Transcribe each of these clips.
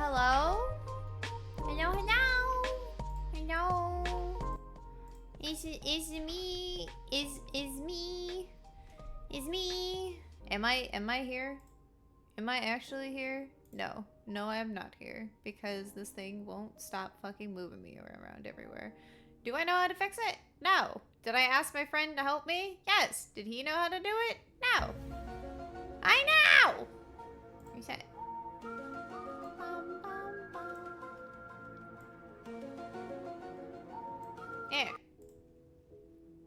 hello? Hello, hello. Hello. Is me? Is me? Am I here? Am I actually here? No. No, I'm not here. Because this thing won't stop fucking moving me around everywhere. Do I know how to fix it? No. Did I ask my friend to help me? Yes. Did he know how to do it? No. I know! Reset. Here.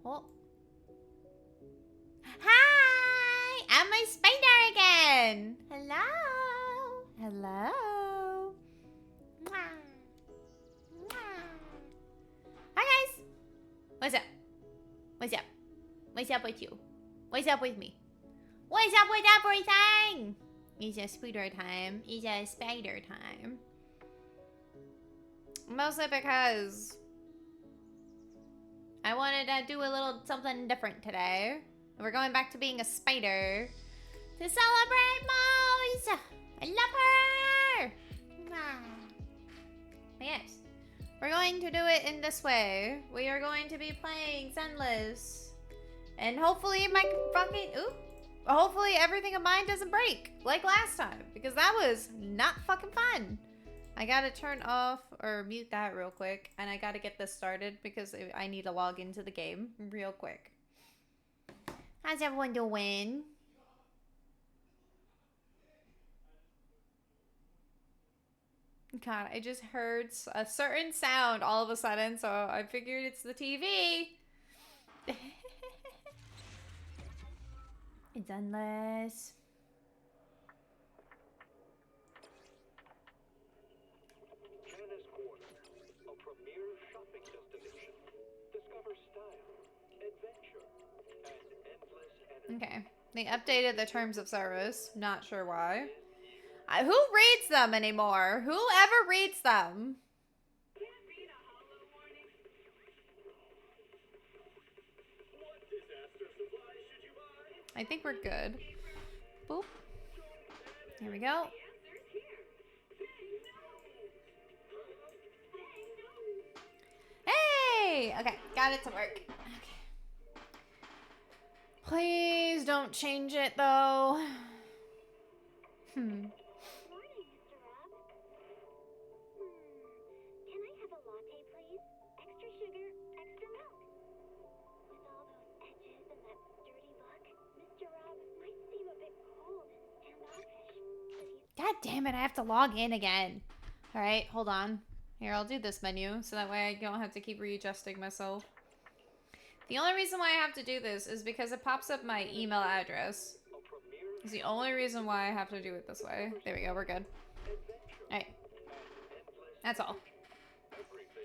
Oh. Hi! I'm a spider again! Hello! Hello! Mwah. Mwah. Hi guys! What's up? What's up? What's up with you? What's up with me? What's up with everything? It's a spider time. It's a spider time. Mostly because I wanted to do a little something different today. We're going back to being a spider to celebrate Mose. I love her. But yes, we're going to do it in this way. We are going to be playing Zenless, and hopefully my fucking hopefully everything of mine doesn't break like last time, because that was not fucking fun. I gotta turn off or mute that real quick, and I gotta get this started because I need to log into the game real quick. How's everyone doing? God, I just heard a certain sound all of a sudden, so I figured it's the TV. It's unless... Okay, they updated the terms of service. Not sure why. Who reads them anymore? Who ever reads them? I think we're good. Boop. Here we go. Hey! Okay, got it to work. Okay. Please don't change it, though. Hmm. God damn it, I have to log in again. Alright, hold on. Here, I'll do this menu, so that way I don't have to keep readjusting myself. The only reason why I have to do this is because it pops up my email address. It's the only reason why I have to do it this way. There we go, we're good. Alright. That's all.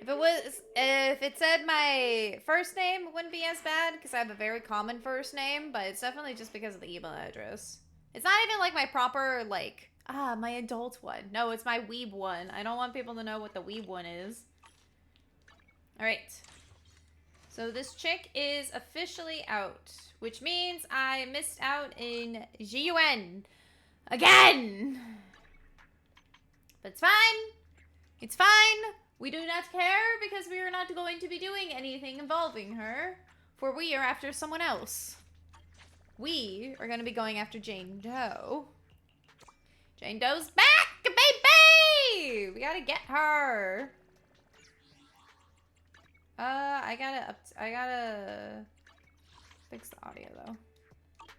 If it said my first name, it wouldn't be as bad, because I have a very common first name, but it's definitely just because of the email address. It's not even like my proper, like, my adult one. No, it's my weeb one. I don't want people to know what the weeb one is. Alright. So this chick is officially out, which means I missed out in GUN. Again! But it's fine. It's fine. We do not care, because we are not going to be doing anything involving her, for we are after someone else. We are going to be going after Jane Doe. Jane Doe's back, baby! We gotta get her. I gotta fix the audio, though.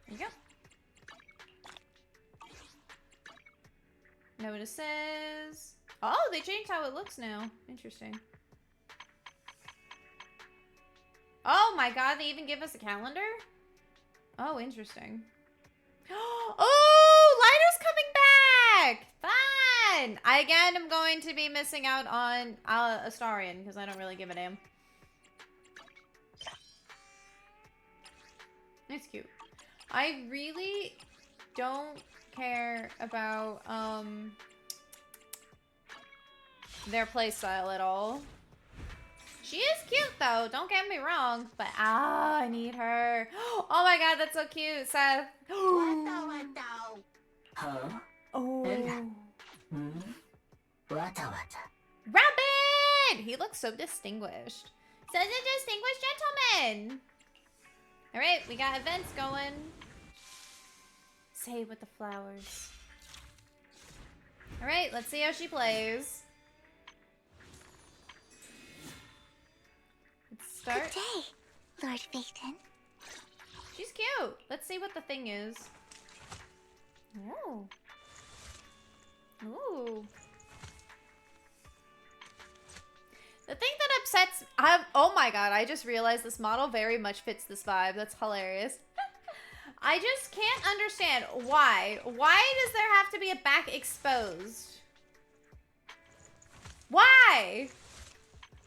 There we go. Notices. Oh, they changed how it looks now. Interesting. Oh my god, they even give us a calendar? Oh, interesting. Oh, Lido's coming back! Fun! I, again, am going to be missing out on Astarion, because I don't really give a damn. It's cute. I really don't care about, their playstyle at all. She is cute, though. Don't get me wrong. But, I need her. Oh my god, that's so cute, Seth. Huh? Oh. Rabbit! He looks so distinguished. Says a distinguished gentleman. All right, we got events going. Say with the flowers. All right, let's see how she plays. Let's start. Good day, Lord Phaeton. She's cute. Let's see what the thing is. Oh. Ooh. The thing that upsets... oh my god, I just realized this model very much fits this vibe. That's hilarious. I just can't understand why. Why does there have to be a back exposed? Why?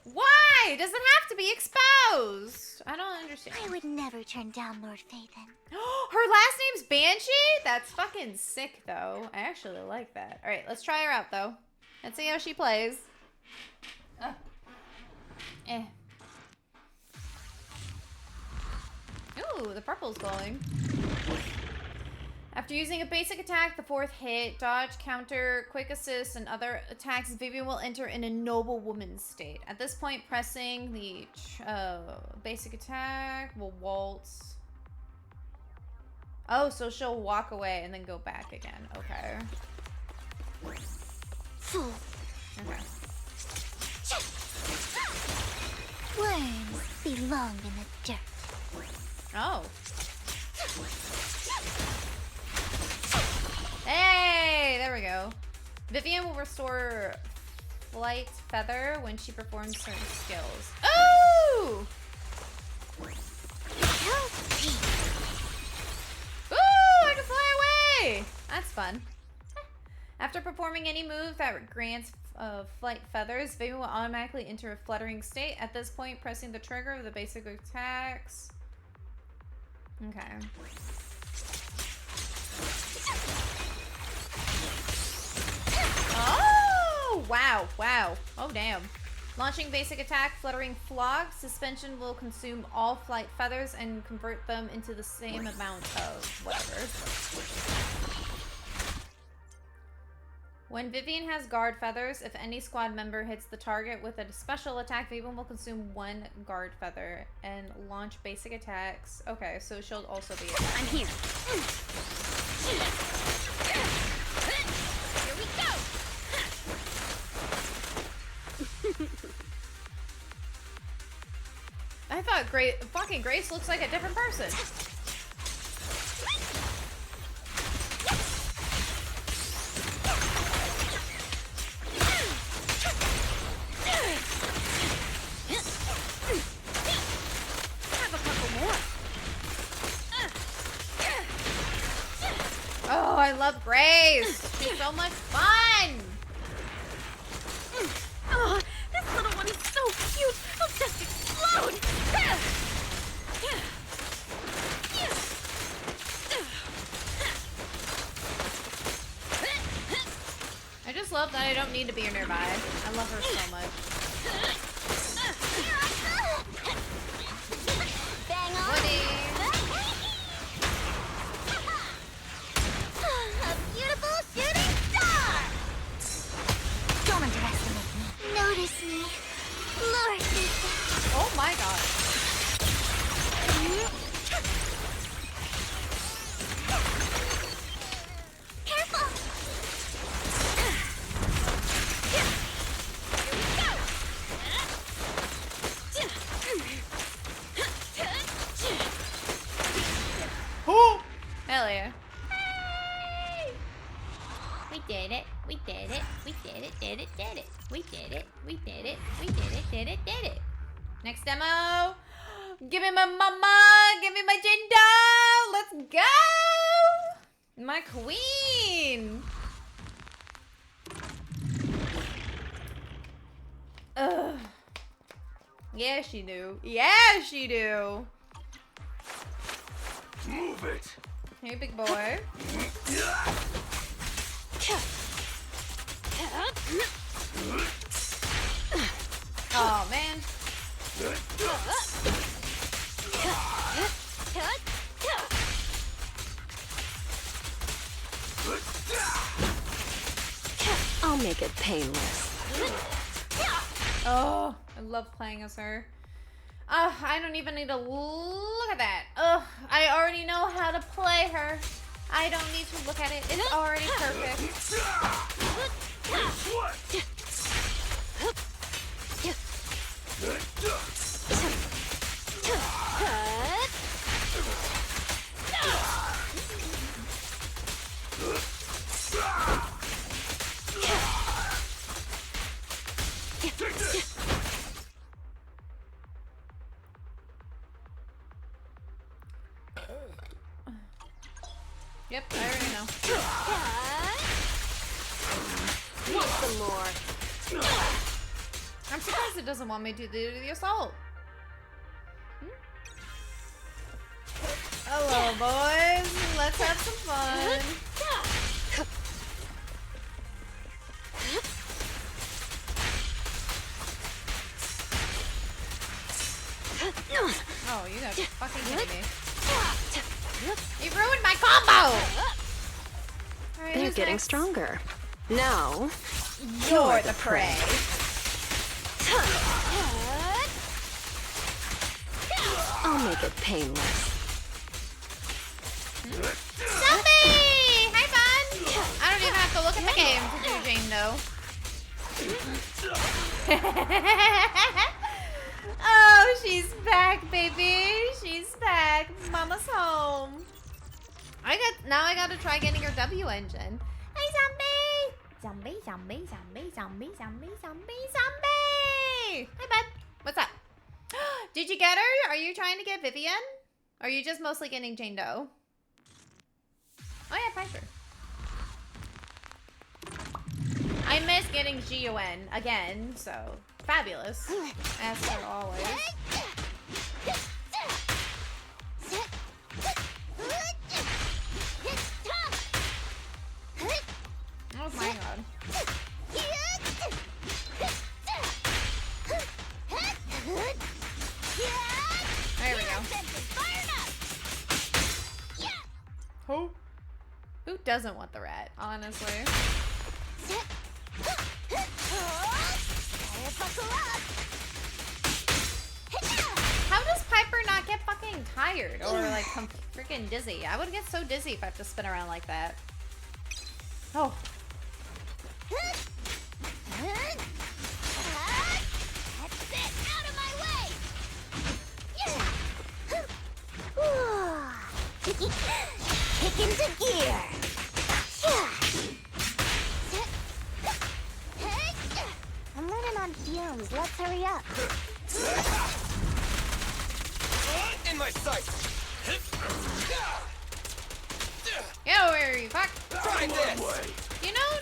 Why does it have to be exposed? I don't understand. I would never turn down Lord Phaeton. Her last name's Banshee? That's fucking sick, though. I actually like that. All right, let's try her out, though. Let's see how she plays. Ooh, the purple's glowing. After using a basic attack, the 4th hit, dodge, counter, quick assist, and other attacks, Vivian will enter in a noble woman's state. At this point, pressing the basic attack will waltz. Oh, so she'll walk away and then go back again. Okay. Okay. Worms belong in the dirt. Oh. Hey, there we go. Vivian will restore flight feather when she performs certain skills. Ooh! Ooh, I can fly away! That's fun. After performing any move that grants flight feathers, Vivian will automatically enter a fluttering state. At this point, pressing the trigger of the basic attacks. Okay. Oh! Wow, wow. Oh, damn. Launching basic attack, fluttering flog. Suspension will consume all flight feathers and convert them into the same amount of whatever. When Vivian has guard feathers, if any squad member hits the target with a special attack, Vivian will consume 1 guard feather and launch basic attacks. Okay, so she'll also be attacking. I'm here. Here we go. I thought fucking Grace looks like a different person. Oh, I love Grace. She's so much fun. Oh, this little one is so cute. I'll just explode. I just love that I don't need to be nearby. I love her so much. Bang on. Woody. A beautiful shooting star. Don't underestimate me. Notice me, Lord Phaeton. Oh my god. Careful. Here we go. Hell yeah. Hey! We did it. We did it. We did it. Did it. Did it. We did it. We did it. We did it. Did it. Did it. Next demo. Give me my mama. Give me my Jindo. Let's go. My queen. Ugh. Yeah, she do. Yeah, she do. Move it. Hey, big boy. Oh, man. Almost make it painless. Oh, I love playing as her. Oh, I don't even need to look at that. Oh, I already know how to play her. I don't need to look at it. It's already perfect. Yep, I already know. Want some more? I'm surprised it doesn't want me to do the assault. Hello, boys. Let's have some fun. Oh, you gotta be fucking kidding me. You ruined my combo! Right, They're getting next? stronger. Now, You're the prey. I'll make it painless. Zombie! Hi, bud! I don't even have to look at the game to do Jane, though. Oh, she's back, baby. She's back. Mama's home. Now I gotta try getting her W engine. Hey, zombie! Zombie, zombie, zombie, zombie, zombie, zombie, zombie! Hi, bud. What's up? Did you get her? Are you trying to get Vivian? Or are you just mostly getting Jane Doe? Oh yeah, Piper. I miss getting G-O-N again, so fabulous. As per always. Oh my god. There we go. Who doesn't want the rat, honestly? How does Piper not get fucking tired or like freaking dizzy? I would get so dizzy if I have to spin around like that. Oh. Kick into gear. I'm running on fumes. Let's hurry up. In my sight. Yo, where you fuck? Try this. You know,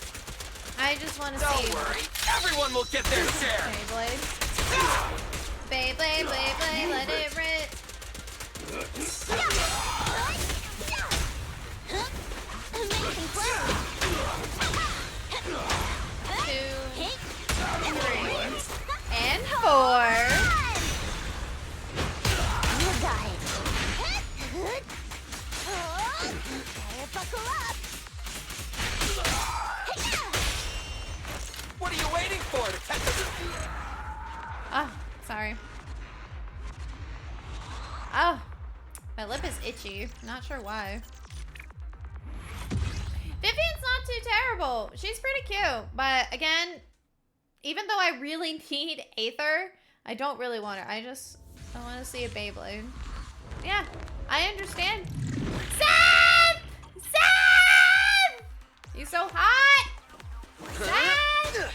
I just want to Don't see. worry, everyone will get their share. Beyblade. Beyblade, Beyblade, let it rip. Amazing clothes. 2, 3, and 4. You got it. Better buckle up. What are you waiting for? To catch us? Oh, sorry. Oh, my lip is itchy. Not sure why. Vivian's not too terrible. She's pretty cute. But again, even though I really need Aether, I don't really want her. I want to see a Beyblade. Yeah, I understand. Seth! Seth! You so hot! Seth!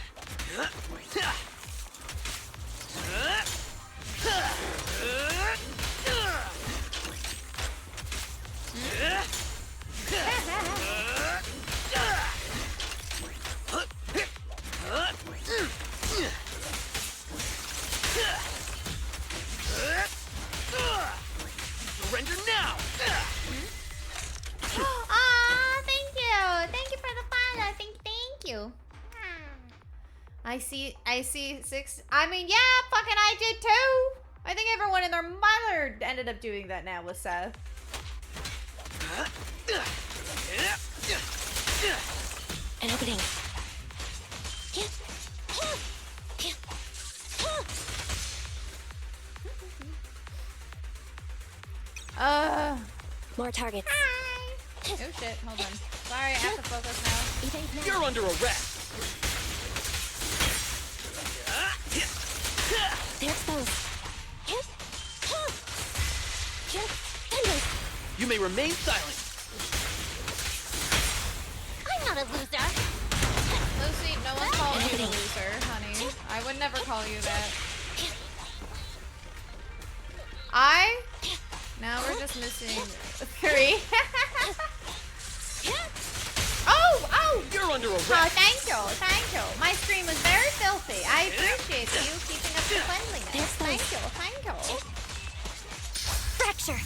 Surrender now. Aw, thank you. Thank you for the follow. Thank you. I see 6. I mean, yeah, fucking I did too. I think everyone and their mother ended up doing that now with Seth. An opening. More targets. Oh shit, hold on. Sorry, I have to focus now. Evade now. You're under arrest. They're exposed. You may remain silent. I'm not a loser. Lucy, no one called you a loser, honey. I would never call you that. Now we're just missing 3. Oh! You're under arrest. Oh, thank you. My screen was very filthy. I appreciate you keeping up the cleanliness. Thank you. Fracture.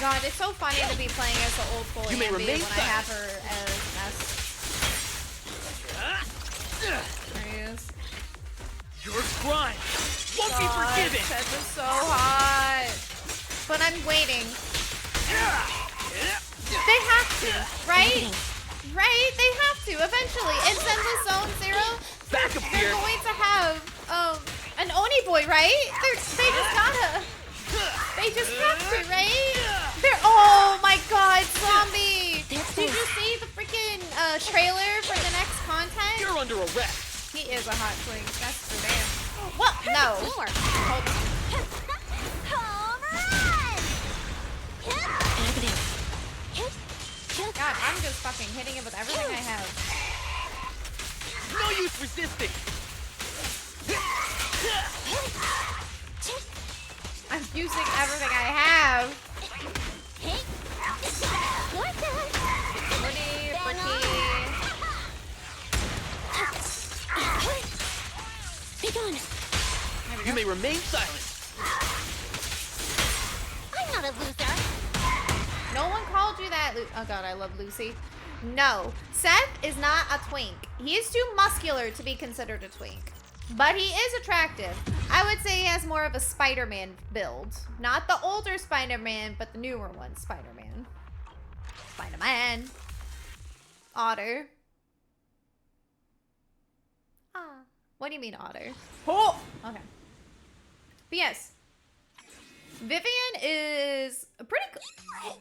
God, it's so funny to be playing as the old school You may Andy remain when I have her as There he is. Your crime won't be God, forgiven. Seth is so hot. But I'm waiting. They have to, right? Right? They have to, eventually. In Senza Zone Zero, Back up they're here. going to have an Oni boy, right? They just gotta. They just have to, right? Oh my god, zombie! Did you see the freaking trailer for the next content? You're under arrest. He is a hot twink, that's for damn. Well, no. Hold on. God, I'm just fucking hitting it with everything I have. No use resisting. I'm using everything I have. Be gone. You may remain silent. I'm not a loser. No one called you that, oh god, I love Lucy. No, Seth is not a twink. He is too muscular to be considered a twink. But he is attractive. I would say he has more of a Spider-Man build. Not the older Spider-Man, but the newer one, Spider-Man. Spider-Man. Otter. Ah. What do you mean otter? Oh! Okay. But yes. Vivian is pretty cool.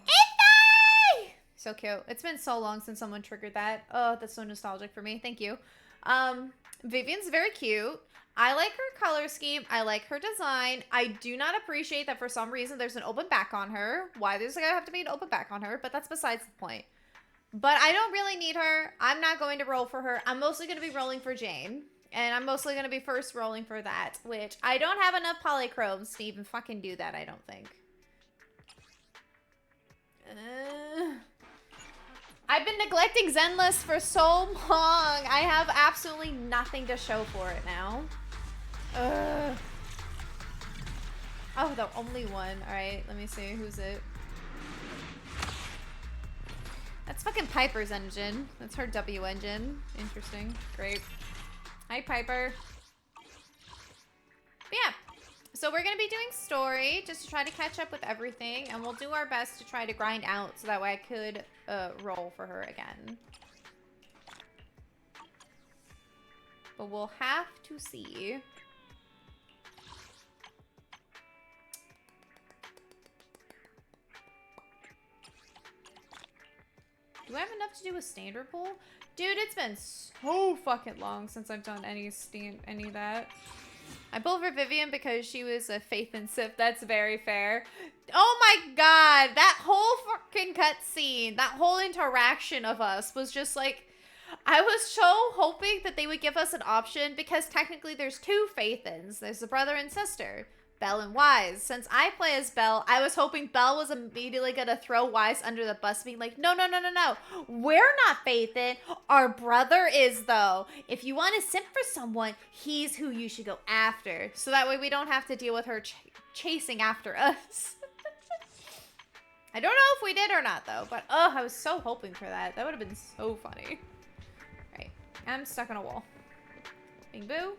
So cute. It's been so long since someone triggered that. Oh, that's so nostalgic for me. Thank you. Vivian's very cute. I like her color scheme. I like her design. I do not appreciate that for some reason there's an open back on her. Why there's gonna have to be an open back on her, but that's besides the point. But I don't really need her. I'm not going to roll for her. I'm mostly going to be rolling for Jane. And I'm mostly going to be first rolling for that, which I don't have enough polychromes to even fucking do that, I don't think. I've been neglecting Zenless for so long. I have absolutely nothing to show for it now. Oh, the only one. Alright, let me see. Who's it? That's fucking Piper's engine. That's her W engine. Interesting. Great. Hi, Piper. But yeah. So we're going to be doing story just to try to catch up with everything. And we'll do our best to try to grind out so that way I could roll for her again. But we'll have to see. Do I have enough to do a standard pool? Dude, it's been so fucking long since I've done any of that. I pulled for Vivian because she was a Faith and Sif. That's very fair. Oh my god, that whole fucking cutscene, that whole interaction of us was just like, I was so hoping that they would give us an option because technically there's two Faithins. There's the brother and sister. Belle and Wise. Since I play as Belle, I was hoping Belle was immediately gonna throw Wise under the bus, being like, no, no, no, no, no. We're not Faithin. Our brother is, though. If you want to simp for someone, he's who you should go after. So that way we don't have to deal with her chasing after us. I don't know if we did or not, though. But, oh, I was so hoping for that. That would have been so funny. Right. I'm stuck on a wall. Bing boo.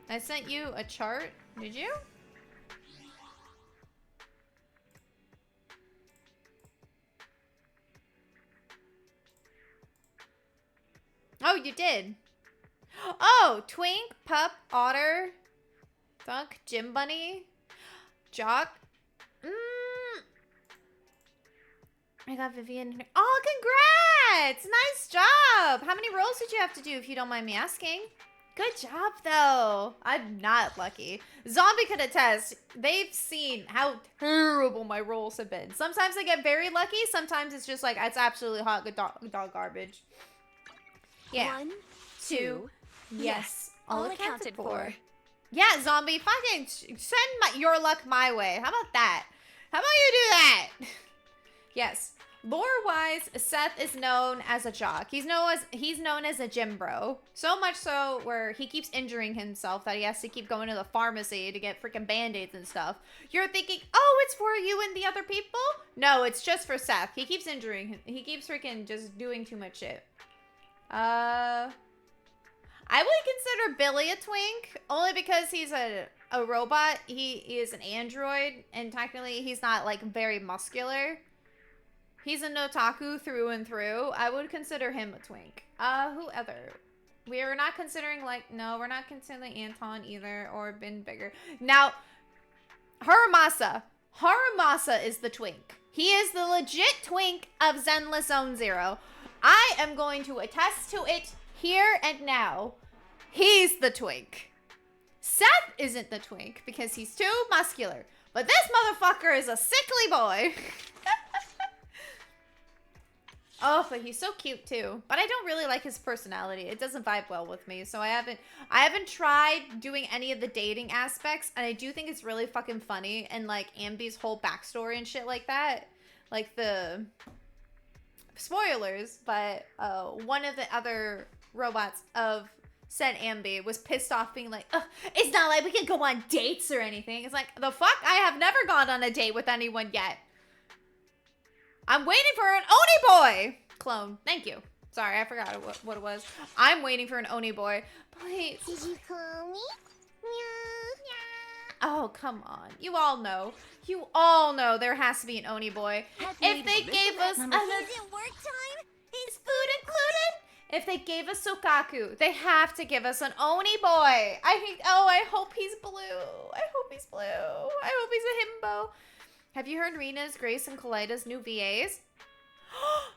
I sent you a chart. Did you? Oh, you did. Oh, Oh, Twink, Pup, Otter, Thunk, Gym Bunny, Jock. I got Vivian. Oh, congrats! Nice job! How many rolls did you have to do, if you don't mind me asking? Good job, though. I'm not lucky. Zombie could attest. They've seen how terrible my rolls have been. Sometimes I get very lucky. Sometimes it's just like, it's absolutely hot dog garbage. Yeah. 1, 2. 2. Yes. All accounted for. for. Yeah, Zombie. Fucking send your luck my way. How about that? How about you do that? Yes. Lore-wise, Seth is known as a jock. He's known as a gym bro. So much so where he keeps injuring himself that he has to keep going to the pharmacy to get freaking band-aids and stuff. You're thinking, oh, it's for you and the other people? No, it's just for Seth. He keeps injuring him. He keeps freaking just doing too much shit. I would consider Billy a twink, only because he's a robot. He is an android, and technically he's not, like, very muscular. He's an otaku through and through. I would consider him a twink. Who other? We're not considering, like, no, we're not considering Anton either, or Ben Bigger. Now, Haramasa. Haramasa is the twink. He is the legit twink of Zenless Zone Zero. I am going to attest to it here and now. He's the twink. Seth isn't the twink because he's too muscular. But this motherfucker is a sickly boy. Oh, but he's so cute too. But I don't really like his personality. It doesn't vibe well with me. So I haven't tried doing any of the dating aspects. And I do think it's really fucking funny. And like Ambi's whole backstory and shit like that. Like the spoilers, but one of the other robots of said Ambi was pissed off being like, it's not like we can go on dates or anything. It's like, the fuck? I have never gone on a date with anyone yet. I'm waiting for an Oni boy clone. Thank you. Sorry, I forgot what it was. I'm waiting for an Oni boy. Please. Did you call me? Oh, come on. You all know. You all know there has to be an Oni boy. If they gave us... Is it work time? Is food included? If they gave us Sokaku, they have to give us an Oni boy. I hope he's blue. I hope he's blue. I hope he's a himbo. Have you heard Rena's, Grace, and Kalida's new VAs?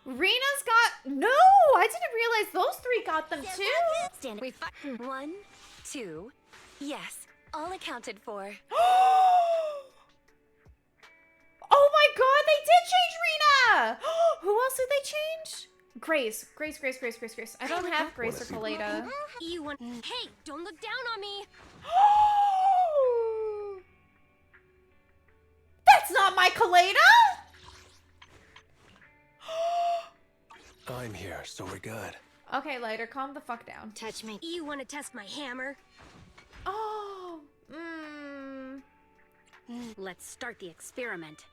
Rena's got... No! I didn't realize those three got them too. Stand. 1, 2. Yes, all accounted for. Oh my god, they did change Rena! Who else did they change? Grace. I don't have Grace or Kaleda. You want... Hey, don't look down on me. That's not my Kaleda! I'm here, so we're good. Okay, Lighter, calm the fuck down. Touch me. You want to test my hammer? Oh, Let's start the experiment.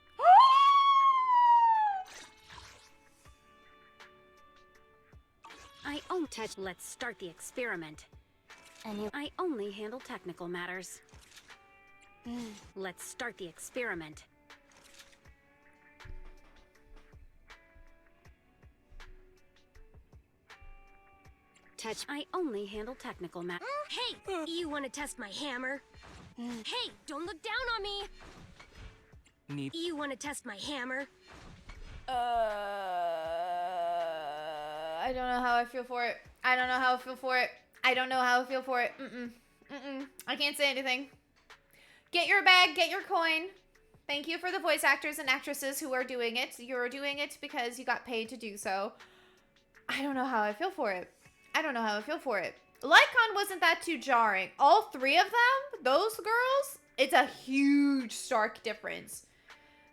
Let's start the experiment. I only handle technical matters. Let's start the experiment. I only handle technical matters. Hey, you want to test my hammer? Hey, don't look down on me. You want to test my hammer? I don't know how I feel for it. I don't know how I feel for it. I can't say anything. Get your bag, get your coin. Thank you for the voice actors and actresses who are doing it. You're doing it because you got paid to do so. I don't know how I feel for it. Lycon wasn't that too jarring. All three of them, those girls, it's a huge, stark difference.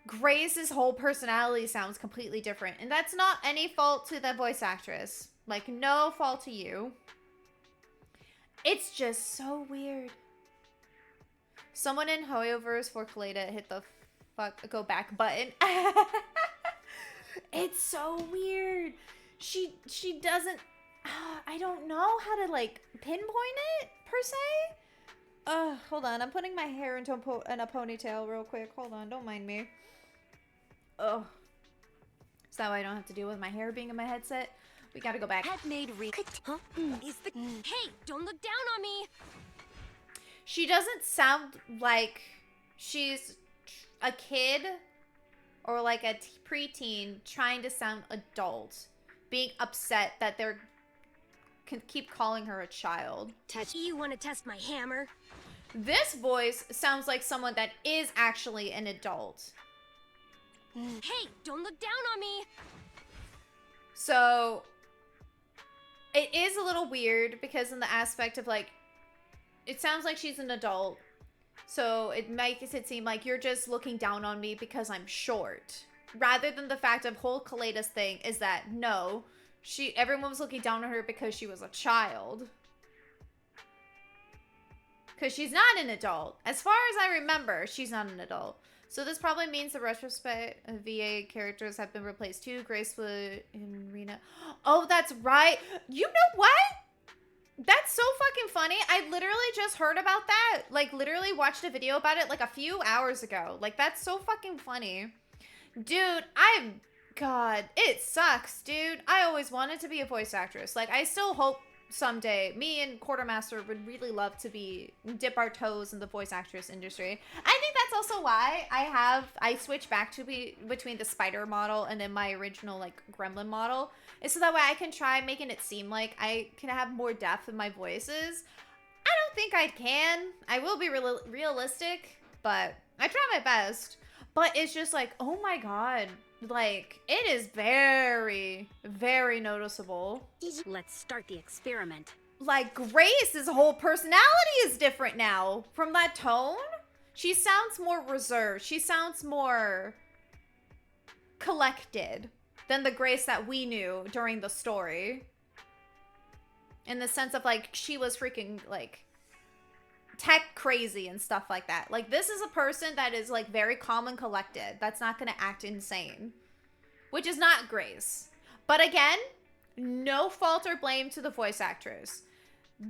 Grace's whole personality sounds completely different. And that's not any fault to the voice actress. Like, no fault to you. It's just so weird. Someone in Hoyoverse for Kaleda hit the go back button. It's so weird. She doesn't... I don't know how to, like, pinpoint it, per se. Hold on. I'm putting my hair into in a ponytail real quick. Hold on. Don't mind me. Ugh. So that way I don't have to deal with my hair being in my headset. We gotta go back. Had made huh? Is the Hey, don't look down on me. She doesn't sound like she's a kid or like a preteen trying to sound adult, being upset that they're keep calling her a child. Touch. You want to test my hammer? This voice sounds like someone that is actually an adult. Hey, don't look down on me. So it is a little weird because in the aspect of like, it sounds like she's an adult. So it makes it seem like you're just looking down on me because I'm short. Rather than the fact of whole Kaleda's thing is that no, everyone was looking down on her because she was a child. Because she's not an adult. As far as I remember, she's not an adult. So this probably means the retrospect VA characters have been replaced too. Gracewood and Rena. Oh, that's right. You know what? That's so fucking funny. I literally just heard about that. Like, literally watched a video about it like a few hours ago. Like, that's so fucking funny. Dude, God, it sucks, dude. I always wanted to be a voice actress. Like, I still hope someday me and Quartermaster would really love to dip our toes in the voice actress industry. I think that's also why I switched back to between the spider model and then my original like gremlin model, is so that way I can try making it seem like I can have more depth in my voices. I don't think I can. I will be realistic, but I try my best. But it's just like, oh my god, like, it is very, very noticeable. Let's start the experiment. Like, Grace's whole personality is different now. From that tone, she sounds more reserved. She sounds more collected than the Grace that we knew during the story. In the sense of, like, she was freaking, like, tech crazy and stuff like that. Like, this is a person that is, like, very calm and collected. That's not gonna act insane. Which is not Grace. But again, no fault or blame to the voice actress.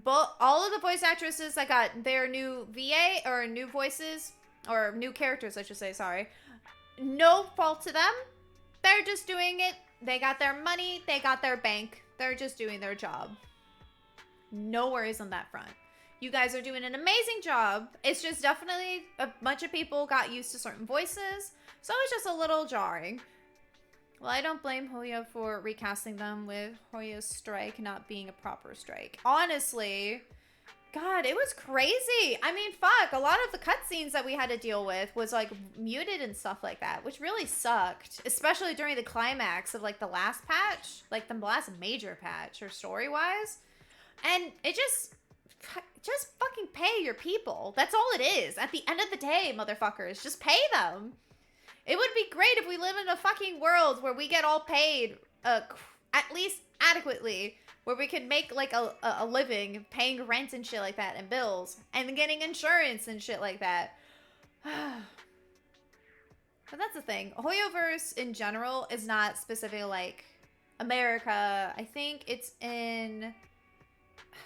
But all of the voice actresses that got their new VA, or new voices, or new characters, I should say, sorry. No fault to them. They're just doing it. They got their money. They got their bank. They're just doing their job. No worries on that front. You guys are doing an amazing job. It's just definitely a bunch of people got used to certain voices. So it's just a little jarring. Well, I don't blame Hoya for recasting them with Hoya's strike not being a proper strike. Honestly, God, it was crazy. I mean, fuck, a lot of the cutscenes that we had to deal with was like muted and stuff like that, which really sucked. Especially during the climax of like the last patch, like the last major patch or story-wise. And it just fucking pay your people. That's all it is. At the end of the day, motherfuckers, just pay them. It would be great if we live in a fucking world where we get all paid at least adequately, where we could make like a living paying rent and shit like that and bills and getting insurance and shit like that. But that's the thing. Hoyoverse in general is not specifically like America. I think it's in...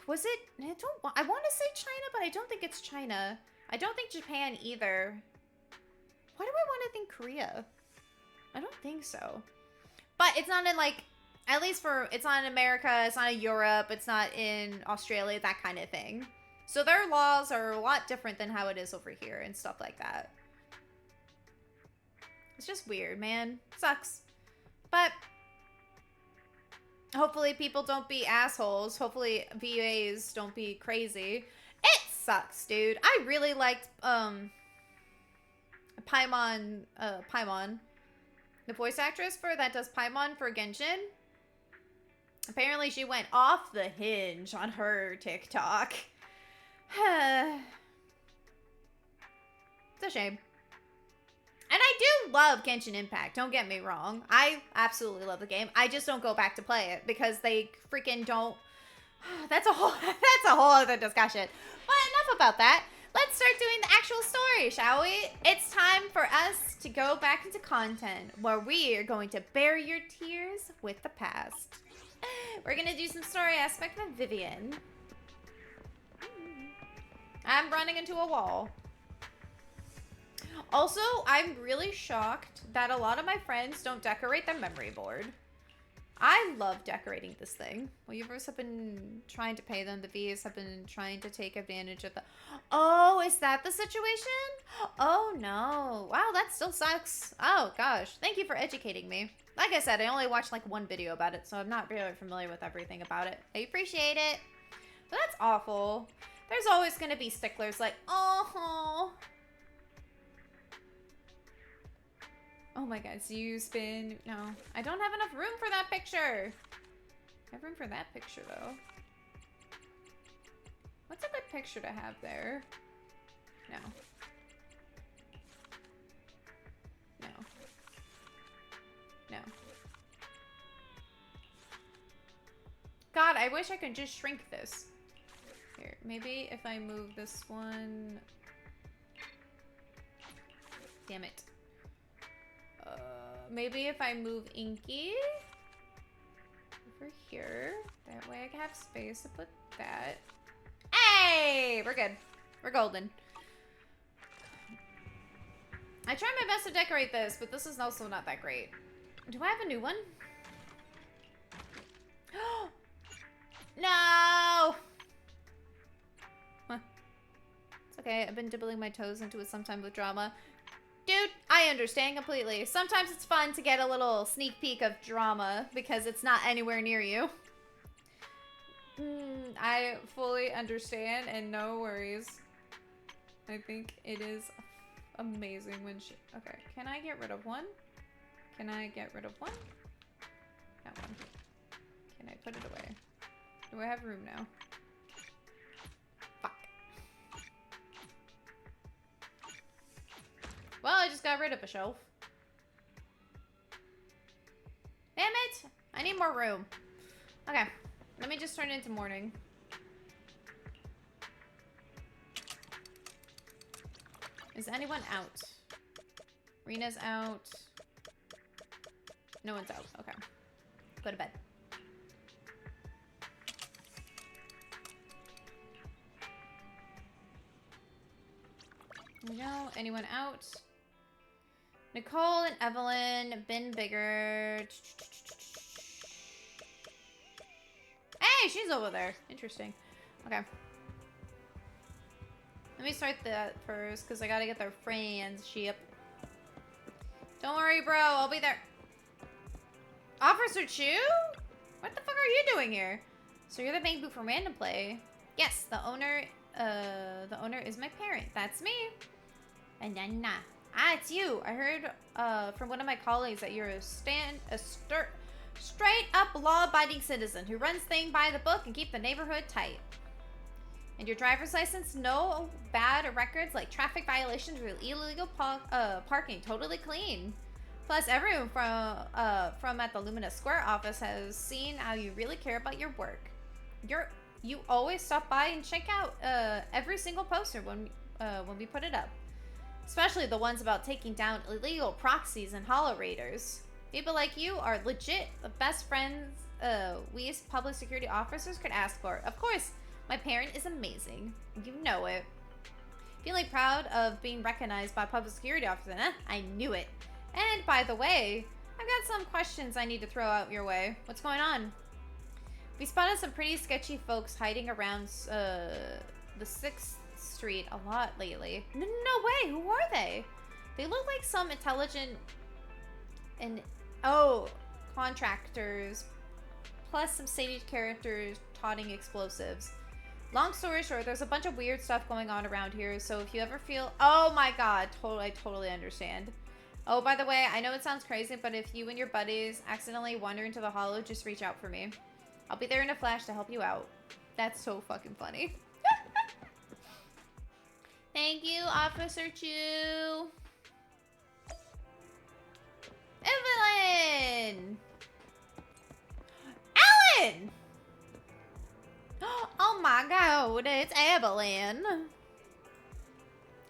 Was it? I want to say China, but I don't think it's China. I don't think Japan either. Why do I want to think Korea? I don't think so. But it's not in like, at least for, it's not in America, it's not in Europe, it's not in Australia, that kind of thing. So their laws are a lot different than how it is over here and stuff like that. It's just weird, man. Sucks. But hopefully people don't be assholes. Hopefully VAs don't be crazy. It sucks, dude. I really liked, Paimon, the voice actress that does Paimon for Genshin. Apparently she went off the hinge on her TikTok. It's a shame. And I do love Genshin Impact, don't get me wrong. I absolutely love the game. I just don't go back to play it because they freaking don't. That's a whole other discussion. But enough about that. Let's start doing the actual story, shall we? It's time for us to go back into content where we are going to bury your tears with the past. We're going to do some story aspect of Vivian. I'm running into a wall. Also, I'm really shocked that a lot of my friends don't decorate their memory board. I love decorating this thing. Weavers have been trying to pay them. The V's have been trying to take advantage of the... Oh, is that the situation? Oh, no. Wow, that still sucks. Oh, gosh. Thank you for educating me. Like I said, I only watched like one video about it, so I'm not really familiar with everything about it. I appreciate it. But that's awful. There's always going to be sticklers like, oh... Oh my god, so you spin... No. I don't have enough room for that picture. I have room for that picture, though. What's a good picture to have there? No. No. No. God, I wish I could just shrink this. Here, maybe if I move this one... Damn it. Maybe if I move Inky over here, that way I can have space to put that. Hey, we're good. We're golden. I try my best to decorate this, but this is also not that great. Do I have a new one? No! Huh. It's okay. I've been dibbling my toes into it sometime with drama. Dude, I understand completely. Sometimes it's fun to get a little sneak peek of drama because it's not anywhere near you. I fully understand and no worries. I think it is amazing when she... Okay, can I get rid of one? Can I get rid of one? That one. Can I put it away? Do I have room now? Well, I just got rid of a shelf. Damn it! I need more room. Okay, let me just turn it into morning. Is anyone out? Rena's out. No one's out. Okay. Go to bed. No, anyone out? Nicole and Evelyn, been bigger. Hey, she's over there. Interesting. Okay. Let me start that first, because I gotta get their friendship. Don't worry, bro. I'll be there. Officer Chu? What the fuck are you doing here? So you're the main boo for Random Play. Yes, the owner is my parent. That's me. And then nah. Ah, it's you. I heard from one of my colleagues that you're a straight up law-abiding citizen who runs things by the book and keep the neighborhood tight. And your driver's license, no bad records like traffic violations or illegal parking, totally clean. Plus, everyone from at the Lumina Square office has seen how you really care about your work. You always stop by and check out every single poster when we put it up. Especially the ones about taking down illegal proxies and hollow raiders. People like you are legit the best friends we as public security officers could ask for. Of course, my parent is amazing. You know it. Feeling proud of being recognized by public security officers. I knew it. And by the way, I've got some questions I need to throw out your way. What's going on? We spotted some pretty sketchy folks hiding around the 6th Street a lot lately. No way, who are they? They look like some intelligent and contractors, plus some stage characters toting explosives. Long story short, there's a bunch of weird stuff going on around here, so if you ever feel... Oh my god, I totally understand. Oh, by the way, I know it sounds crazy, but if you and your buddies accidentally wander into the hollow, just reach out for me. I'll be there in a flash to help you out. That's so fucking funny. Thank you, Officer Chu. Evelyn! Ellen! Oh my god, it's Evelyn.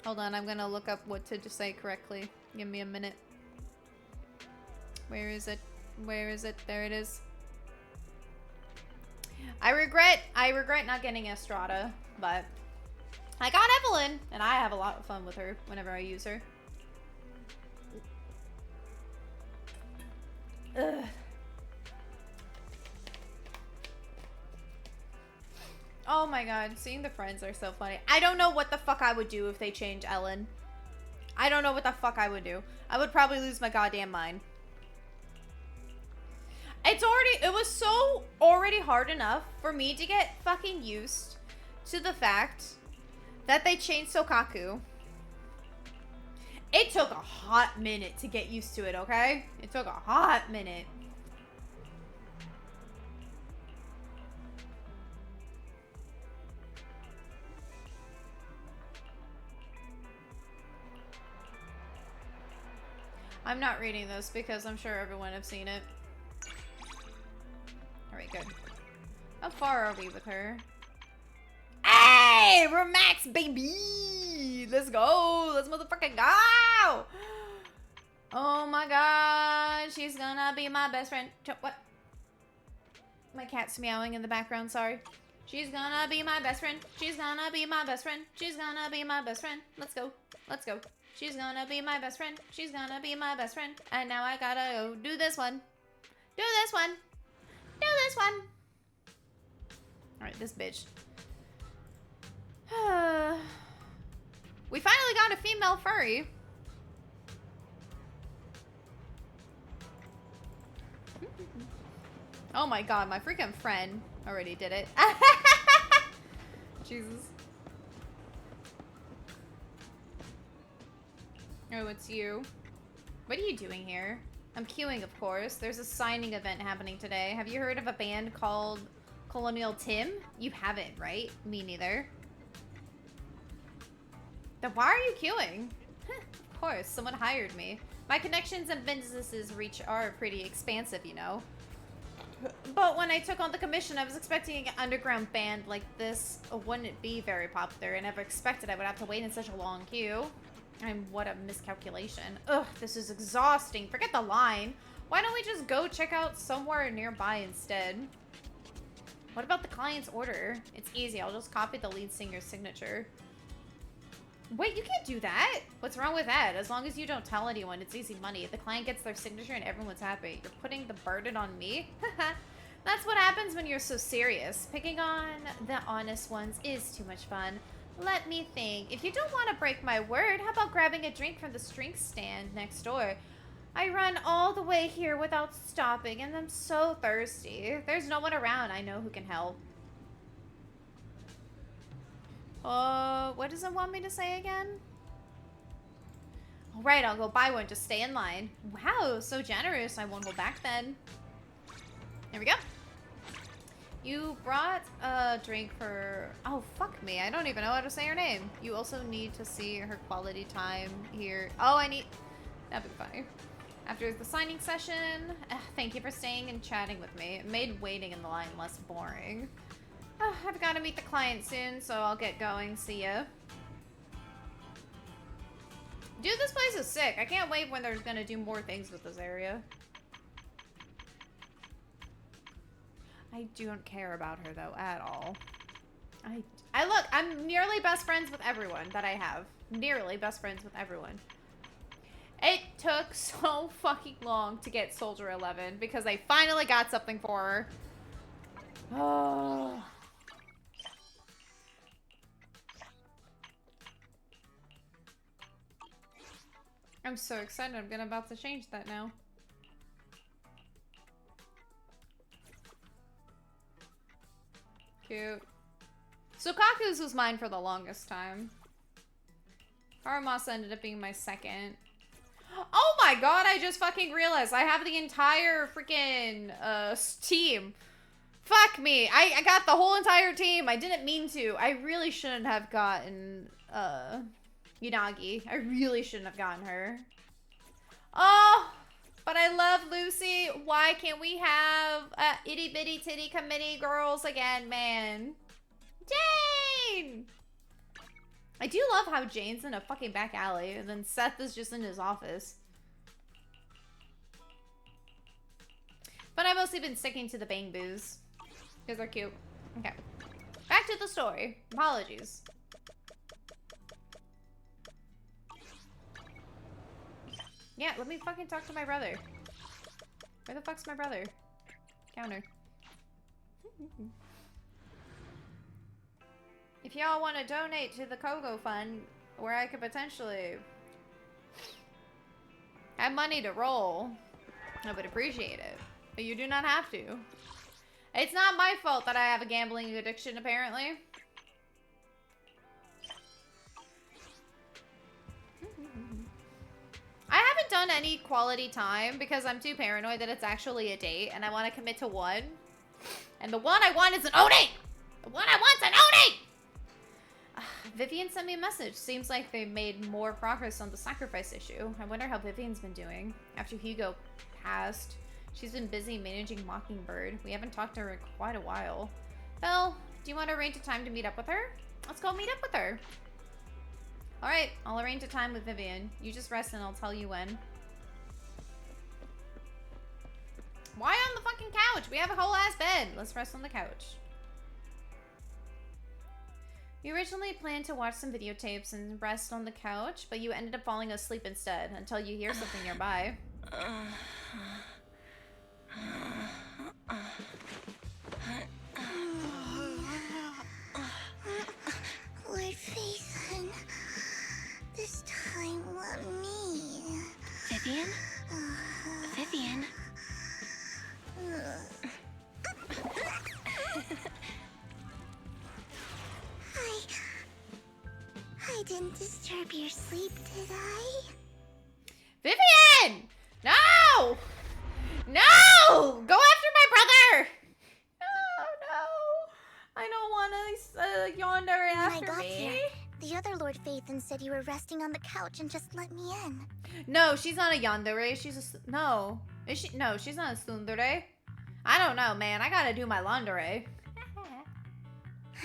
Hold on, I'm gonna look up what to just say correctly. Give me a minute. Where is it? Where is it? There it is. I regret not getting Estrada, but I got Evelyn, and I have a lot of fun with her whenever I use her. Ugh. Oh my god, seeing the friends are so funny. I don't know what the fuck I would do if they change Ellen. I don't know what the fuck I would do. I would probably lose my goddamn mind. It was so already hard enough for me to get fucking used to the fact that they changed Sokaku. It took a hot minute to get used to it, okay? It took a hot minute. I'm not reading this because I'm sure everyone have seen it. Alright, good. How far are we with her? Hey! We're max, baby! Let's go! Let's motherfucking go! Oh my god, she's gonna be my best friend. What? My cat's meowing in the background, sorry. She's gonna be my best friend. She's gonna be my best friend. She's gonna be my best friend. Let's go. Let's go. She's gonna be my best friend. She's gonna be my best friend. And now I gotta go do this one. Do this one. Do this one. Alright, this bitch. We finally got a female furry. Oh my god, my freaking friend already did it. Jesus. Oh, it's you. What are you doing here? I'm queuing, of course. There's a signing event happening today. Have you heard of a band called Colonial Tim? You haven't, right? Me neither. Then why are you queuing? Of course, someone hired me. My connections and businesses reach are pretty expansive, you know. But when I took on the commission, I was expecting an underground band like this wouldn't be very popular. I never expected I would have to wait in such a long queue. And what a miscalculation. Ugh, this is exhausting. Forget the line. Why don't we just go check out somewhere nearby instead? What about the client's order? It's easy. I'll just copy the lead singer's signature. Wait, you can't do that? What's wrong with that? As long as you don't tell anyone, it's easy money. The client gets their signature and everyone's happy. You're putting the burden on me? That's what happens when you're so serious. Picking on the honest ones is too much fun. Let me think. If you don't want to break my word, how about grabbing a drink from the drink stand next door? I run all the way here without stopping, and I'm so thirsty. If there's no one around, I know who can help. What does it want me to say again? All right, I'll go buy one. Just stay in line. Wow, so generous. I won't go back then. There we go. You brought a drink for... Oh, fuck me. I don't even know how to say her name. You also need to see her quality time here. Oh, I need... That'd be funny. After the signing session, thank you for staying and chatting with me. It made waiting in the line less boring. I've got to meet the client soon, so I'll get going. See ya. Dude, this place is sick. I can't wait when they're going to do more things with this area. I don't care about her, though, at all. Look, I'm nearly best friends with everyone that I have. Nearly best friends with everyone. It took so fucking long to get Soldier 11 because I finally got something for her. Oh. I'm so excited. I'm about to change that now. Cute. So Kaku's was mine for the longest time. Haramasa ended up being my second. Oh my god, I just fucking realized I have the entire freaking team. Fuck me. I got the whole entire team. I didn't mean to. I really shouldn't have gotten Unagi. I really shouldn't have gotten her. Oh, but I love Lucy. Why can't we have itty bitty titty committee girls again, man? Jane! I do love how Jane's in a fucking back alley and then Seth is just in his office. But I've mostly been sticking to the bang boos because they're cute. Okay. Back to the story. Apologies. Yeah, let me fucking talk to my brother. Where the fuck's my brother? Counter. If y'all want to donate to the Kogo fund, where I could potentially have money to roll, I would appreciate it. But you do not have to. It's not my fault that I have a gambling addiction, apparently. I haven't done any quality time because I'm too paranoid that it's actually a date and I want to commit to one. And the one I want is an owning! The one I want's an owning! Vivian sent me a message. Seems like they made more progress on the sacrifice issue. I wonder how Vivian's been doing. After Hugo passed, she's been busy managing Mockingbird. We haven't talked to her in quite a while. Belle, do you want to arrange a time to meet up with her? Let's go meet up with her. Alright, I'll arrange a time with Vivian. You just rest and I'll tell you when. Why on the fucking couch? We have a whole ass bed. Let's rest on the couch. You originally planned to watch some videotapes and rest on the couch, but you ended up falling asleep instead until you hear something nearby. Lord Phaethon, this time let me. Vivian? Vivian? I didn't disturb your sleep, did I? Vivian! No! No! Go after my brother! Oh, no. I don't want to yonder When I after got me. here, the other Lord Phaethon said you were resting on the couch and just let me in. No, she's not a yandere. She's a... No. Is she? No, she's not a tsundere. I don't know, man. I gotta do my laundry.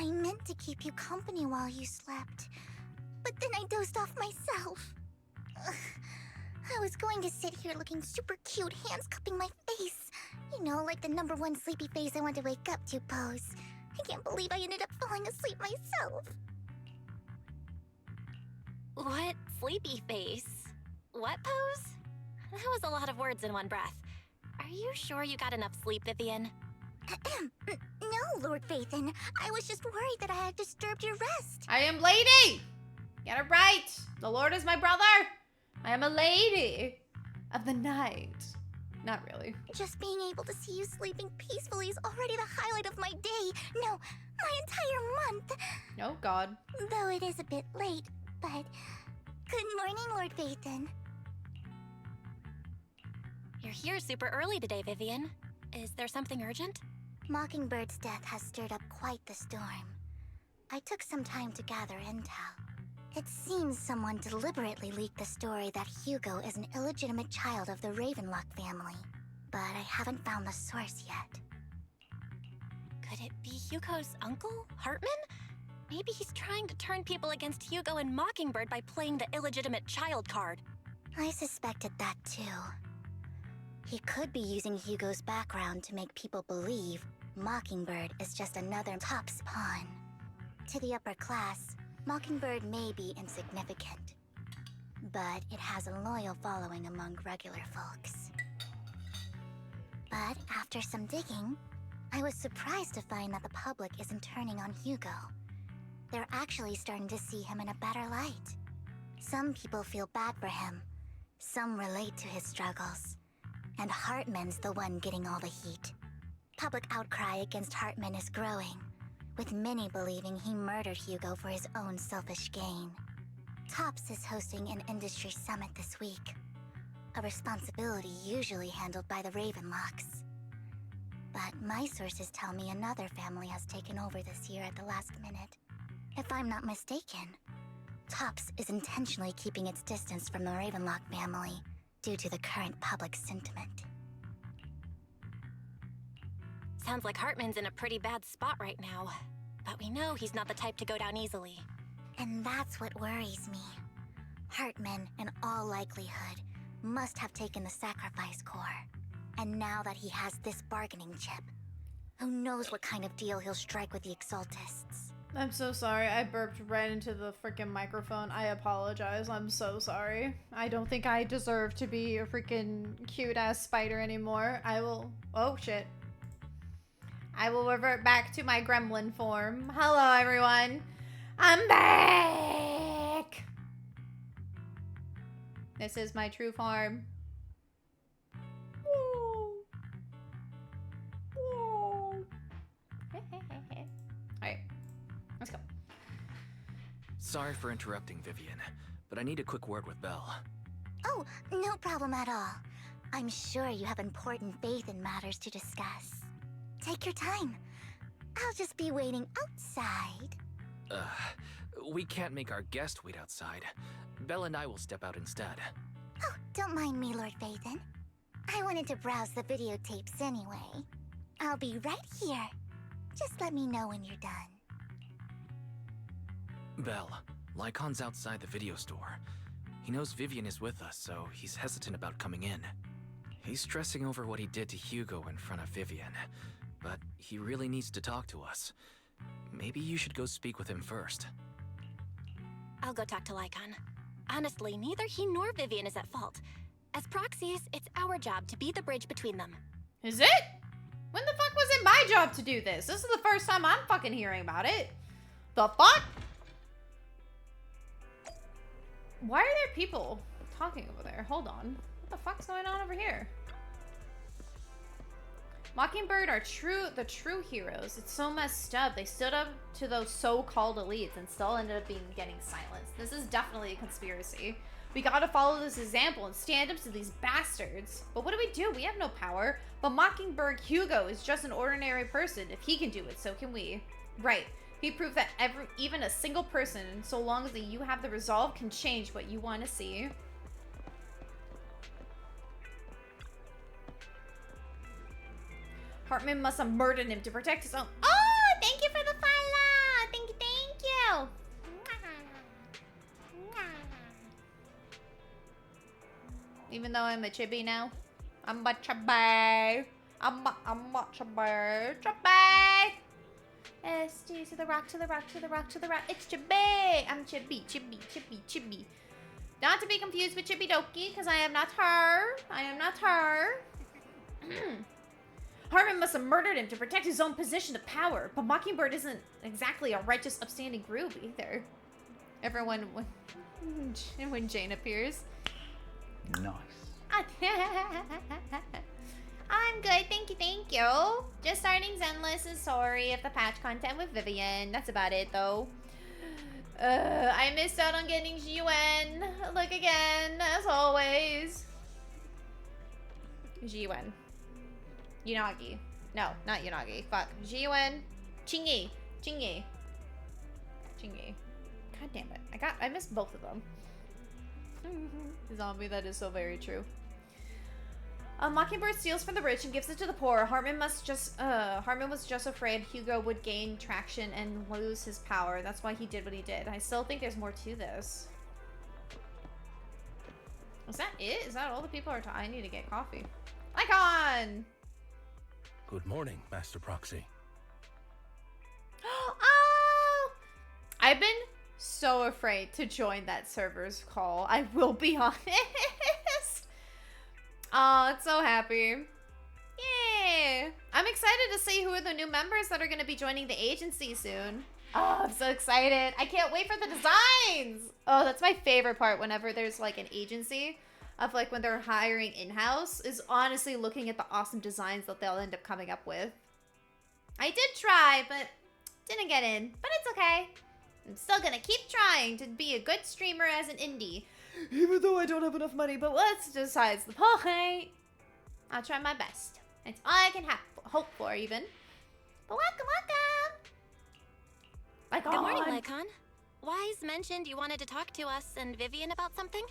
I meant to keep you company while you slept, but then I dozed off myself. Ugh. I was going to sit here looking super cute, hands cupping my face. You know, like the #1 sleepy face I want to wake up to pose. I can't believe I ended up falling asleep myself. What sleepy face? What pose? That was a lot of words in one breath. Are you sure you got enough sleep, Vivian? No, Lord Phaethon. I was just worried that I had disturbed your rest. I am lady! Get it right! The Lord is my brother! I am a lady of the night. Not really. Just being able to see you sleeping peacefully is already the highlight of my day. No, my entire month. Oh, God. Though it is a bit late, but... Good morning, Lord Phaethon. You're here super early today, Vivian. Is there something urgent? Mockingbird's death has stirred up quite the storm. I took some time to gather intel. It seems someone deliberately leaked the story that Hugo is an illegitimate child of the Ravenlock family, but I haven't found the source yet. Could it be Hugo's uncle, Hartman? Maybe he's trying to turn people against Hugo and Mockingbird by playing the illegitimate child card. I suspected that too. He could be using Hugo's background to make people believe Mockingbird is just another Top's pawn. To the upper class, Mockingbird may be insignificant, but it has a loyal following among regular folks. But after some digging, I was surprised to find that the public isn't turning on Hugo. They're actually starting to see him in a better light. Some people feel bad for him, some relate to his struggles, and Hartman's the one getting all the heat. Public outcry against Hartman is growing, with many believing he murdered Hugo for his own selfish gain. Tops is hosting an industry summit this week, a responsibility usually handled by the Ravenlocks. But my sources tell me another family has taken over this year at the last minute. If I'm not mistaken, Tops is intentionally keeping its distance from the Ravenlock family due to the current public sentiment. Sounds like Hartman's in a pretty bad spot right now. But we know he's not the type to go down easily. And that's what worries me. Hartman, in all likelihood, must have taken the sacrifice core. And now that he has this bargaining chip, who knows what kind of deal he'll strike with the Exaltists. I'm so sorry. I burped right into the freaking microphone. I apologize. I'm so sorry. I don't think I deserve to be a freaking cute-ass spider anymore. I will... Oh, shit. I will revert back to my gremlin form. Hello, everyone. I'm back! This is my true farm. Woo. Woo. Alright, let's go. Sorry for interrupting, Vivian, but I need a quick word with Belle. Oh, no problem at all. I'm sure you have important faith in matters to discuss. Take your time. I'll just be waiting outside. We can't make our guest wait outside. Belle and I will step out instead. Oh, don't mind me, Lord Phaethon. I wanted to browse the videotapes anyway. I'll be right here. Just let me know when you're done. Belle, Lycon's outside the video store. He knows Vivian is with us, so he's hesitant about coming in. He's stressing over what he did to Hugo in front of Vivian, but he really needs to talk to us. Maybe you should go speak with him first. I'll go talk to Lycon. Honestly, neither he nor Vivian is at fault. As proxies, it's our job to be the bridge between them. Is it? When the fuck was it my job to do this? This is the first time I'm fucking hearing about it. The fuck? Why are there people talking over there? Hold on. What the fuck's going on over here? Mockingbird are the true heroes. It's so messed up. They stood up to those so-called elites and still ended up getting silenced. This is definitely a conspiracy. We gotta follow this example and stand up to these bastards. But what do? We have no power. But Mockingbird Hugo is just an ordinary person. If he can do it, so can we. Right. He proved that even a single person, so long as you have the resolve, can change what you want to see. Hartman must have murdered him to protect his own. Oh, thank you for the follow. Thank you. Even though I'm a chibi now. I'm a chibi. I'm a chibi. Chibi! S to the rock, to the rock, to the rock, to the rock. It's chibi! I'm chibi. Not to be confused with Chibi Doki, because I am not her. I am not her. Hartman must have murdered him to protect his own position of power, but Mockingbird isn't exactly a righteous, upstanding group either. Everyone, when Jane appears. Nice. I'm good, thank you. Just starting Zenless and sorry if the patch content with Vivian. That's about it though. I missed out on getting Jiwen. Look again, as always. Jiwen. Unagi. No, not Unagi. Fuck. Jiwen. Chingy. God damn it. I missed both of them. Zombie, that is so very true. Mockingbird steals from the rich and gives it to the poor. Hartman was just afraid Hugo would gain traction and lose his power. That's why he did what he did. I still think there's more to this. Is that it? Is that all the people are I need to get coffee. Icon! Good morning, Master Proxy. Oh! I've been so afraid to join that server's call. I will be honest. Oh, it's so happy. Yay! I'm excited to see who are the new members that are going to be joining the agency soon. Oh, I'm so excited. I can't wait for the designs. Oh, that's my favorite part whenever there's like an agency of like when they're hiring in-house is honestly looking at the awesome designs that they'll end up coming up with. I did try, but didn't get in. But it's okay. I'm still gonna keep trying to be a good streamer as an indie. Even though I don't have enough money, but what's besides the point? I'll try my best. It's all I can hope for, even. But welcome! Good morning, Lycon. Wise mentioned you wanted to talk to us and Vivian about something?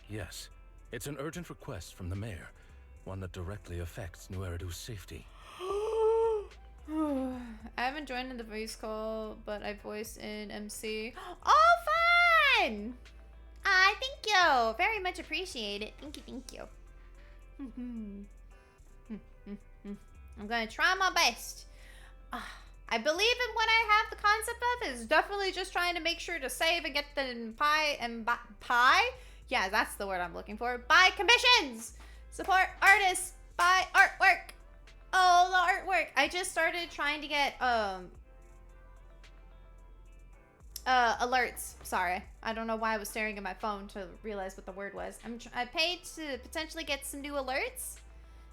Yes, it's an urgent request from the mayor, one that directly affects New Eridu's safety. I haven't joined in the voice call, but I voiced in MC. Oh, fun! Thank you. Very much appreciate it. Thank you. I'm gonna try my best. I believe in what I have the concept of is definitely just trying to make sure to save and get the pie? Yeah, that's the word I'm looking for. Buy commissions! Support artists! Buy artwork! Oh, the artwork! I just started trying to get, Alerts. Sorry. I don't know why I was staring at my phone to realize what the word was. I paid to potentially get some new alerts.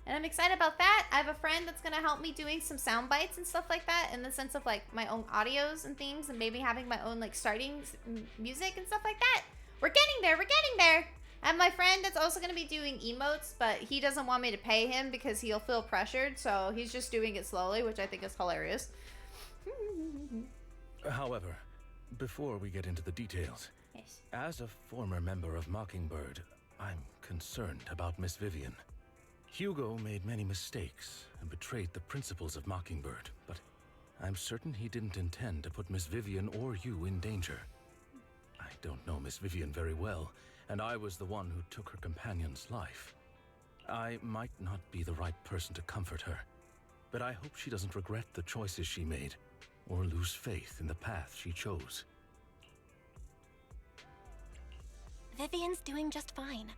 And I'm excited about that. I have a friend that's going to help me doing some sound bites and stuff like that. In the sense of like my own audios and things. And maybe having my own like starting music and stuff like that. We're getting there. We're getting there. I have my friend that's also going to be doing emotes. But he doesn't want me to pay him because he'll feel pressured. So he's just doing it slowly, which I think is hilarious. However, before we get into the details, Yes. as a former member of Mockingbird, I'm concerned about Miss Vivian. Hugo made many mistakes and betrayed the principles of Mockingbird, but I'm certain he didn't intend to put Miss Vivian or you in danger. I don't know Miss Vivian very well, and I was the one who took her companion's life. I might not be the right person to comfort her, but I hope she doesn't regret the choices she made or lose faith in the path she chose. Vivian's doing just fine.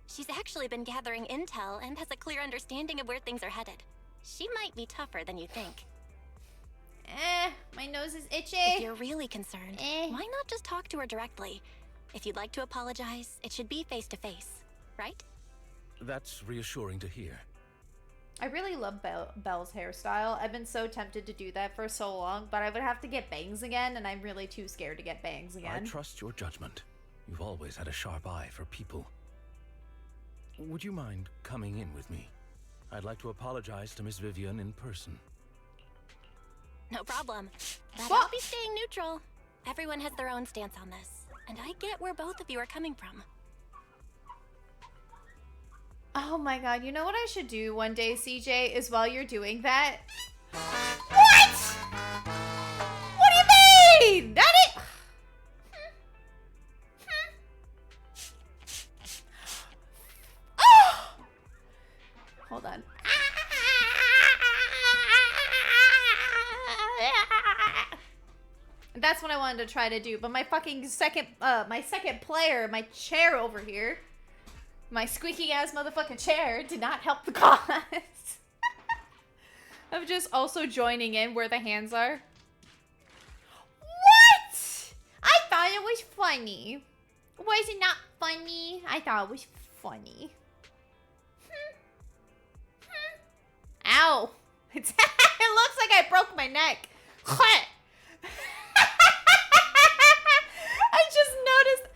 She's actually been gathering intel and has a clear understanding of where things are headed. She might be tougher than you think. My nose is itchy. If you're really concerned, Eh. why not just talk to her directly? If you'd like to apologize, it should be face to face, right? That's reassuring to hear. I really love Belle's hairstyle. I've been so tempted to do that for so long, but I would have to get bangs again, and I'm really too scared to get bangs I again. trust your judgment. You've always had a sharp eye for people. Would you mind coming in with me? I'd like to apologize to Miss Vivian in person. No problem. But What? I'll be staying neutral. Everyone has their own stance on this, and I get where both of you are coming from. Oh my god, you know what I should do one day, CJ, is while you're doing that? What? What do you mean? That it? Oh! Hold on. That's what I wanted to try to do, but my fucking second player, my chair over here, my squeaky ass motherfucking chair did not help the cause. Of just also joining in where the hands are. What? I thought it was funny. Was it not funny? I thought it was funny. Ow. It looks like I broke my neck. I just noticed.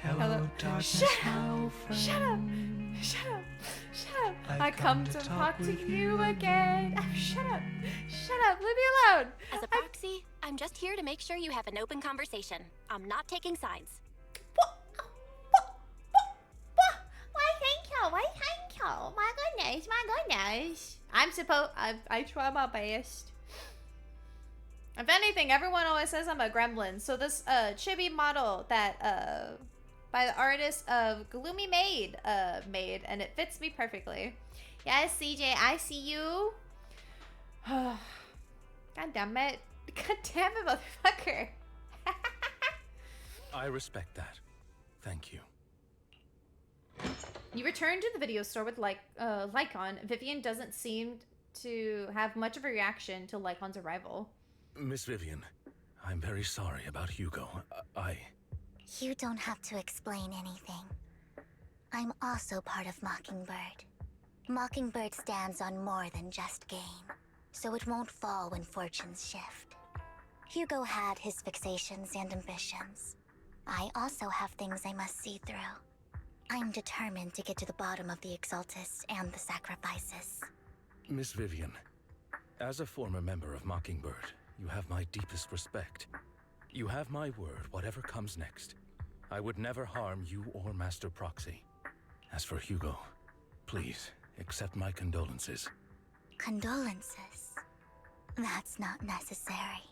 Hello, darkness, shut up. Shut up. Shut up. I come to talk to you again. Shut up. Shut up. Leave me alone. As a proxy, I'm just here to make sure you have an open conversation. I'm not taking sides. Why, thank you. Why, thank you. My goodness. My goodness. I try my best. If anything, everyone always says I'm a gremlin. So this chibi model that by the artist of Gloomy Maid made, and it fits me perfectly. Yes, CJ, I see you. God damn it. God damn it, motherfucker. I respect that. Thank you. You return to the video store with Lycon. Vivian doesn't seem to have much of a reaction to Lycon's arrival. Miss Vivian, I'm very sorry about Hugo. You don't have to explain anything. I'm also part of Mockingbird. Mockingbird stands on more than just game, so it won't fall when fortunes shift. Hugo had his fixations and ambitions. I also have things I must see through. I'm determined to get to the bottom of the Exaltus and the sacrifices. Miss Vivian, as a former member of Mockingbird, you have my deepest respect. You have my word, whatever comes next. I would never harm you or Master Proxy. As for Hugo, please accept my condolences. Condolences? That's not necessary.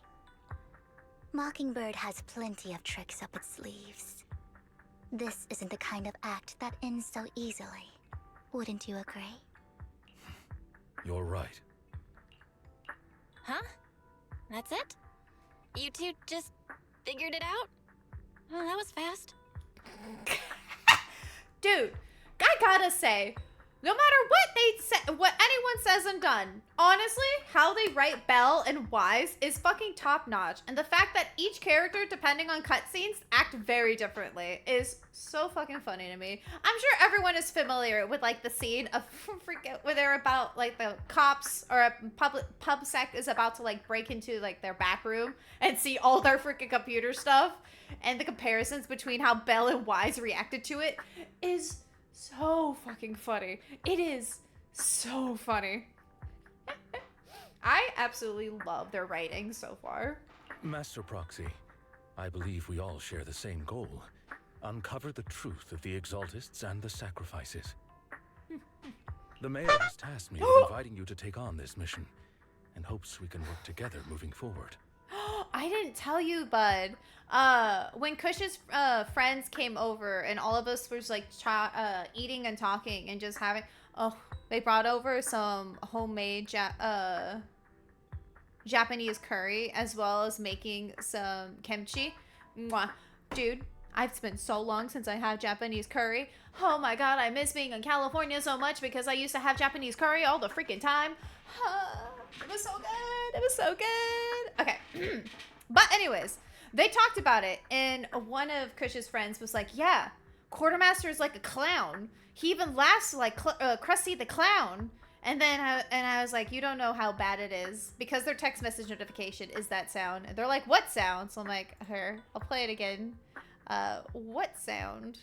Mockingbird has plenty of tricks up its sleeves. This isn't the kind of act that ends so easily. Wouldn't you agree? You're right. Huh? That's it? You two just figured it out? Oh, that was fast. Dude, I gotta say, No matter what they say, what anyone says and done, honestly, how they write Belle and Wise is fucking top notch. And the fact that each character, depending on cutscenes, act very differently is so fucking funny to me. I'm sure everyone is familiar with like the scene of where they're about like the cops or a pub sec is about to like break into like their back room and see all their freaking computer stuff, and the comparisons between how Belle and Wise reacted to it is so fucking funny. It is so funny. I absolutely love their writing so far. Master Proxy, I believe we all share the same goal. Uncover the truth of the Exaltists and the sacrifices. The mayor has tasked me with inviting you to take on this mission, and hopes we can work together moving forward. I didn't tell you, bud. When Kush's friends came over and all of us was like eating and talking and just having, they brought over some homemade Japanese curry as well as making some kimchi. Mwah. Dude, it's been so long since I had Japanese curry. Oh my god, I miss being in California so much because I used to have Japanese curry all the freaking time. It was so good. It was so good. Okay. But anyways, they talked about it, and one of Kush's friends was like, yeah, Quartermaster is like a clown. He even laughs like Krusty the Clown. And then I was like, you don't know how bad it is, because their text message notification is that sound. And they're like, what sound? So I'm like, here, I'll play it again. What sound?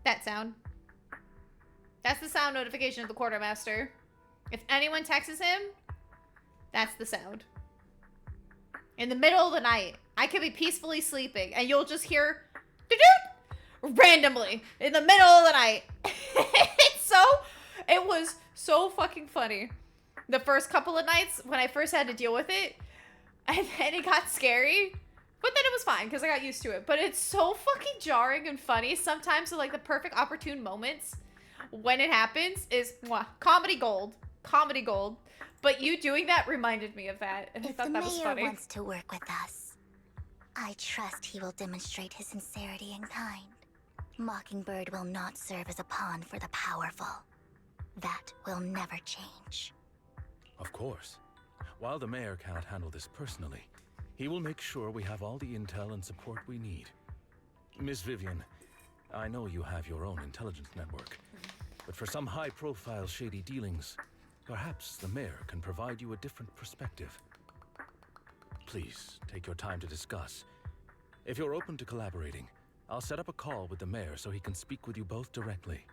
That sound. That's the sound notification of the Quartermaster. If anyone texts him, that's the sound. In the middle of the night, I could be peacefully sleeping, and you'll just hear randomly in the middle of the night. It was so fucking funny. The first couple of nights when I first had to deal with it, and then it got scary. But then it was fine because I got used to it. But it's so fucking jarring and funny sometimes. So like the perfect opportune moments when it happens is comedy gold. Comedy gold. But you doing that reminded me of that. And I thought that was funny. If the mayor wants to work with us, I trust he will demonstrate his sincerity and kind. Mockingbird will not serve as a pawn for the powerful. That will never change. Of course. While the mayor cannot handle this personally, he will make sure we have all the intel and support we need. Miss Vivian, I know you have your own intelligence network, but for some high-profile shady dealings, perhaps the mayor can provide you a different perspective. Please, take your time to discuss. If you're open to collaborating, I'll set up a call with the mayor so he can speak with you both directly.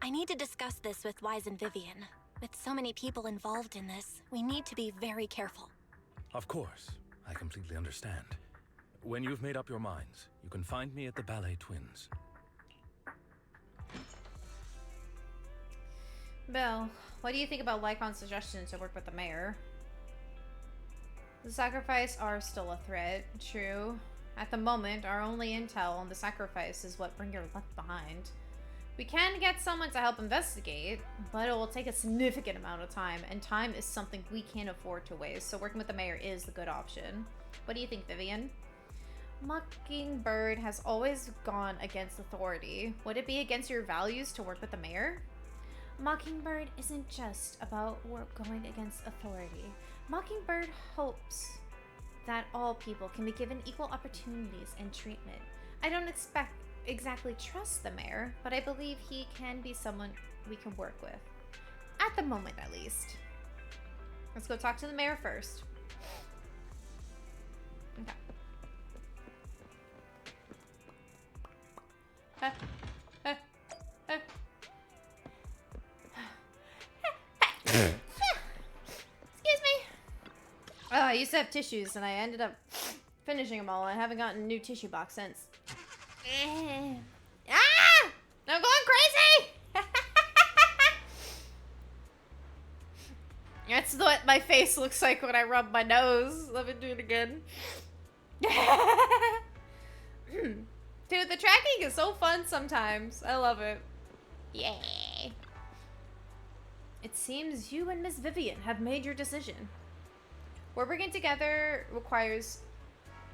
I need to discuss this with Wise and Vivian. With so many people involved in this, we need to be very careful. Of course, I completely understand. When you've made up your minds, you can find me at the Ballet Twins. Belle, what do you think about Lycon's suggestion to work with the mayor? The sacrifice are still a threat, true. At the moment, our only intel on the sacrifice is what Bringer left behind. We can get someone to help investigate, but it will take a significant amount of time, and time is something we can't afford to waste, so working with the mayor is the good option. What do you think, Vivian? Mockingbird has always gone against authority. Would it be against your values to work with the mayor? Mockingbird isn't just about going against authority. Mockingbird hopes that all people can be given equal opportunities and treatment. I don't exactly trust the mayor, but I believe he can be someone we can work with. At the moment, at least. Let's go talk to the mayor first. Okay. Excuse me. Oh, I used to have tissues, and I ended up finishing them all. I haven't gotten a new tissue box since. Ah! I'm going crazy! That's what my face looks like when I rub my nose. Let me do it again. Dude, the tracking is so fun sometimes. I love it. Yay. It seems you and Miss Vivian have made your decision. We're working together requires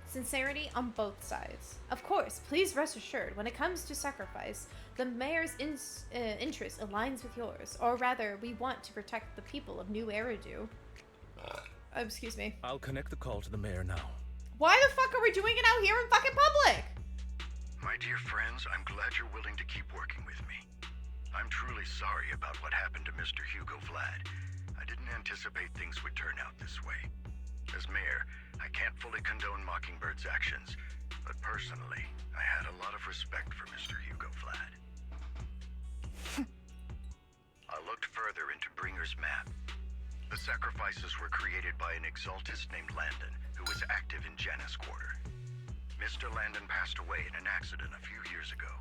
Sincerity on both sides. Of course, please rest assured, when it comes to sacrifice, the mayor's interest aligns with yours. Or rather, we want to protect the people of New Eridu. Excuse me. I'll connect the call to the mayor now. Why the fuck are we doing it out here in fucking public? My dear friends, I'm glad you're willing to keep working with me. I'm truly sorry about what happened to Mr. Hugo Vlad. I didn't anticipate things would turn out this way. As mayor, I can't fully condone Mockingbird's actions, but personally, I had a lot of respect for Mr. Hugo Vlad. I looked further into Bringer's map. The sacrifices were created by an exaltist named Landon, who was active in Janus Quarter. Mr. Landon passed away in an accident a few years ago.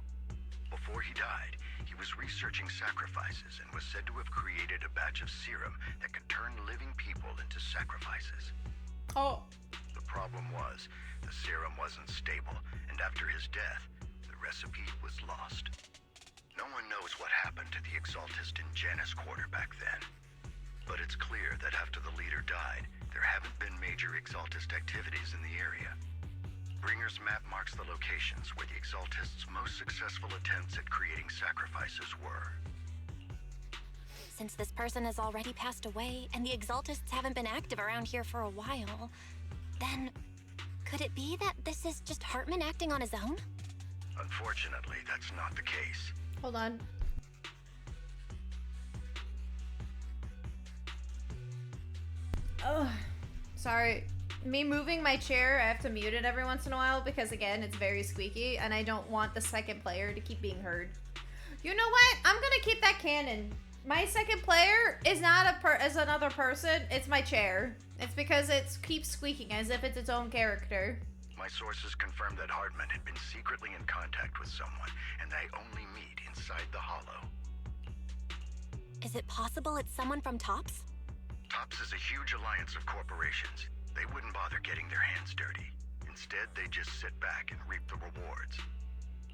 Before he died, he was researching sacrifices and was said to have created a batch of serum that could turn living people into sacrifices. Oh. The problem was, the serum wasn't stable, and after his death, the recipe was lost. No one knows what happened to the exaltist in Janus Quarter back then. But it's clear that after the leader died, there haven't been major exaltist activities in the area. Bringer's map marks the locations where the exaltists' most successful attempts at creating sacrifices were. Since this person has already passed away, and the exaltists haven't been active around here for a while, then could it be that this is just Hartman acting on his own? Unfortunately, that's not the case. Hold on. Oh, sorry. Me moving my chair, I have to mute it every once in a while because, again, it's very squeaky and I don't want the second player to keep being heard. You know what? I'm gonna keep that canon. My second player is not as another person. It's my chair. It's because it keeps squeaking as if it's its own character. My sources confirmed that Hartman had been secretly in contact with someone, and they only meet inside the Hollow. Is it possible it's someone from TOPS? TOPS is a huge alliance of corporations. They wouldn't bother getting their hands dirty. Instead, they just sit back and reap the rewards.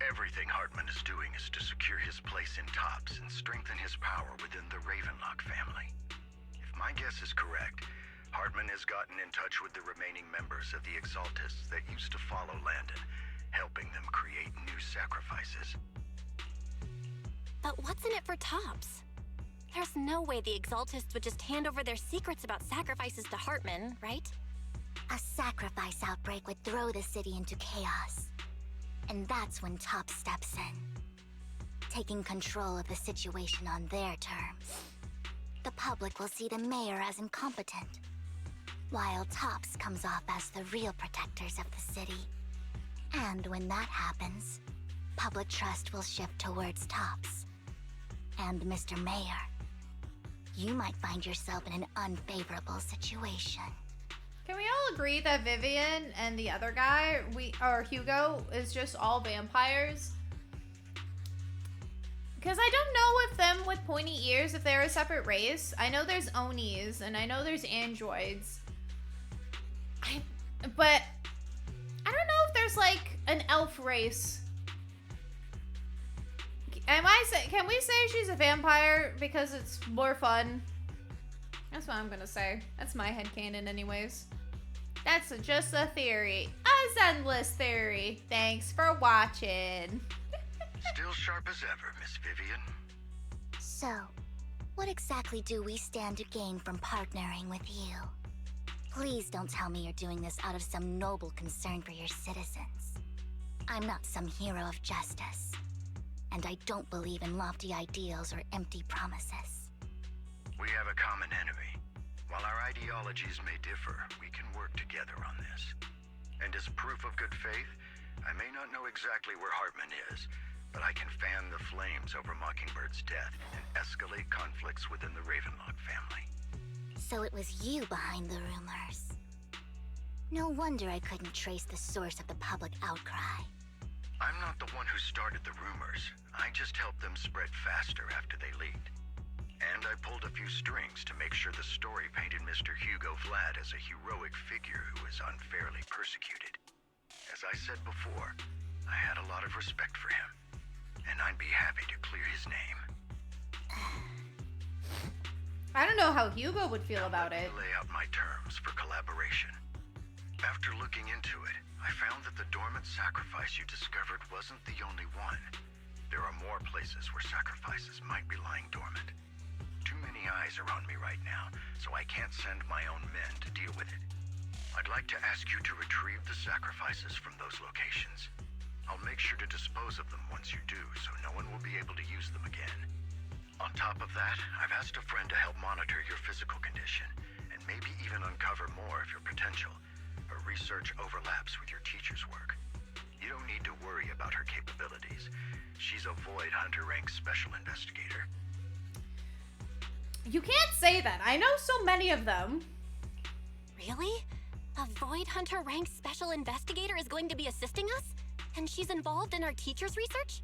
Everything Hartman is doing is to secure his place in TOPS and strengthen his power within the Ravenlock family. If my guess is correct, Hartman has gotten in touch with the remaining members of the Exaltists that used to follow Landon, helping them create new sacrifices. But what's in it for TOPS? There's no way the Exaltists would just hand over their secrets about sacrifices to Hartman, right? A sacrifice outbreak would throw the city into chaos. And that's when TOPS steps in, taking control of the situation on their terms. The public will see the mayor as incompetent, while TOPS comes off as the real protectors of the city. And when that happens, public trust will shift towards TOPS. And Mr. Mayor, you might find yourself in an unfavorable situation. Can we all agree that Vivian and the other guy, or Hugo, is just all vampires? Because I don't know if them with pointy ears, if they're a separate race. I know there's Onis, and I know there's androids. But I don't know if there's like an elf race. Can we say she's a vampire because it's more fun? That's what I'm gonna say. That's my headcanon anyways. That's just a theory. A zenless theory. Thanks for watching. Still sharp as ever, Miss Vivian. So, what exactly do we stand to gain from partnering with you? Please don't tell me you're doing this out of some noble concern for your citizens. I'm not some hero of justice, and I don't believe in lofty ideals or empty promises. We have a common enemy. While our ideologies may differ, we can work together on this. And as proof of good faith, I may not know exactly where Hartman is, but I can fan the flames over Mockingbird's death and escalate conflicts within the Ravenlock family. So it was you behind the rumors. No wonder I couldn't trace the source of the public outcry. I'm not the one who started the rumors. I just helped them spread faster after they leaked. And I pulled a few strings to make sure the story painted Mr. Hugo Vlad as a heroic figure who was unfairly persecuted. As I said before, I had a lot of respect for him, and I'd be happy to clear his name. I don't know how Hugo would feel about it. Lay out my terms for collaboration. After looking into it, I found that the dormant sacrifice you discovered wasn't the only one. There are more places where sacrifices might be lying dormant. Too many eyes are on me right now, so I can't send my own men to deal with it. I'd like to ask you to retrieve the sacrifices from those locations. I'll make sure to dispose of them once you do, so no one will be able to use them again. On top of that, I've asked a friend to help monitor your physical condition, and maybe even uncover more of your potential. Her research overlaps with your teacher's work. You don't need to worry about her capabilities. She's a Void Hunter rank special investigator. You can't say that. I know so many of them. Really? A Void Hunter rank special investigator is going to be assisting us? And she's involved in our teacher's research?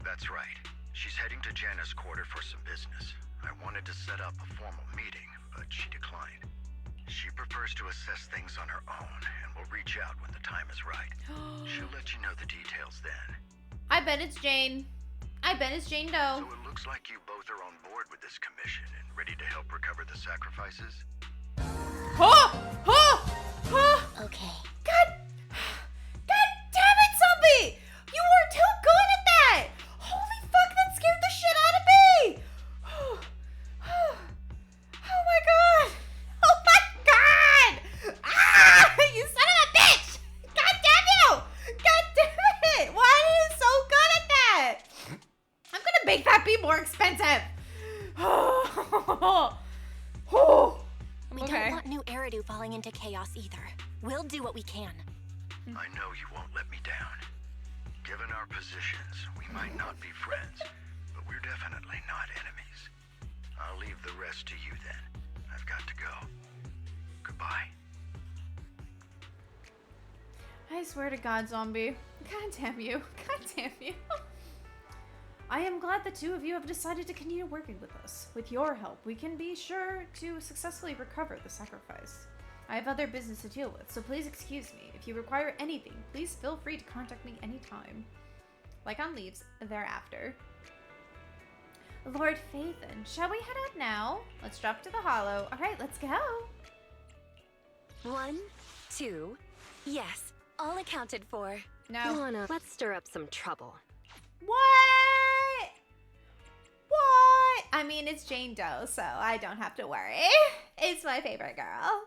That's right. She's heading to Janna's quarter for some business. I wanted to set up a formal meeting, but she declined. She prefers to assess things on her own, and will reach out when the time is right. She'll let you know the details then. I bet it's Jane. I bet it's Jane Doe. So it looks like you both are on board with this commission and ready to help recover the sacrifices? Okay. God damn it, zombie! You were too good at that! Holy fuck, that scared the shit out of me! Oh my god! Oh my god! Ah! You son of a bitch! God damn you! God damn it! Why are you so good at that? I'm gonna make that be more expensive! We don't want new Eridu falling into chaos either. We'll do what we can. I know you won't let me down. Given our positions, we might not be friends, but we're definitely not enemies. I'll leave the rest to you then. I've got to go. Goodbye. I swear to God, zombie. God damn you. God damn you. I am glad the two of you have decided to continue working with us. With your help, we can be sure to successfully recover the sacrifice. I have other business to deal with, so please excuse me. If you require anything, please feel free to contact me anytime. Lycon leaves thereafter. Lord Phaethon, shall we head out now? Let's drop to the hollow. Alright, let's go. 1, 2, yes, all accounted for. No. Let's stir up some trouble. What? What? I mean, it's Jane Doe, so I don't have to worry. It's my favorite girl.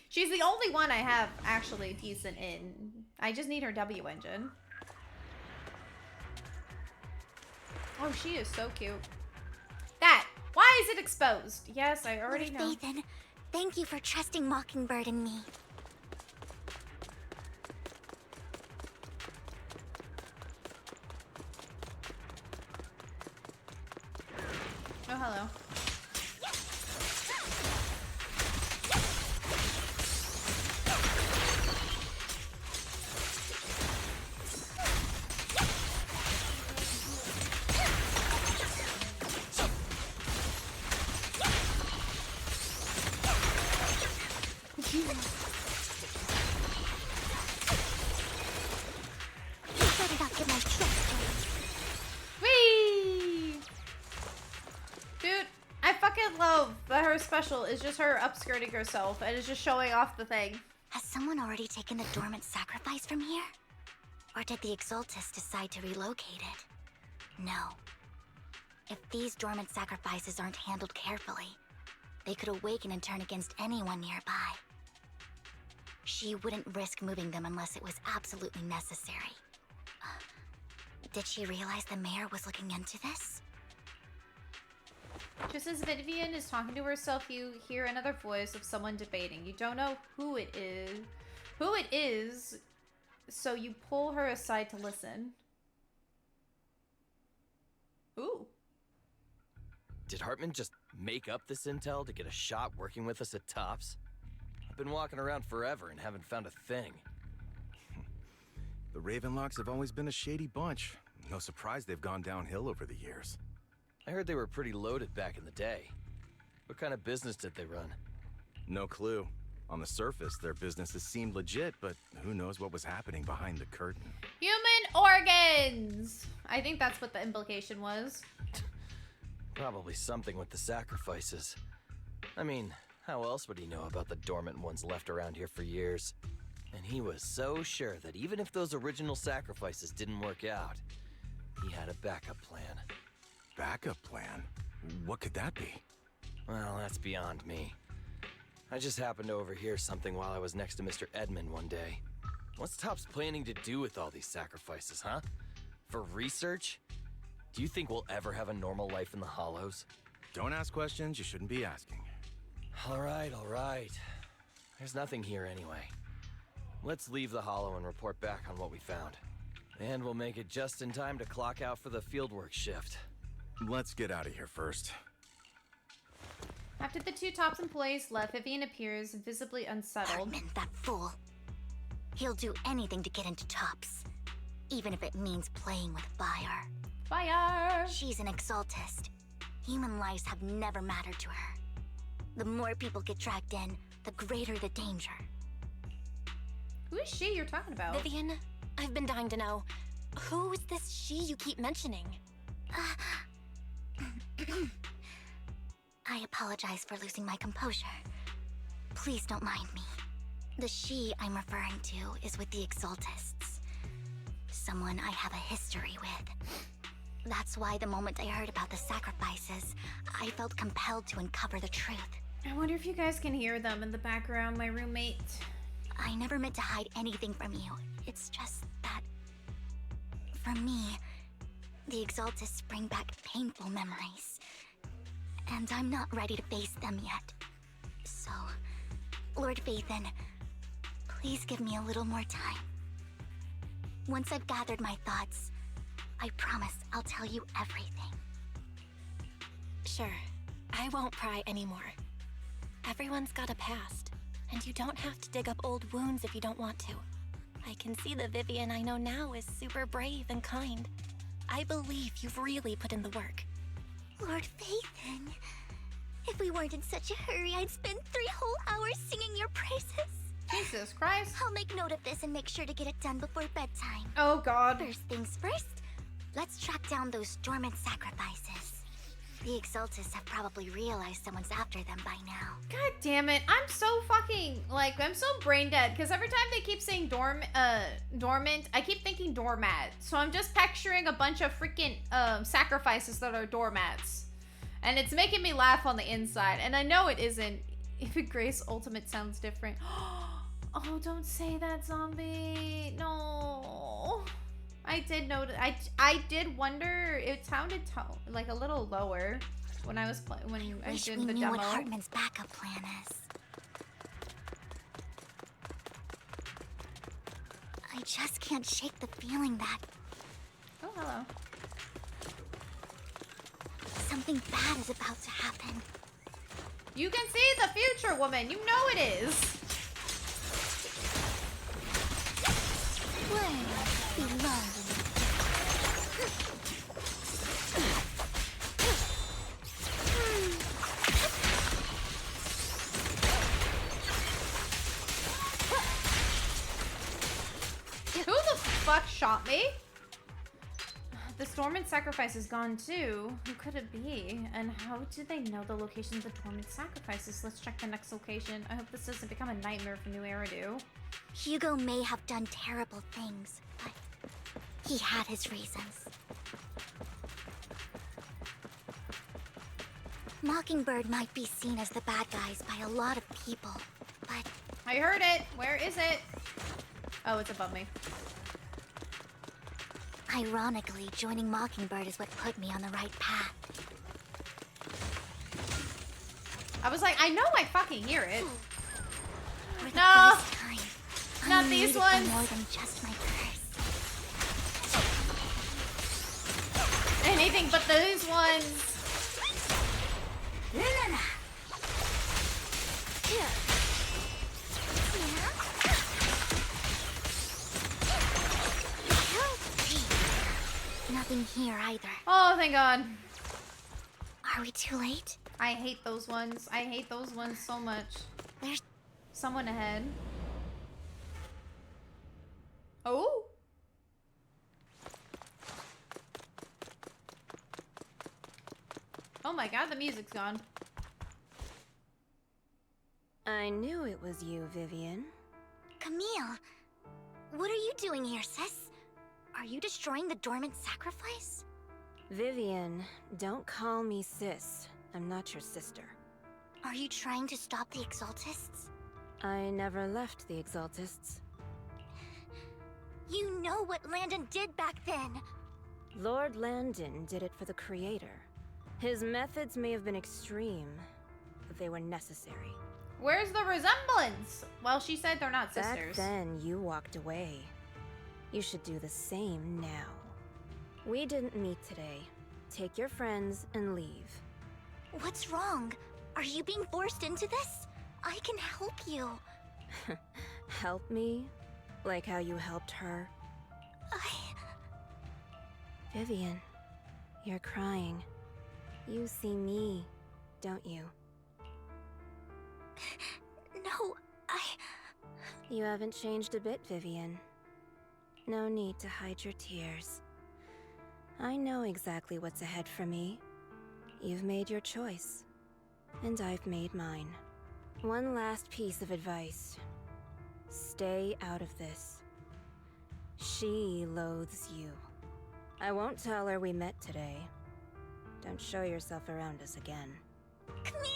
She's the only one I have actually decent in. I just need her W engine. Oh, she is so cute. That. Why is it exposed? Yes, I already know. Lord Phaethon, thank you for trusting Mockingbird and me. Oh, hello. Whee! Dude, I fucking love that her special is just her upskirting herself and is just showing off the thing. Has someone already taken the dormant sacrifice from here? Or did the Exaltus decide to relocate it? No. If these dormant sacrifices aren't handled carefully, they could awaken and turn against anyone nearby. She wouldn't risk moving them unless it was absolutely necessary. Did she realize the mayor was looking into this? Just as Vivian is talking to herself, you hear another voice of someone debating. You don't know who it is, so you pull her aside to listen. Ooh. Did Hartman just make up this intel to get a shot working with us at Tops? I've been walking around forever and haven't found a thing. The Ravenlocks have always been a shady bunch. No surprise they've gone downhill over the years. I heard they were pretty loaded back in the day. What kind of business did they run? No clue. On the surface, their businesses seemed legit, but who knows what was happening behind the curtain. Human organs! I think that's what the implication was. Probably something with the sacrifices. I mean, How else would he know about the dormant ones left around here for years? And he was so sure that even if those original sacrifices didn't work out, he had a backup plan. Backup plan? What could that be? Well, that's beyond me. I just happened to overhear something while I was next to Mr. Edmund one day. What's Tops planning to do with all these sacrifices, huh? For research? Do you think we'll ever have a normal life in the Hollows? Don't ask questions you shouldn't be asking. All right. There's nothing here anyway. Let's leave the Hollow and report back on what we found. And we'll make it just in time to clock out for the fieldwork shift. Let's get out of here first. After the two Tops employees left, Vivian appears visibly unsettled. Hartman, that fool. He'll do anything to get into Tops. Even if it means playing with fire. Fire! She's an exaltist. Human lives have never mattered to her. The more people get dragged in, the greater the danger. Who is she you're talking about? Vivian, I've been dying to know. Who is this she you keep mentioning? I apologize for losing my composure. Please don't mind me. The she I'm referring to is with the exaltists. Someone I have a history with. That's why the moment I heard about the sacrifices, I felt compelled to uncover the truth. I wonder if you guys can hear them in the background, my roommate. I never meant to hide anything from you. It's just that, for me, the exaltists bring back painful memories. And I'm not ready to face them yet. So, Lord Phaethon, please give me a little more time. Once I've gathered my thoughts, I promise I'll tell you everything. Sure, I won't pry anymore. Everyone's got a past, and you don't have to dig up old wounds if you don't want to. I can see the Vivian I know now is super brave and kind. I believe you've really put in the work. Lord Phaethon, if we weren't in such a hurry, I'd spend 3 whole hours singing your praises. Jesus Christ. I'll make note of this and make sure to get it done before bedtime. Oh God. First things first, let's track down those dormant sacrifices. The exaltists have probably realized someone's after them by now. God damn it. I'm so fucking, like, I'm so brain dead. Because every time they keep saying dormant, I keep thinking doormat. So I'm just picturing a bunch of freaking sacrifices that are doormats. And it's making me laugh on the inside. And I know it isn't. Even Grace Ultimate sounds different. Oh, don't say that, zombie. No. I did notice. I did wonder. It sounded like a little lower when I was when I Wish did we the knew demo. what Hartman's backup plan is. I just can't shake the feeling that Oh, hello. something bad is about to happen. You can see the future, woman. You know it is. Where belong? Who the fuck shot me? The dormant sacrifice is gone too. Who could it be? And how do they know the location of the dormant sacrifices? Let's check the next location. I hope this doesn't become a nightmare for New Eridu. Hugo may have done terrible things, but he had his reasons. Mockingbird might be seen as the bad guys by a lot of people, but I heard it. Where is it? Oh, it's above me. ironically, joining Mockingbird is what put me on the right path. I was like, I know I fucking hear it. For the No. first time, Not I'm these needed for ones. more than just my curse. Anything but these ones. Nothing here either. Oh, thank God. Are we too late? I hate those ones. I hate those ones so much. There's Someone ahead. Oh? Oh my God, the music's gone. I knew it was you, Vivian. Camille, what are you doing here, sis? Are you destroying the dormant sacrifice? Vivian, don't call me sis. I'm not your sister. Are you trying to stop the Exaltists? I never left the Exaltists. You know what Landon did back then! Lord Landon did it for the Creator. His methods may have been extreme, but they were necessary. Where's the resemblance? Well, she said they're not sisters. Back then, you walked away. You should do the same now. We didn't meet today. Take your friends and leave. What's wrong? Are you being forced into this? I can help you. Help me? Like how you helped her? Vivian, you're crying. You see me, don't you? No, You haven't changed a bit, Vivian. No need to hide your tears. I know exactly what's ahead for me. You've made your choice, and I've made mine. One last piece of advice. Stay out of this. She loathes you. I won't tell her we met today. Don't show yourself around us again. Camille!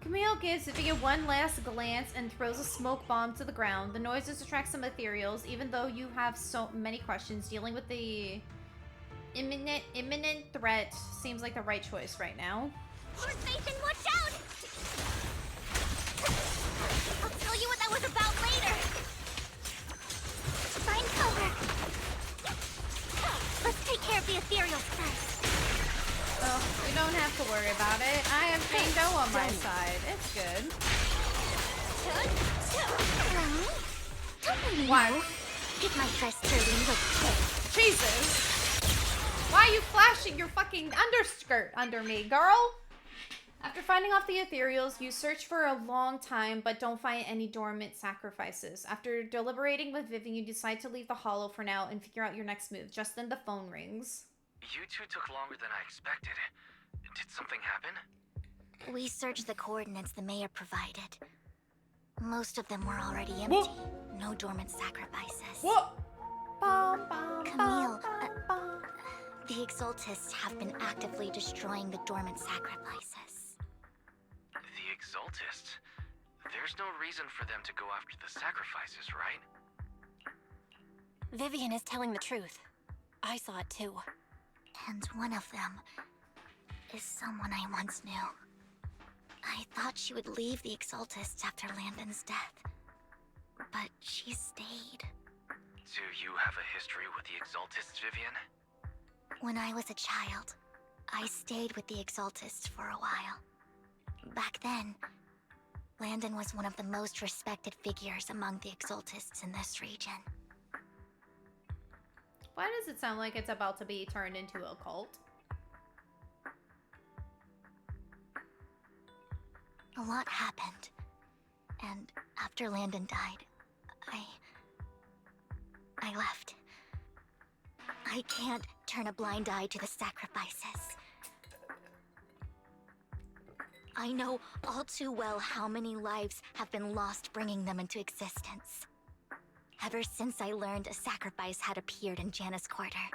Camille gives Vivian one last glance and throws a smoke bomb to the ground. The noises attract some ethereals, even though you have so many questions. Dealing with the imminent threat seems like the right choice right now. Lord Nathan, watch out! I'll tell you what that was about later. Find cover. Let's take care of the ethereals first. Well, we don't have to worry about it. I have Jane Doe on my side. It's good. What? Get my dress dirty and look good. Jesus! Why are you flashing your fucking underskirt under me, girl? After finding off the ethereals, you search for a long time, but don't find any dormant sacrifices. After deliberating with Vivian, you decide to leave the hollow for now and figure out your next move. Just then the phone rings. You two took longer than I expected. Did something happen? We searched the coordinates the mayor provided. Most of them were already empty. Whoa. No dormant sacrifices. What? Camille, the Exaltists have been actively destroying the dormant sacrifices. The Exaltists? There's no reason for them to go after the sacrifices, right? Vivian is telling the truth. I saw it too. And one of them is someone I once knew. I thought she would leave the Exaltists after Landon's death, but she stayed. Do you have a history with the Exaltists, Vivian? When I was a child, I stayed with the Exaltists for a while. Back then, Landon was one of the most respected figures among the Exaltists in this region. Why does it sound like it's about to be turned into a cult? A lot happened. And after Landon died, I left. I can't turn a blind eye to the sacrifices. I know all too well how many lives have been lost bringing them into existence. Ever since I learned a sacrifice had appeared in Janus Quarter,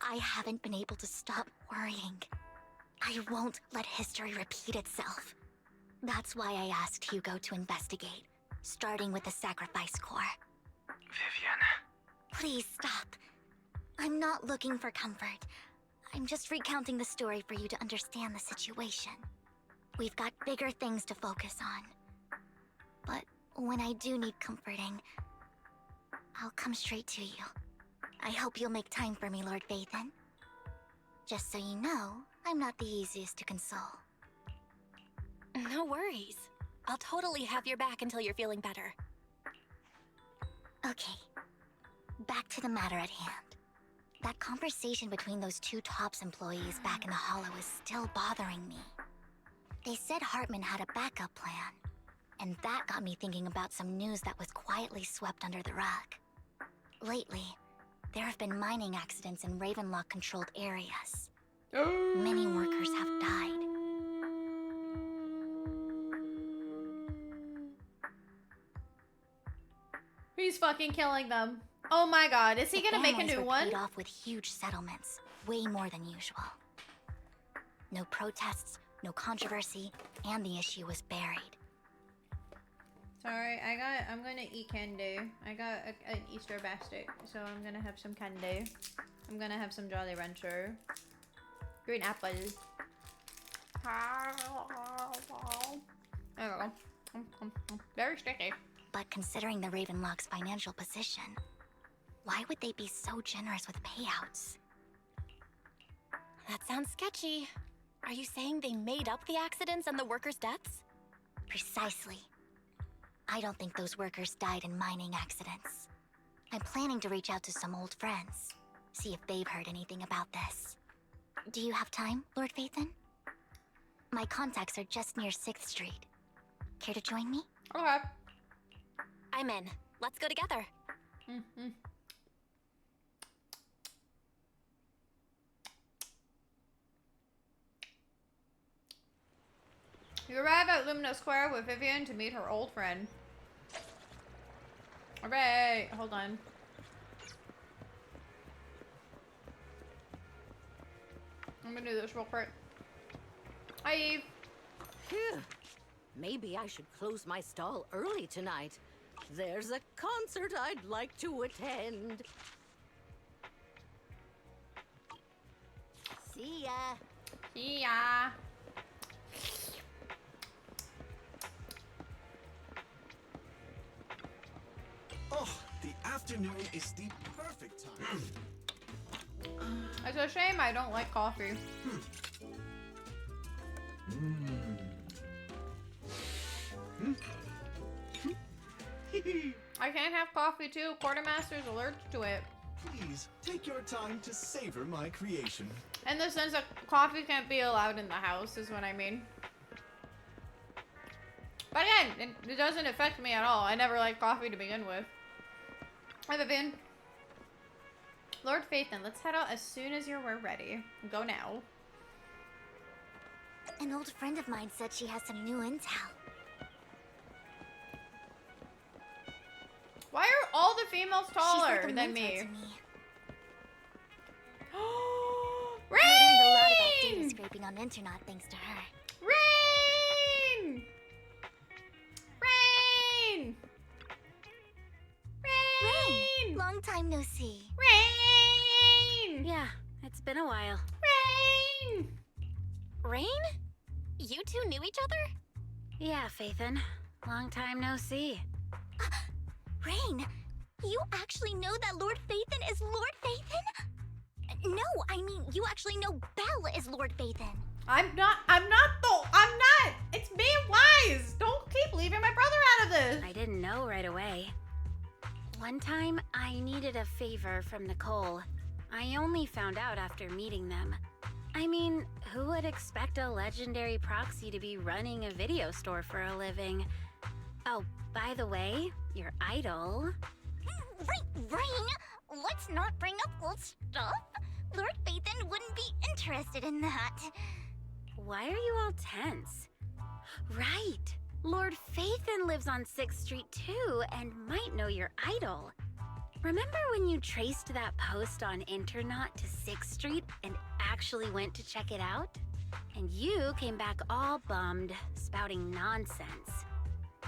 I haven't been able to stop worrying. I won't let history repeat itself. That's why I asked Hugo to investigate, starting with the Sacrifice Corps. Vivian. Please stop. I'm not looking for comfort. I'm just recounting the story for you to understand the situation. We've got bigger things to focus on. But when I do need comforting, I'll come straight to you. I hope you'll make time for me, Lord Vathan. Just so you know, I'm not the easiest to console. No worries. I'll totally have your back until you're feeling better. Okay. Back to the matter at hand. That conversation between those two TOPS employees back in the Hollow is still bothering me. They said Hartman had a backup plan, and that got me thinking about some news that was quietly swept under the rug. Lately, there have been mining accidents in Ravenlock-controlled areas. Many workers have died. fucking killing them. Oh my god, is he The gonna make a families new were one? paid off with huge settlements, way more than usual. No protests, no controversy, and the issue was buried. Sorry, I'm gonna eat candy. I got an Easter basket, so I'm gonna have some candy. I'm gonna have some Jolly Rancher. Green apple. There we go. Very sticky. But considering the Ravenlock's financial position, why would they be so generous with payouts? That sounds sketchy. Are you saying they made up the accidents and the workers' deaths? Precisely. I don't think those workers died in mining accidents. I'm planning to reach out to some old friends, see if they've heard anything about this. Do you have time, Lord Phaethon? My contacts are just near 6th Street. Care to join me? Okay. I'm in. Let's go together. Mm-hmm. You arrive at Lumina Square with Vivian to meet her old friend. Alright, hold on. I'm gonna do this real quick. Hi, Eve. Phew. Maybe I should close my stall early tonight. There's a concert I'd like to attend. See ya. See ya. Oh, the afternoon is the perfect time. It's a shame I don't like coffee. I can't have coffee too. Quartermaster's allergic to it. Please take your time to savor my creation. In the sense that coffee can't be allowed in the house is what I mean. But again, it doesn't affect me at all. I never liked coffee to begin with. Hi, Vivian. Lord Phaethon, let's head out as soon as we're ready. Go now. An old friend of mine said she has some new intel. Why are all the females taller She's like a than mentor me? to me. Rain! I learned a lot about data scraping on internet thanks to her. Rain! Rain! Rain! Long time no see. Rain! Yeah, it's been a while. Rain! Rain? You two knew each other? Yeah, Phaethon. Long time no see. Rain, you actually know that Lord Phaethon is Lord Phaethon? No, I mean, you actually know Belle is Lord Phaethon. I'm not though. I'm not. It's being wise. Don't keep leaving my brother out of this. I didn't know right away. One time, I needed a favor from Nicole. I only found out after meeting them. I mean, who would expect a legendary proxy to be running a video store for a living? Oh, by the way, your idol... Rain, let's not bring up old stuff. Lord Phaethon wouldn't be interested in that. Why are you all tense? Right! Lord Phaethon lives on 6th Street too, and might know your idol. Remember when you traced that post on Internet to 6th Street and actually went to check it out? And you came back all bummed, spouting nonsense.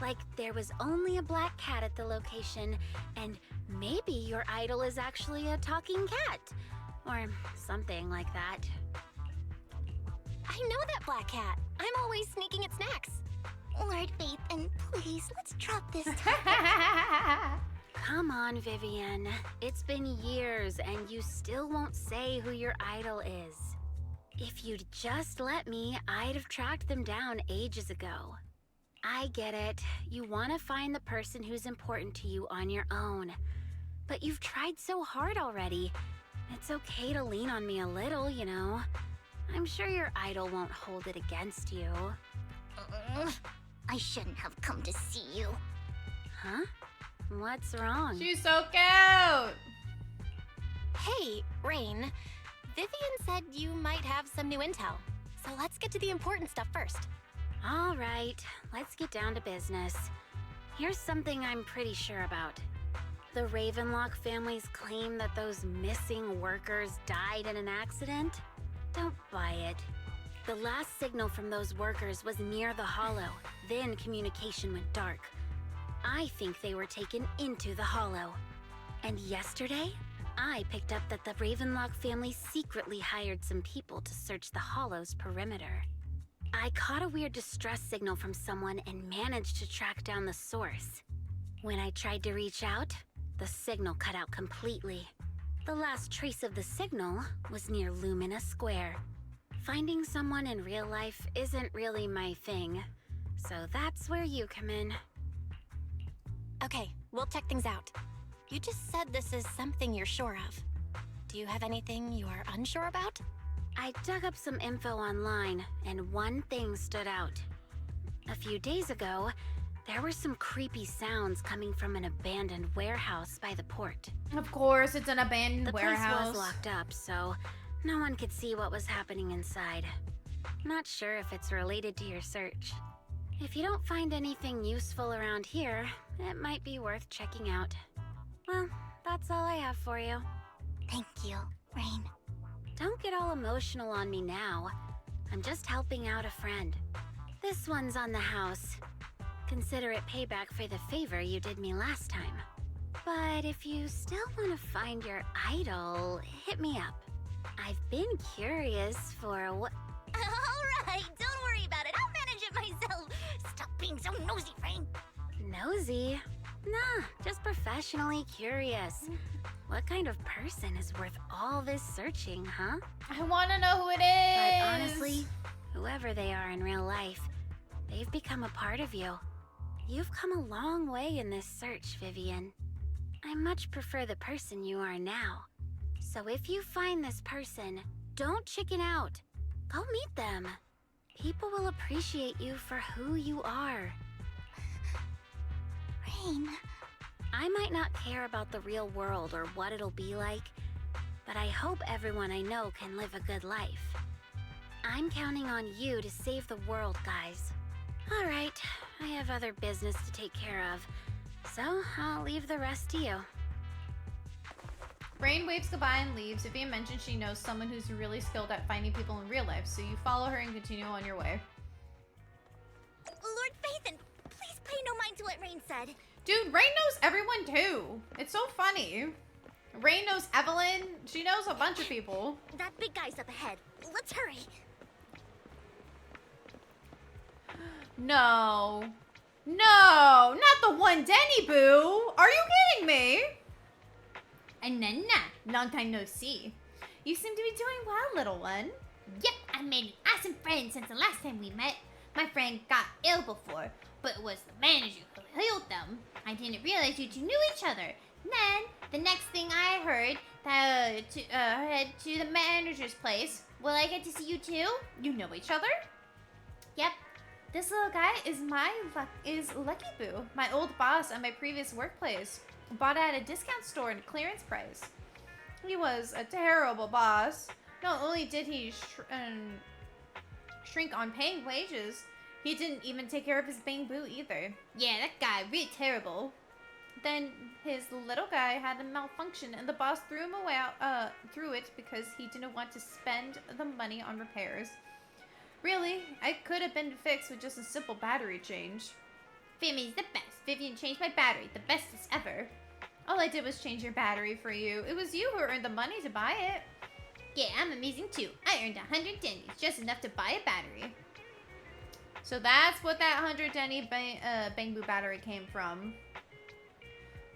Like there was only a black cat at the location, and maybe your idol is actually a talking cat. Or something like that. I know that black cat. I'm always sneaking at snacks. Lord Phaethon, please, let's drop this topic. Come on, Vivian. It's been years and you still won't say who your idol is. If you'd just let me, I'd have tracked them down ages ago. I get it. You want to find the person who's important to you on your own. But you've tried so hard already. It's okay to lean on me a little, you know. I'm sure your idol won't hold it against you. I shouldn't have come to see you. Huh? What's wrong? She's so cute! Hey, Rain. Vivian said you might have some new intel. So let's get to the important stuff first. All right, let's get down to business. Here's something I'm pretty sure about. The Ravenlock family's claim that those missing workers died in an accident? Don't buy it. The last signal from those workers was near the hollow. Then communication went dark. I think they were taken into the hollow. And yesterday, I picked up that the Ravenlock family secretly hired some people to search the hollow's perimeter. I caught a weird distress signal from someone and managed to track down the source. When I tried to reach out, the signal cut out completely. The last trace of the signal was near Lumina Square. Finding someone in real life isn't really my thing, so that's where you come in. Okay, we'll check things out. You just said this is something you're sure of. Do you have anything you're unsure about? I dug up some info online, and one thing stood out. A few days ago, there were some creepy sounds coming from an abandoned warehouse by the port. Of course, it's an abandoned warehouse. The place was locked up, so no one could see what was happening inside. Not sure if it's related to your search. If you don't find anything useful around here, it might be worth checking out. Well, that's all I have for you. Thank you, Rain. Don't get all emotional on me now. I'm just helping out a friend. This one's on the house. Consider it payback for the favor you did me last time. But if you still want to find your idol, hit me up. I've been curious for what... Alright, don't worry about it. I'll manage it myself. Stop being so nosy, Rain. Nosy? Nah, just professionally curious. What kind of person is worth all this searching, huh? I want to know who it is. But honestly, whoever they are in real life, they've become a part of you. You've come a long way in this search, Vivian. I much prefer the person you are now. So if you find this person, don't chicken out. Go meet them. People will appreciate you for who you are. Rain. I might not care about the real world or what it'll be like, but I hope everyone I know can live a good life. I'm counting on you to save the world, guys. All right, I have other business to take care of, so I'll leave the rest to you. Rain waves goodbye and leaves. Vivian mentions she knows someone who's really skilled at finding people in real life, so you follow her and continue on your way. Lord Phaethon, please pay no mind to what Rain said. Dude, Rain knows everyone too. It's so funny. Rain knows Evelyn. She knows a bunch of people. That big guy's up ahead. Let's hurry. No. No, not the one Denny Boo. Are you kidding me? Anana, long time no see. You seem to be doing well, little one. Yep, I made an awesome friend since the last time we met. My friend got ill before, but it was the manager who healed them. I didn't realize you two knew each other. Then, the next thing I heard, head to the manager's place. Will I get to see you too? You know each other? Yep. This little guy is Lucky Boo, my old boss at my previous workplace. Bought it at a discount store at clearance price. He was a terrible boss. Not only did he shrink on paying wages, he didn't even take care of his bamboo either. Yeah, that guy, really terrible. Then his little guy had a malfunction and the boss threw him away threw it because he didn't want to spend the money on repairs. Really, I could have been fixed with just a simple battery change. Vivian's the best. Vivian changed my battery, the bestest ever. All I did was change your battery for you. It was you who earned the money to buy it. Yeah, I'm amazing too. I earned 100 dennies, just enough to buy a battery. So that's what that 100 denny bamboo battery came from.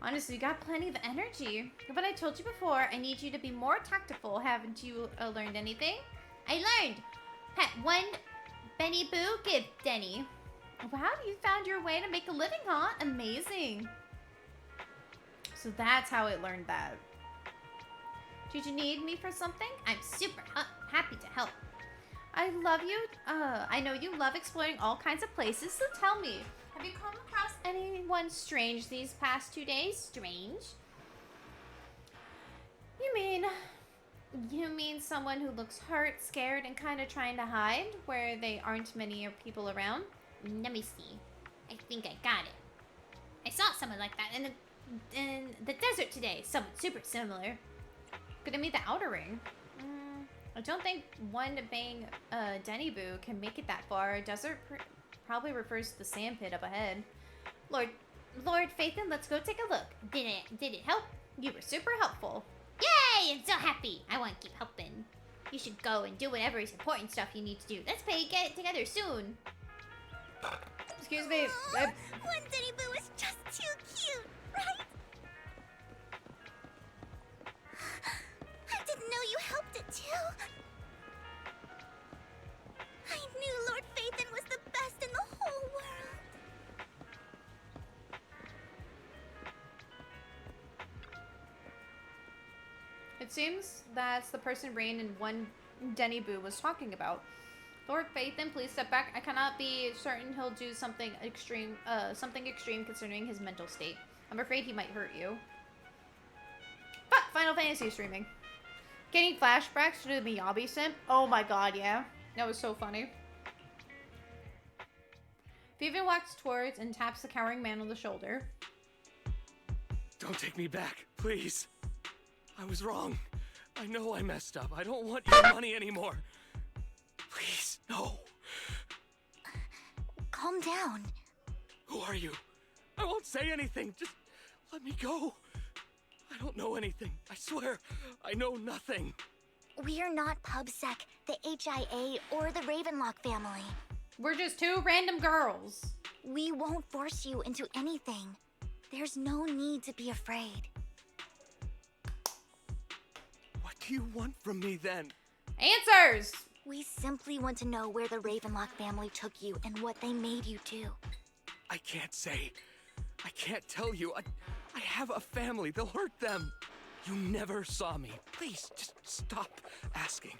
Honestly, you got plenty of energy. But I told you before, I need you to be more tactful. Haven't you learned anything? I learned. Pat one Benny Boo, give Denny. Wow, you found your way to make a living, huh? Amazing. So that's how it learned that. Did you need me for something? I'm super happy to help. I love you. I know you love exploring all kinds of places, so tell me, have you come across anyone strange these past 2 days? Strange? You mean someone who looks hurt, scared, and kind of trying to hide where there aren't many people around? Let me see. I think I got it. I saw someone like that in the in the desert today. Something super similar. Gonna meet the outer ring. I don't think one being Denny Boo can make it that far. Desert probably refers to the sand pit up ahead. Lord Phaethon, let's go take a look. Did it help? You were super helpful. Yay! I'm so happy. I want to keep helping. You should go and do whatever is important stuff you need to do. Let's get together soon. Excuse me. One Denny Boo is just too cute, right? I didn't know you helped it too. I knew Lord Phaethon was the best in the whole world. It seems that's the person Rain and one Denny Boo was talking about. Lord Phaethon, please step back. I cannot be certain he'll do something extreme concerning his mental state. I'm afraid he might hurt you. Fuck, Final Fantasy streaming. Getting flashbacks to the Miyabi simp? Oh my god, yeah. That was so funny. Vivian walks towards and taps the cowering man on the shoulder. Don't take me back, please. I was wrong. I know I messed up. I don't want your money anymore. Please, no. Calm down. Who are you? I won't say anything. Just let me go. I don't know anything. I swear, I know nothing. We are not PubSec, the HIA, or the Ravenlock family. We're just two random girls. We won't force you into anything. There's no need to be afraid. What do you want from me then? Answers! We simply want to know where the Ravenlock family took you and what they made you do. I can't say. I can't tell you. I have a family. They'll hurt them. You never saw me. Please, just stop asking.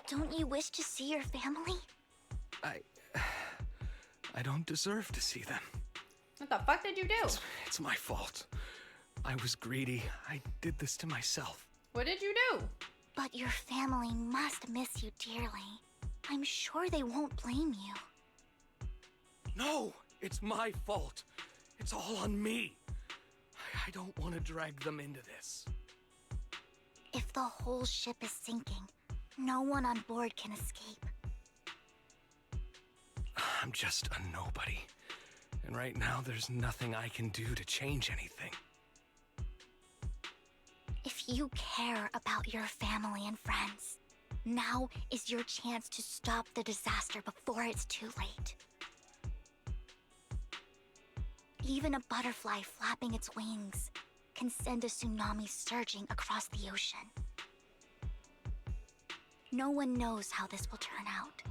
Don't you wish to see your family? I don't deserve to see them. What the fuck did you do? It's my fault. I was greedy. I did this to myself. What did you do? But your family must miss you dearly. I'm sure they won't blame you. No, it's my fault. It's all on me. I don't want to drag them into this. If the whole ship is sinking, no one on board can escape. I'm just a nobody. And right now, there's nothing I can do to change anything. If you care about your family and friends, now is your chance to stop the disaster before it's too late. Even a butterfly flapping its wings can send a tsunami surging across the ocean. No one knows how this will turn out.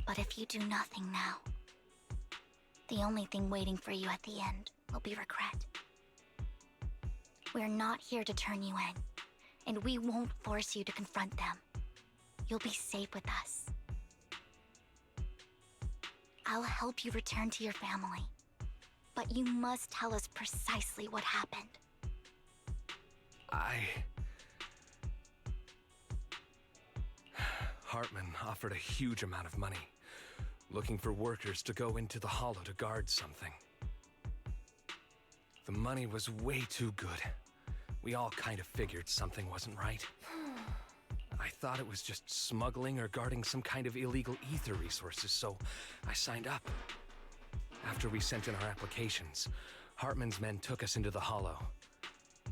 But if you do nothing now, the only thing waiting for you at the end will be regret. We're not here to turn you in, and we won't force you to confront them. You'll be safe with us. I'll help you return to your family, but you must tell us precisely what happened. Hartman offered a huge amount of money, looking for workers to go into the hollow to guard something. The money was way too good. We all kind of figured something wasn't right. I thought it was just smuggling or guarding some kind of illegal ether resources, so I signed up. After we sent in our applications, Hartman's men took us into the hollow.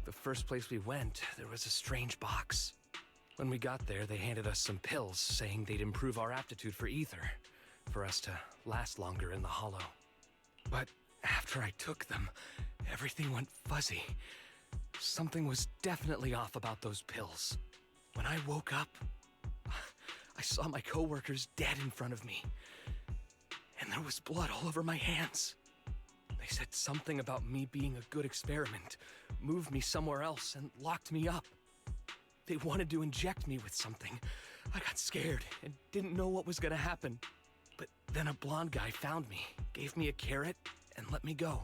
The first place we went, there was a strange box. When we got there, they handed us some pills, saying they'd improve our aptitude for ether, for us to last longer in the hollow. But after I took them, everything went fuzzy. Something was definitely off about those pills. When I woke up, I saw my coworkers dead in front of me. And there was blood all over my hands. They said something about me being a good experiment, moved me somewhere else, and locked me up. They wanted to inject me with something. I got scared and didn't know what was gonna happen. But then a blonde guy found me, gave me a carrot, and let me go.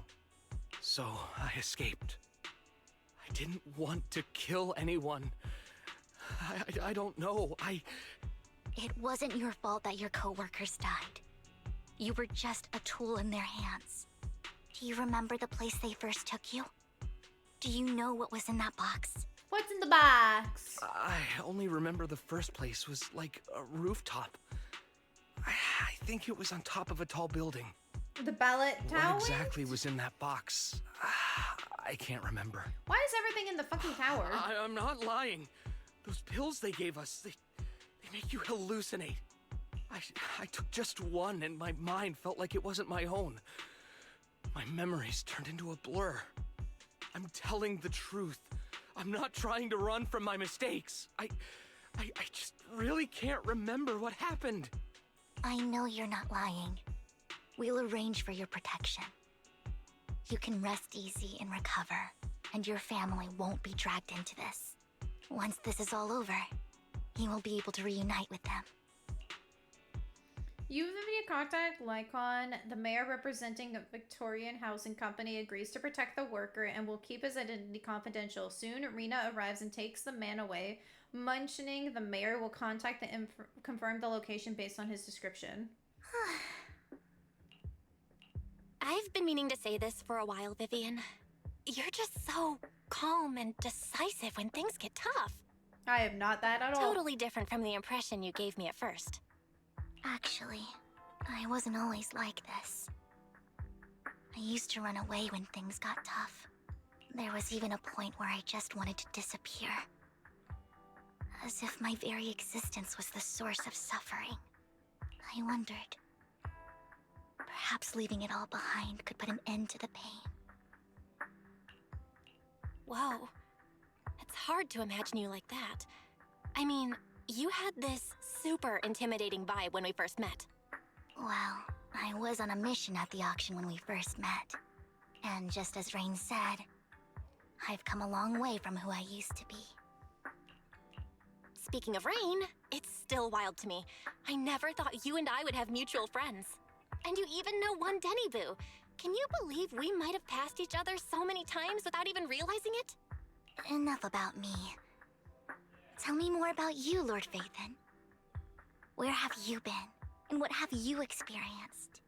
So I escaped. I didn't want to kill anyone. I don't know. It wasn't your fault that your coworkers died. You were just a tool in their hands. Do you remember the place they first took you? Do you know what was in that box? What's in the box? I only remember the first place was like a rooftop. I think it was on top of a tall building. The ballot tower? What exactly was in that box? I can't remember. Why is everything in the fucking tower? I'm not lying. Those pills they gave us, they make you hallucinate. I took just one and my mind felt like it wasn't my own. My memories turned into a blur. I'm telling the truth. I'm not trying to run from my mistakes. I just really can't remember what happened. I know you're not lying. We'll arrange for your protection. You can rest easy and recover, and your family won't be dragged into this. Once this is all over, you will be able to reunite with them. You immediate contact Lycon. The mayor representing a Victorian housing company agrees to protect the worker and will keep his identity confidential. Soon, Rena arrives and takes the man away. Mentioning the mayor will contact the confirm the location based on his description. I've been meaning to say this for a while, Vivian. You're just so calm and decisive when things get tough. I am not that at all. Totally different from the impression you gave me at first. Actually, I wasn't always like this. I used to run away when things got tough. There was even a point where I just wanted to disappear. As if my very existence was the source of suffering. I wondered. Perhaps leaving it all behind could put an end to the pain. Whoa. It's hard to imagine you like that. I mean, you had this super intimidating vibe when we first met. Well, I was on a mission at the auction when we first met. And just as Rain said, I've come a long way from who I used to be. Speaking of Rain, it's still wild to me. I never thought you and I would have mutual friends. And you even know one Denny Boo. Can you believe we might have passed each other so many times without even realizing it? Enough about me. Tell me more about you, Lord Phaethon. Where have you been? And what have you experienced?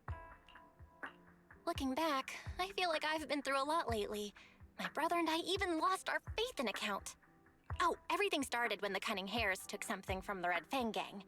Looking back, I feel like I've been through a lot lately. My brother and I even lost our Phaethon account. Oh, everything started when the Cunning Hares took something from the Red Fang gang.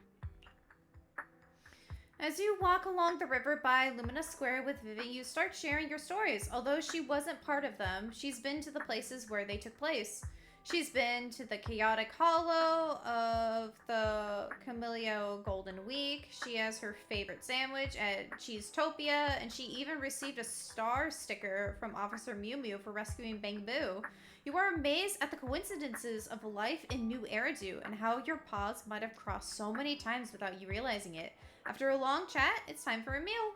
As you walk along the river by Lumina Square with Vivi, you start sharing your stories. Although she wasn't part of them, she's been to the places where they took place. She's been to the Chaotic Hollow of the Camillio Golden Week. She has her favorite sandwich at Cheesetopia, and she even received a star sticker from Officer Mew Mew for rescuing Bang Boo. You are amazed at the coincidences of life in New Eridu and how your paths might have crossed so many times without you realizing it. After a long chat, it's time for a meal.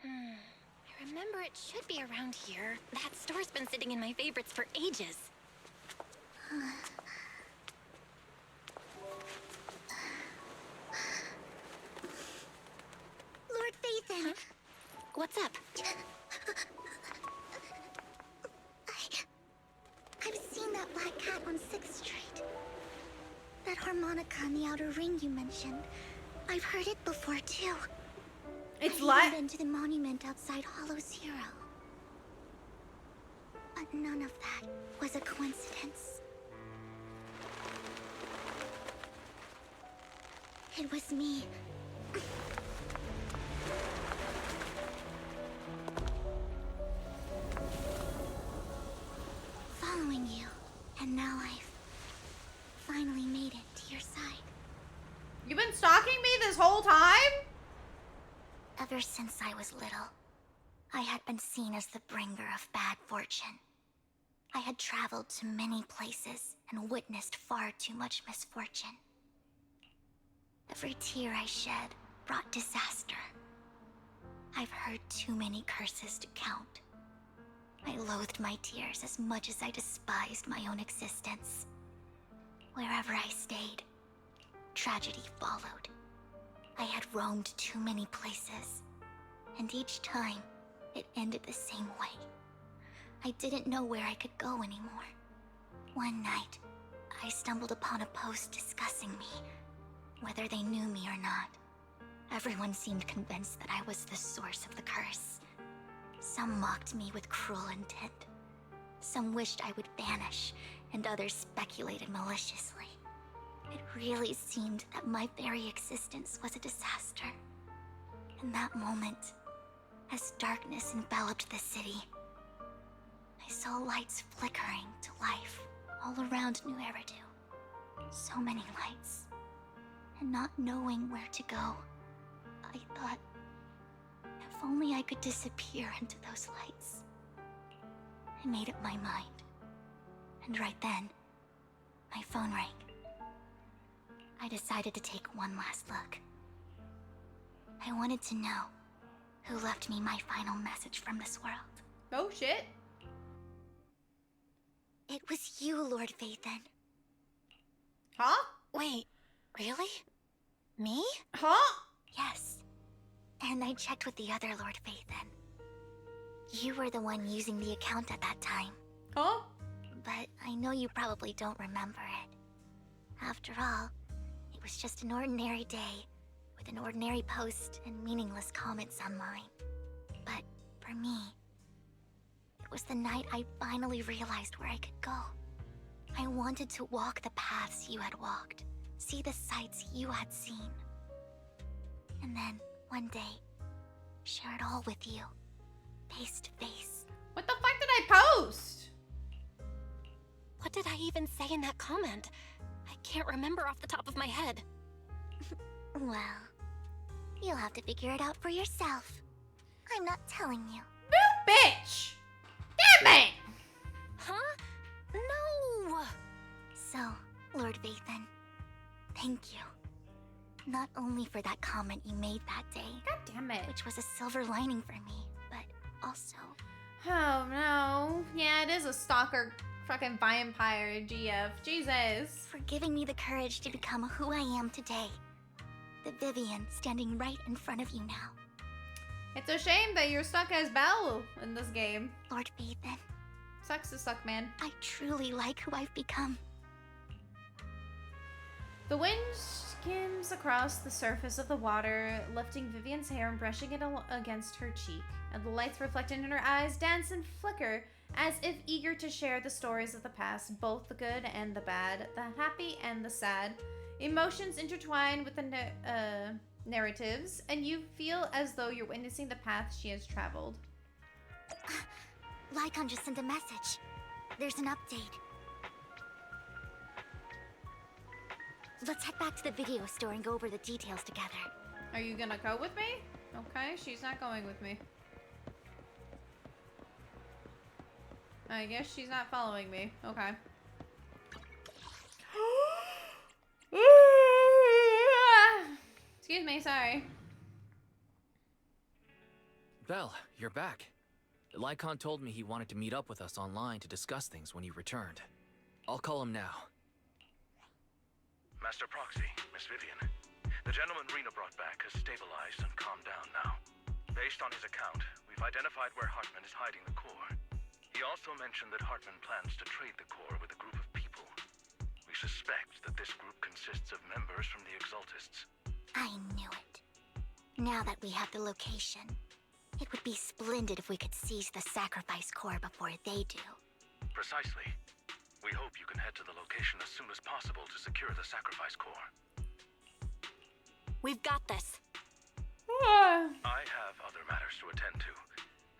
I remember it should be around here. That store's been sitting in my favorites for ages. Lord Phaethon! Huh? What's up? I've seen that black cat on 6th Street. That harmonica in the outer ring you mentioned. I've heard it before, too. It's I've like... even been to the monument outside Hollow Zero. But none of that was a coincidence. It was me. Following you. And now I've finally made it to your side. You've been stalking me this whole time? Ever since I was little, I had been seen as the bringer of bad fortune. I had traveled to many places and witnessed far too much misfortune. Every tear I shed brought disaster. I've heard too many curses to count. I loathed my tears as much as I despised my own existence. Wherever I stayed, tragedy followed. I had roamed too many places, and each time, it ended the same way. I didn't know where I could go anymore. One night, I stumbled upon a post discussing me, whether they knew me or not. Everyone seemed convinced that I was the source of the curse. Some mocked me with cruel intent. Some wished I would vanish, and others speculated maliciously. It really seemed that my very existence was a disaster. In that moment, as darkness enveloped the city, I saw lights flickering to life all around New Eridu. So many lights. And not knowing where to go, I thought, if only I could disappear into those lights. I made up my mind. And right then, my phone rang. I decided to take one last look. I wanted to know who left me my final message from this world. Oh shit. It was you, Lord Vathan. Huh? Wait, really? Me? Huh? Yes. And I checked with the other Lord Vathan. You were the one using the account at that time. Huh? But I know you probably don't remember it. After all, it was just an ordinary day, with an ordinary post and meaningless comments on mine. But for me, it was the night I finally realized where I could go. I wanted to walk the paths you had walked, see the sights you had seen. And then, one day, share it all with you, face to face. What the fuck did I post? What did I even say in that comment? I can't remember off the top of my head. Well, you'll have to figure it out for yourself. I'm not telling you. Boo, bitch! Damn it! Huh? No! So, Lord Vathan, thank you. Not only for that comment you made that day. God damn it. Which was a silver lining for me, but also... Oh no. Yeah, it is a stalker fucking vampire GF. Jesus. For giving me the courage to become who I am today. The Vivian standing right in front of you now. It's a shame that you're stuck as Belle in this game. Lord Vathan. Sucks to suck, man. I truly like who I've become. The wind skims across the surface of the water, lifting Vivian's hair and brushing it against her cheek. And the lights reflected in her eyes dance and flicker, as if eager to share the stories of the past, both the good and the bad, the happy and the sad. Emotions intertwine with the narratives, and you feel as though you're witnessing the path she has traveled. Lycon just sent a message. There's an update. Let's head back to the video store and go over the details together. Are you gonna go with me? Okay, she's not going with me. I guess she's not following me. Okay. Excuse me, sorry. Belle, you're back. Lycon told me he wanted to meet up with us online to discuss things when you returned. I'll call him now. Master Proxy, Miss Vivian. The gentleman Rena brought back has stabilized and calmed down now. Based on his account, we've identified where Hartman is hiding the core. He also mentioned that Hartman plans to trade the core with a group of people. We suspect that this group consists of members from the Exaltists. I knew it. Now that we have the location, it would be splendid if we could seize the sacrifice core before they do. Precisely. We hope you can head to the location as soon as possible to secure the sacrifice core. We've got this. I have other matters to attend to,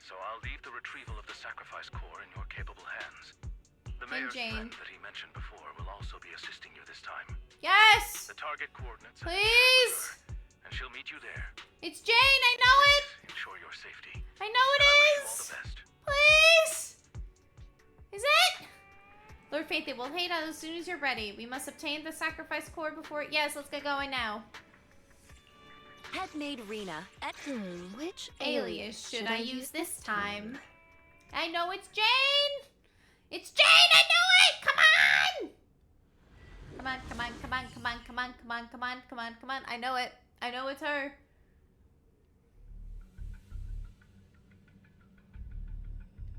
so I'll leave the retrieval of the sacrifice core in your capable hands. The mayor's friend that he mentioned before will also be assisting you this time. Yes! The target coordinates. Please! And she'll meet you there. It's Jane, I know it! Ensure your safety. I know it is! All the best. Please! Is it? Lord Faithy, we'll head out as soon as you're ready. We must obtain the sacrifice core before... Yes, let's get going now. Headmaid Rena, which alias should I use this time? I know it's Jane! It's Jane! I know it! Come on! Come on, come on, come on, come on, come on, come on, come on, come on, come on. I know it. I know it's her.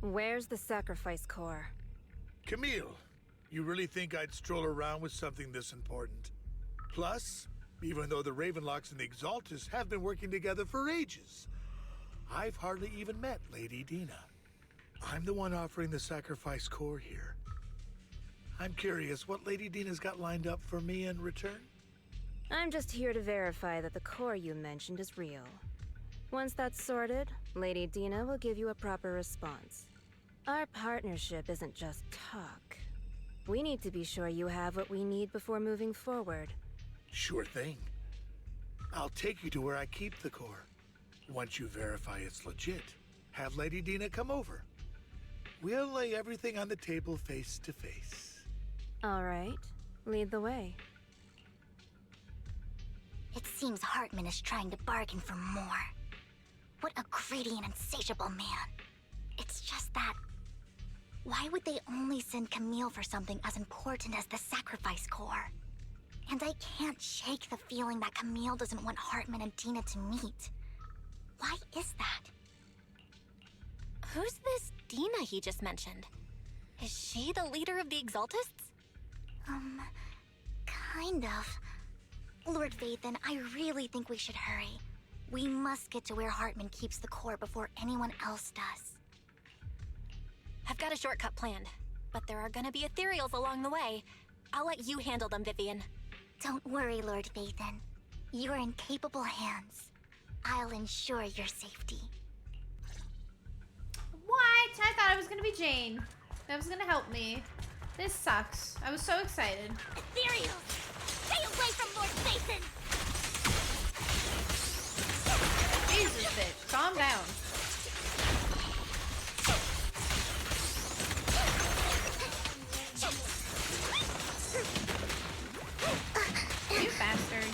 Where's the sacrifice core? Camille, you really think I'd stroll around with something this important? Plus, even though the Ravenlocks and the Exaltists have been working together for ages, I've hardly even met Lady Dina. I'm the one offering the sacrifice core here. I'm curious what Lady Dina's got lined up for me in return? I'm just here to verify that the core you mentioned is real. Once that's sorted, Lady Dina will give you a proper response. Our partnership isn't just talk. We need to be sure you have what we need before moving forward. Sure thing. I'll take you to where I keep the core. Once you verify it's legit, have Lady Dina come over. We'll lay everything on the table face to face. All right, lead the way. It seems Hartman is trying to bargain for more. What a greedy and insatiable man. It's just that... why would they only send Camille for something as important as the sacrifice core? And I can't shake the feeling that Camille doesn't want Hartman and Dina to meet. Why is that? Who's this Dina he just mentioned? Is she the leader of the Exaltists? Kind of. Lord Vathan, I really think we should hurry. We must get to where Hartman keeps the core before anyone else does. I've got a shortcut planned, but there are gonna be ethereals along the way. I'll let you handle them, Vivian. Don't worry, Lord Vathan. You're in capable hands. I'll ensure your safety. What? I thought it was gonna be Jane. That was gonna help me. This sucks. I was so excited. Ethereal! Stay away from Lord Vathan! Jesus, bitch. Calm down. You bastard.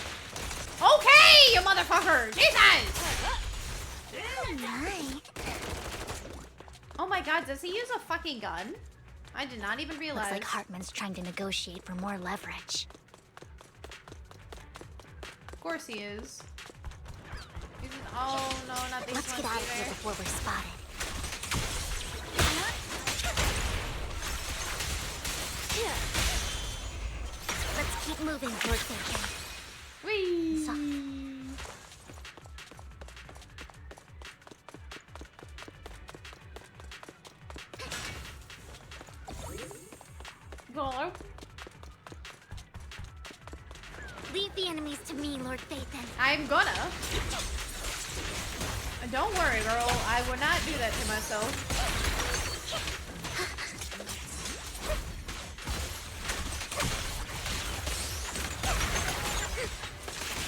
Okay, you motherfucker! Jesus! Oh my god, does he use a fucking gun? I did not even realize. Looks like Hartman's trying to negotiate for more leverage. Of course he is. Oh no, not these Let's ones get out of either. here before we're spotted. Let's keep moving, Lord Vathan. Whee! Go. Leave the enemies to me, Lord Vathan. I'm gonna. Don't worry, girl. I would not do that to myself.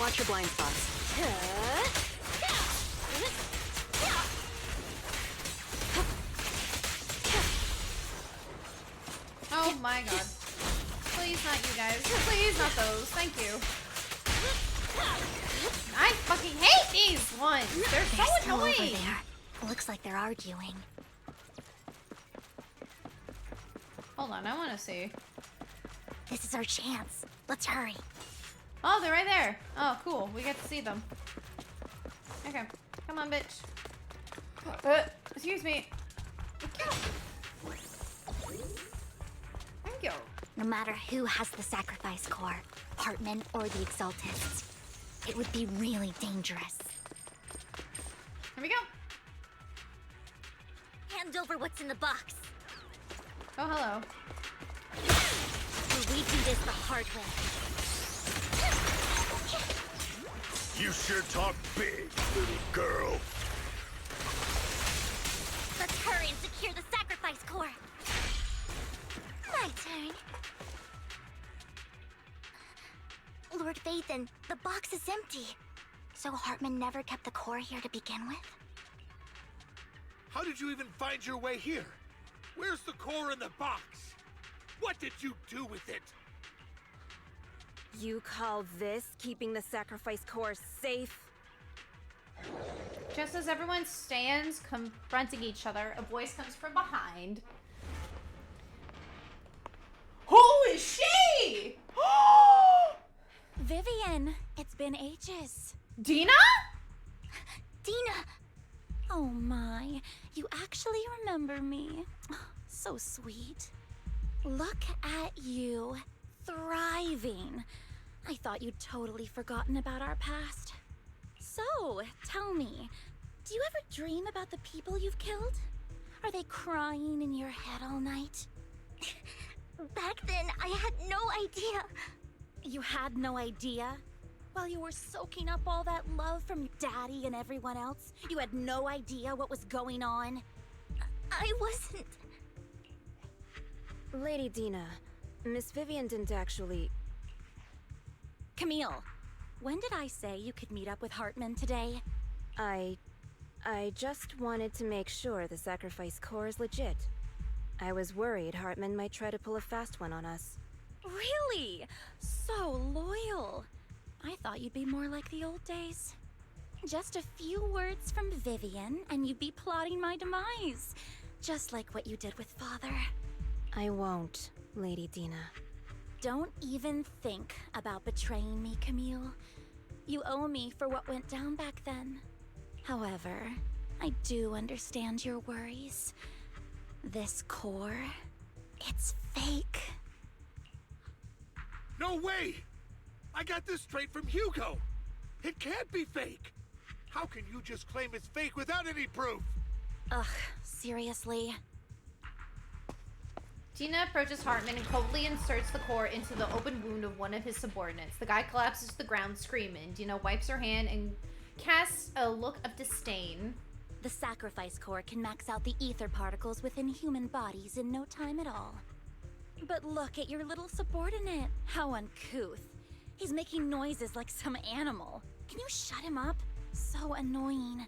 Watch your blind spots. Oh my god. Please not you guys. Please not those. Thank you. I fucking hate these ones. They're so still over annoying. there. Looks like they're arguing. Hold on, I want to see. This is our chance. Let's hurry. Oh, they're right there. Oh, cool. We get to see them. Okay. Come on, bitch. Excuse me. Thank you. No matter who has the sacrifice core, Hartman or the Exaltists, it would be really dangerous. Here we go. Hand over what's in the box. Oh, hello. Or we do this the hard way. You sure talk big, little girl. Let's hurry and secure the sacrifice core. My turn. Lord Vathan, the box is empty. So Hartman never kept the core here to begin with? How did you even find your way here? Where's the core in the box? What did you do with it? You call this keeping the sacrifice core safe? Just as everyone stands confronting each other, a voice comes from behind. Who is she? Vivian, it's been ages. Dina? Dina! Oh my, you actually remember me. So sweet. Look at you, thriving. I thought you'd totally forgotten about our past. So, tell me, Do you ever dream about the people you've killed? Are they crying in your head all night? Back then, I had no idea. You had no idea? While you were soaking up all that love from your daddy and everyone else, you had no idea what was going on? I wasn't... Lady Dina, Miss Vivian didn't actually... Camille, when did I say you could meet up with Hartman today? I just wanted to make sure the sacrifice core is legit. I was worried Hartman might try to pull a fast one on us. Really? So loyal. I thought you'd be more like the old days. Just a few words from Vivian, and you'd be plotting my demise. Just like what you did with Father. I won't, Lady Dina. Don't even think about betraying me, Camille. You owe me for what went down back then. However, I do understand your worries. This core, it's fake. No way! I got this straight from Hugo! It can't be fake! How can you just claim it's fake without any proof? Ugh, seriously? Dina approaches Hartman and coldly inserts the core into the open wound of one of his subordinates. The guy collapses to the ground screaming. Dina wipes her hand and casts a look of disdain. The sacrifice core can max out the ether particles within human bodies in no time at all. But look at your little subordinate. How uncouth. He's making noises like some animal. Can you shut him up? So annoying.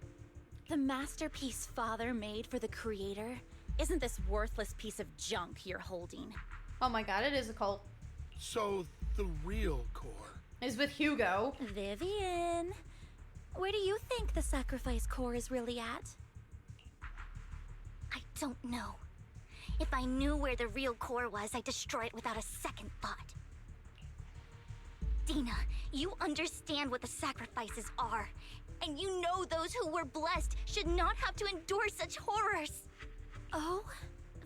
The masterpiece Father made for the creator isn't this worthless piece of junk you're holding. Oh my god, it is a cult. So, the real core is with Hugo. Vivian, where do you think the sacrifice core is really at? I don't know. If I knew where the real core was, I'd destroy it without a second thought. Dina, you understand what the sacrifices are. And you know those who were blessed should not have to endure such horrors. Oh,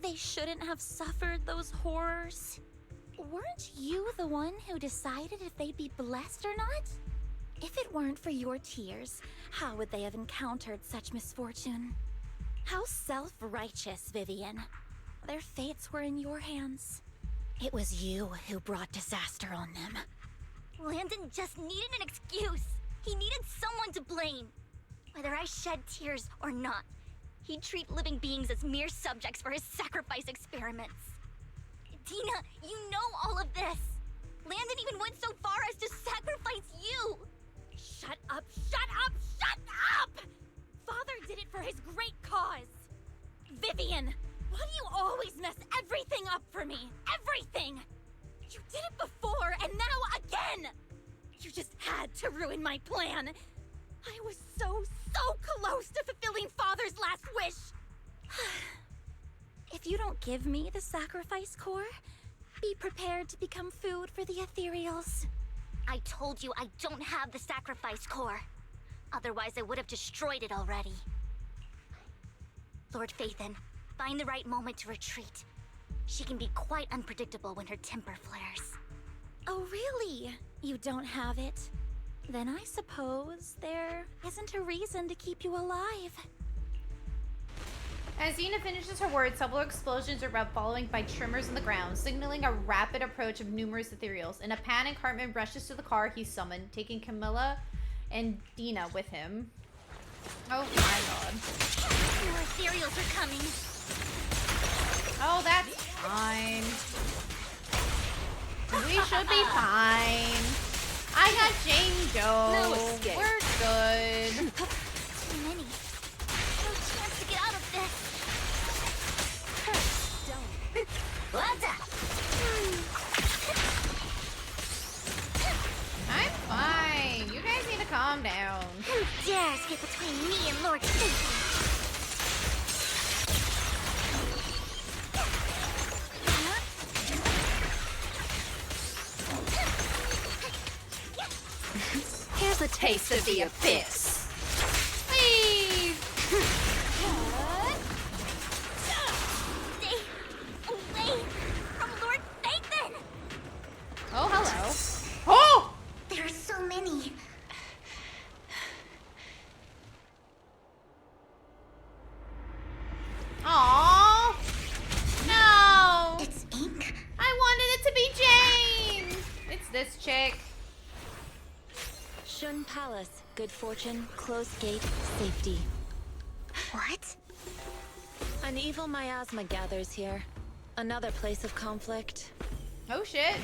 they shouldn't have suffered those horrors. Weren't you the one who decided if they'd be blessed or not? If it weren't for your tears, how would they have encountered such misfortune? How self-righteous, Vivian. Their fates were in your hands. It was you who brought disaster on them. Landon just needed an excuse. He needed someone to blame. Whether I shed tears or not, he'd treat living beings as mere subjects for his sacrifice experiments. Dina, you know all of this. Landon even went so far as to sacrifice you. Shut up, shut up, shut up! Father did it for his great cause. Vivian, why do you always mess everything up for me? Everything! You did it before, and now again! You just had to ruin my plan. I was so close to fulfilling Father's last wish. If you don't give me the sacrifice core, be prepared to become food for the ethereals. I told you I don't have the sacrifice core. Otherwise, I would have destroyed it already. Lord Phaethon, find the right moment to retreat. She can be quite unpredictable when her temper flares. Oh, really? You don't have it? Then I suppose there isn't a reason to keep you alive. As Dina finishes her words, several explosions erupt, followed by tremors in the ground, signaling a rapid approach of numerous ethereals. In a panic, Hartman rushes to the car he summoned, taking Camilla and Dina with him. Oh my god. More ethereals are coming. Oh, that's fine. We should be fine. I got Jane Doe. No escape. We're good. Too many. No chance to get out of this. What's up? I'm fine. You guys need to calm down. Who dares get between me and Lord Phaethon? Here's a taste of the abyss. Please. Stay away from Lord Phaethon! Oh, hello. Oh! There are so many. this chick. Shun Palace, good fortune, closed gate, safety. What? An evil miasma gathers here. Another place of conflict. Oh shit.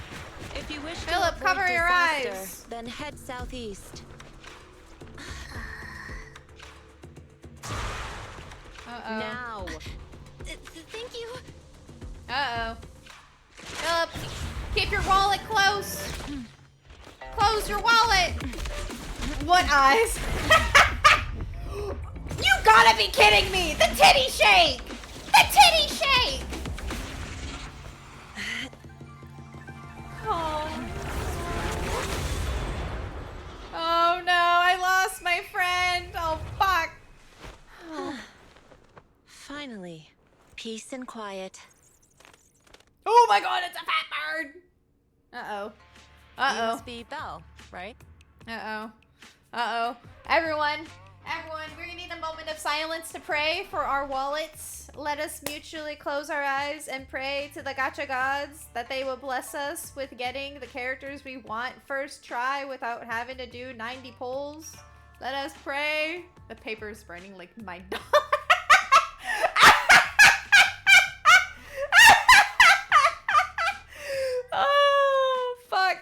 If you wish Philip, to avoid cover your disaster, eyes. then head southeast. Uh-oh. Now. Thank you. Uh-oh. Philip, keep your wallet close. Close your wallet. What eyes? You gotta be kidding me! The titty shake! The titty shake! Oh. Oh no, I lost my friend. Oh fuck. Finally, peace and quiet. Oh my god, it's a fat bird! Uh-oh. You Uh-oh. must be Belle, right? Uh-oh. Uh-oh. Everyone, we need a moment of silence to pray for our wallets. Let us mutually close our eyes and pray to the gacha gods that they will bless us with getting the characters we want first try without having to do 90 pulls. Let us pray. The paper is burning like my dog. Oh, fuck.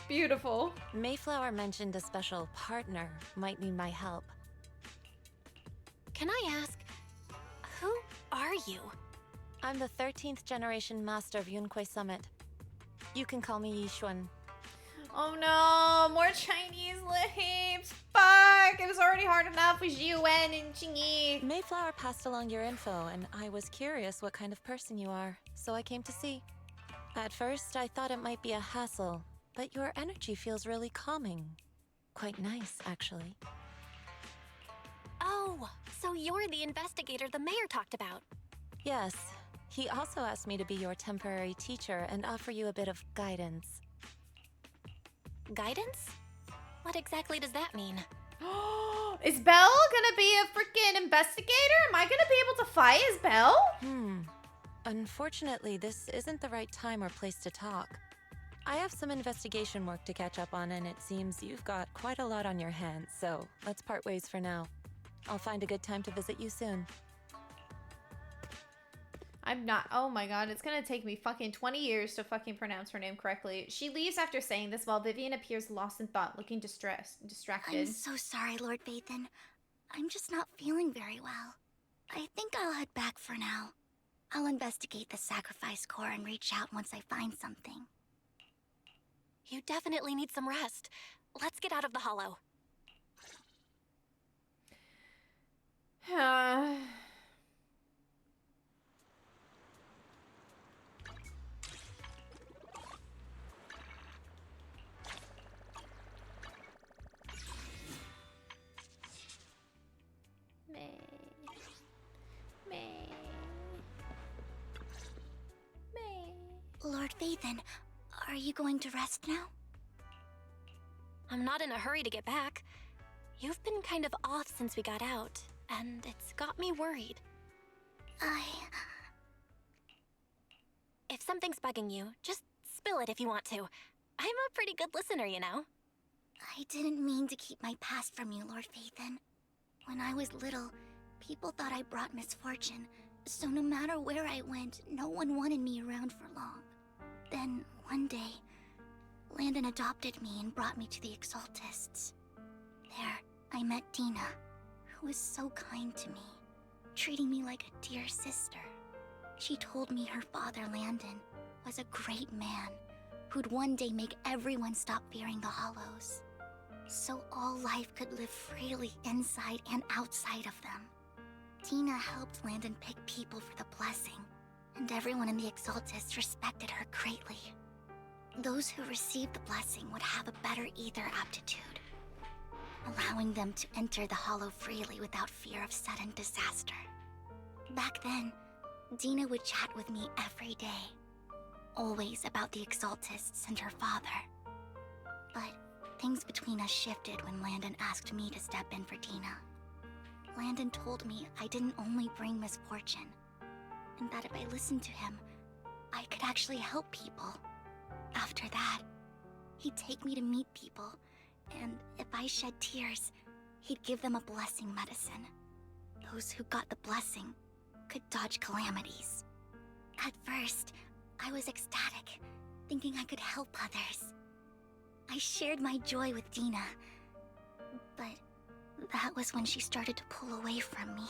Beautiful. Mayflower mentioned a special partner might need my help. Can I ask, who are you? I'm the 13th generation master of Yunque Summit. You can call me Yishuan. Oh no, more Chinese lips. Fuck, it was already hard enough with Yuen and Jingyi. Mayflower passed along your info, and I was curious what kind of person you are, so I came to see. At first, I thought it might be a hassle, but your energy feels really calming. Quite nice, actually. Oh, so you're the investigator the mayor talked about. Yes, he also asked me to be your temporary teacher and offer you a bit of guidance. Guidance? What exactly does that mean? Is Belle gonna be a freaking investigator? Am I gonna be able to fight as Belle? Unfortunately, this isn't the right time or place to talk. I have some investigation work to catch up on, and it seems you've got quite a lot on your hands, so let's part ways for now. I'll find a good time to visit you soon. I'm not. Oh my god, it's gonna take me fucking 20 years to fucking pronounce her name correctly. She leaves after saying this while Vivian appears lost in thought, looking distracted. I'm so sorry, Lord Vathan. I'm just not feeling very well. I think I'll head back for now. I'll investigate the sacrifice core and reach out once I find something. You definitely need some rest. Let's get out of the hollow. Lord Vathan, are you going to rest now? I'm not in a hurry to get back. You've been kind of off since we got out, and it's got me worried. If something's bugging you, just spill it if you want to. I'm a pretty good listener, you know. I didn't mean to keep my past from you, Lord Vathan. When I was little, people thought I brought misfortune, so no matter where I went, no one wanted me around for long. Then, one day, Landon adopted me and brought me to the Exaltists. There, I met Dina, who was so kind to me, treating me like a dear sister. She told me her father, Landon, was a great man who'd one day make everyone stop fearing the Hollows, so all life could live freely inside and outside of them. Dina helped Landon pick people for the blessing, and everyone in the Exaltists respected her greatly. Those who received the blessing would have a better ether aptitude, allowing them to enter the Hollow freely without fear of sudden disaster. Back then, Dina would chat with me every day, always about the Exaltists and her father. But things between us shifted when Landon asked me to step in for Dina. Landon told me I didn't only bring misfortune, and that if I listened to him, I could actually help people. After that, He'd take me to meet people, and if I shed tears, he'd give them a blessing medicine. Those who got the blessing could dodge calamities. At first, I was ecstatic, thinking I could help others. I shared my joy with Dina, but that was when she started to pull away from me.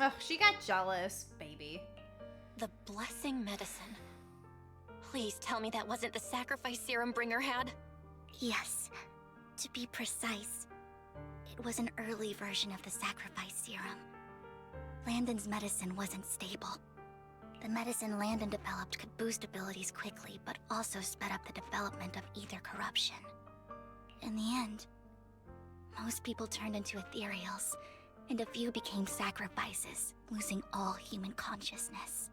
Oh, she got jealous, baby. The blessing medicine. Please tell me that wasn't the sacrifice serum Bringer had? Yes. To be precise, it was an early version of the sacrifice serum. Landon's medicine wasn't stable. The medicine Landon developed could boost abilities quickly, but also sped up the development of ether corruption. In the end, most people turned into ethereals, and a few became sacrifices, losing all human consciousness.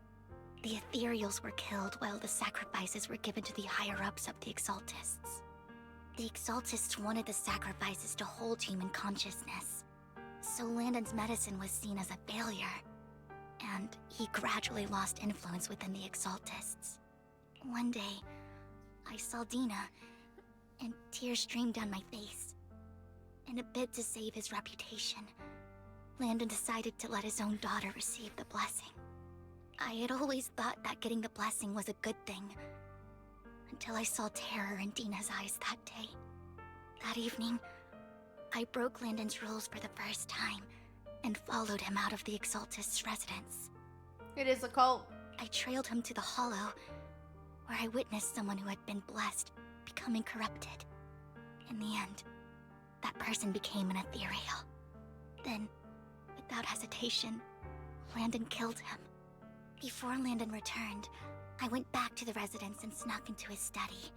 The ethereals were killed while the sacrifices were given to the higher-ups of the Exaltists. The Exaltists wanted the sacrifices to hold human consciousness, so Landon's medicine was seen as a failure, and he gradually lost influence within the Exaltists. One day, I saw Dina, and tears streamed down my face. In a bid to save his reputation, Landon decided to let his own daughter receive the blessing. I had always thought that getting the blessing was a good thing, until I saw terror in Dina's eyes that day. That evening, I broke Landon's rules for the first time, and followed him out of the Exaltist's residence. It is a cult. I trailed him to the Hollow, where I witnessed someone who had been blessed becoming corrupted. In the end, that person became an ethereal. Then, without hesitation, Landon killed him. Before Landon returned, I went back to the residence and snuck into his study.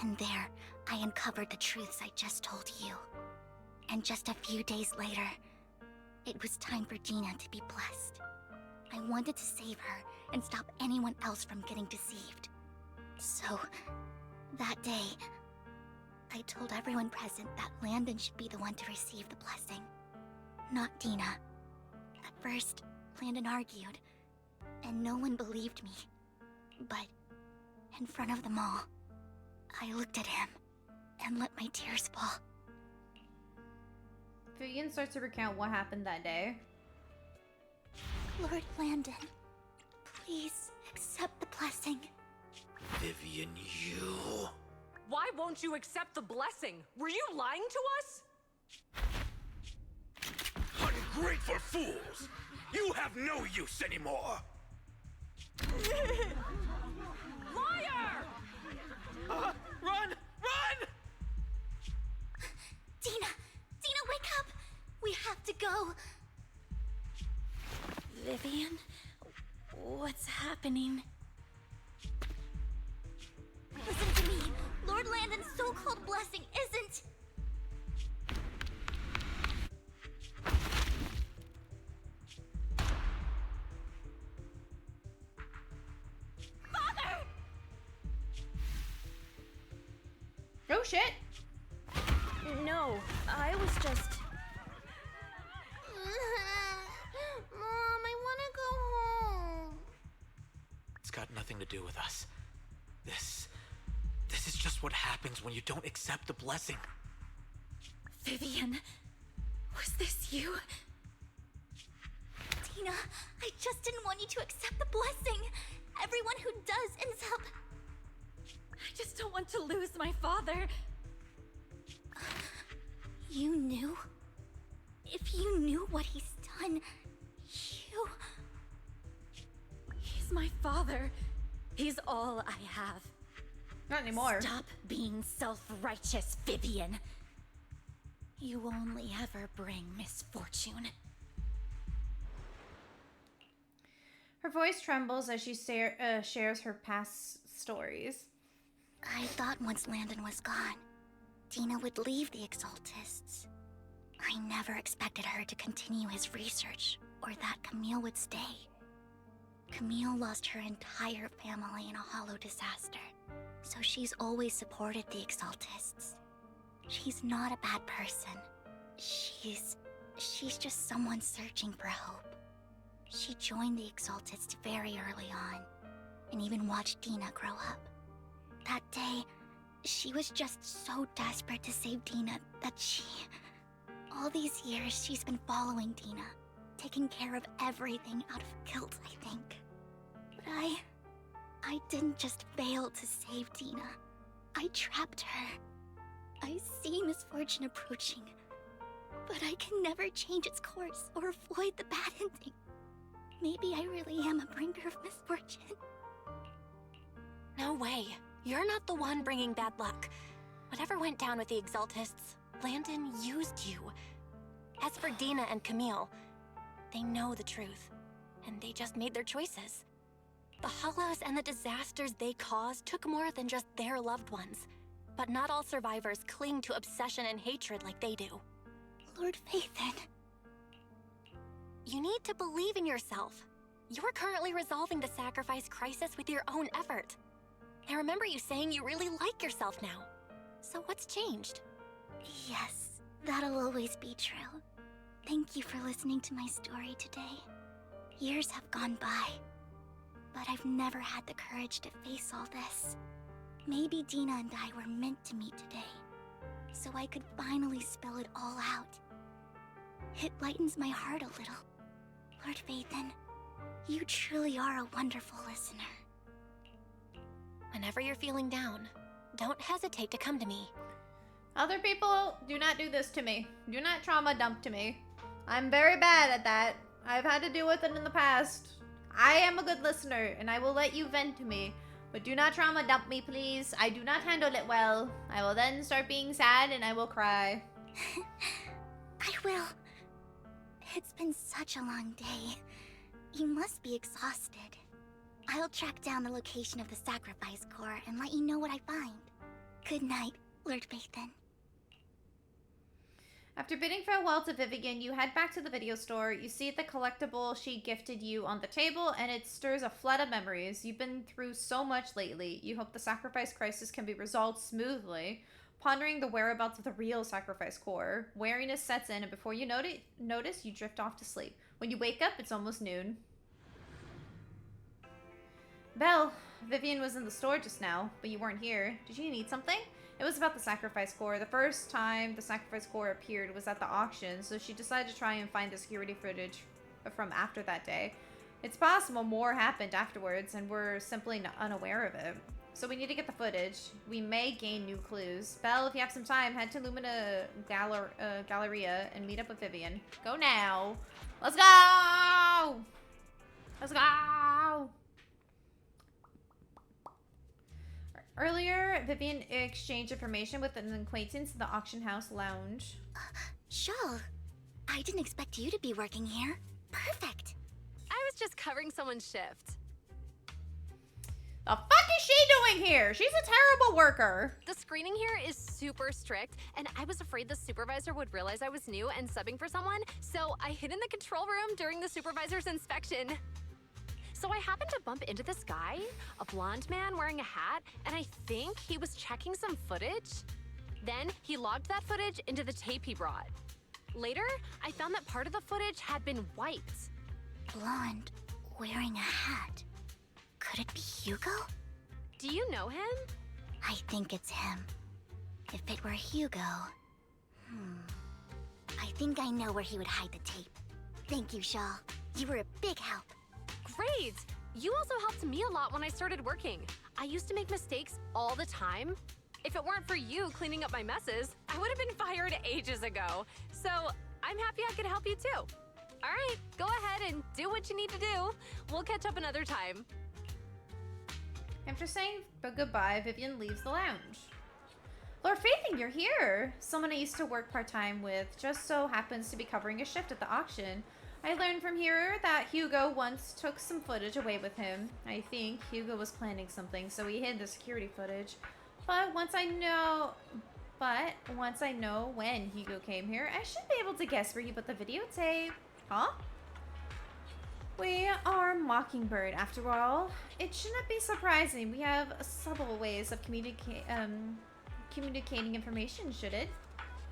And there, I uncovered the truths I just told you. And just a few days later, it was time for Dina to be blessed. I wanted to save her and stop anyone else from getting deceived. So, that day, I told everyone present that Landon should be the one to receive the blessing, not Dina. At first, Landon argued, and no one believed me. But, in front of them all, I looked at him and let my tears fall. Vivian starts to recount what happened that day. Lord Landon, please accept the blessing. Vivian, you... Why won't you accept the blessing? Were you lying to us? Ungrateful fools! You have no use anymore! Liar! Run! Run! Dina! Dina, wake up! We have to go! Vivian? What's happening? Listen to me! Lord Landon's so-called blessing isn't... Father! Oh shit! No, I was just... Mom, I want to go home. It's got nothing to do with us. This is just what happens when you don't accept the blessing. Vivian, was this you? Dina, I just didn't want you to accept the blessing. Everyone who does ends up... I just don't want to lose my father. You knew? If you knew what he's done, you... He's my father. He's all I have. Not anymore. Stop being self-righteous, Vivian. You only ever bring misfortune. Her voice trembles as she shares her past stories. I thought once Landon was gone, Dina would leave the Exaltists. I never expected her to continue his research, or that Camille would stay. Camille lost her entire family in a hollow disaster, so she's always supported the Exaltists. She's not a bad person. She's just someone searching for hope. She joined the Exaltists very early on, and even watched Dina grow up. That day, She was just so desperate to save Dina that all these years she's been following Dina, taking care of everything out of guilt, I think. But I didn't just fail to save Dina. I trapped her. I see misfortune approaching, but I can never change its course or avoid the bad ending. Maybe I really am a bringer of misfortune. No way. You're not the one bringing bad luck. Whatever went down with the Exaltists, Landon used you. As for Dina and Camille, they know the truth, and they just made their choices. The Hollows and the disasters they caused took more than just their loved ones. But not all survivors cling to obsession and hatred like they do. Lord Phaethon. You need to believe in yourself. You're currently resolving the sacrifice crisis with your own effort. I remember you saying you really like yourself now. So what's changed? Yes, that'll always be true. Thank you for listening to my story today. Years have gone by, but I've never had the courage to face all this. Maybe Dina and I were meant to meet today, so I could finally spill it all out. It lightens my heart a little. Lord Phaethon, you truly are a wonderful listener. Whenever you're feeling down, don't hesitate to come to me. Other people, do not do this to me. Do not trauma dump to me. I'm very bad at that. I've had to deal with it in the past. I am a good listener, and I will let you vent to me. But do not trauma dump me, please. I do not handle it well. I will then start being sad, and I will cry. I will. It's been such a long day. You must be exhausted. I'll track down the location of the sacrifice core and let you know what I find. Good night, Lord Phaethon. After bidding farewell to Vivian, you head back to the video store. You see the collectible she gifted you on the table, and it stirs a flood of memories. You've been through so much lately. You hope the sacrifice crisis can be resolved smoothly. Pondering the whereabouts of the real sacrifice core, weariness sets in, and before you notice, you drift off to sleep. When you wake up, it's almost noon. Belle, Vivian was in the store just now, but you weren't here. Did you need something? It was about the sacrifice core. The first time the sacrifice core appeared was at the auction, so she decided to try and find the security footage from after that day. It's possible more happened afterwards, and we're simply unaware of it. So we need to get the footage. We may gain new clues. Belle, if you have some time, head to Lumina Galleria and meet up with Vivian. Go now. Let's go! Let's go! Earlier, Vivian exchanged information with an acquaintance in the auction house lounge. Shawl, I didn't expect you to be working here. Perfect. I was just covering someone's shift. The fuck is she doing here? She's a terrible worker. The screening here is super strict, and I was afraid the supervisor would realize I was new and subbing for someone, so I hid in the control room during the supervisor's inspection. So I happened to bump into this guy, a blonde man wearing a hat, and I think he was checking some footage. Then he logged that footage into the tape he brought. Later, I found that part of the footage had been wiped. Blonde, wearing a hat. Could it be Hugo? Do you know him? I think it's him. If it were Hugo... I think I know where he would hide the tape. Thank you, Shaw. You were a big help. Great! You also helped me a lot when I started working. I used to make mistakes all the time. If it weren't for you cleaning up my messes, I would have been fired ages ago. So I'm happy I could help you too. All right, go ahead and do what you need to do. We'll catch up another time. After saying goodbye, Vivian leaves the lounge. Lord Phaethon, you're here! Someone I used to work part-time with just so happens to be covering a shift at the auction. I learned from here that Hugo once took some footage away with him. I think Hugo was planning something, so he hid the security footage. But once I know when Hugo came here, I should be able to guess where he put the videotape. Huh? We are Mockingbird, after all. It shouldn't be surprising. We have subtle ways of communicating information, should it?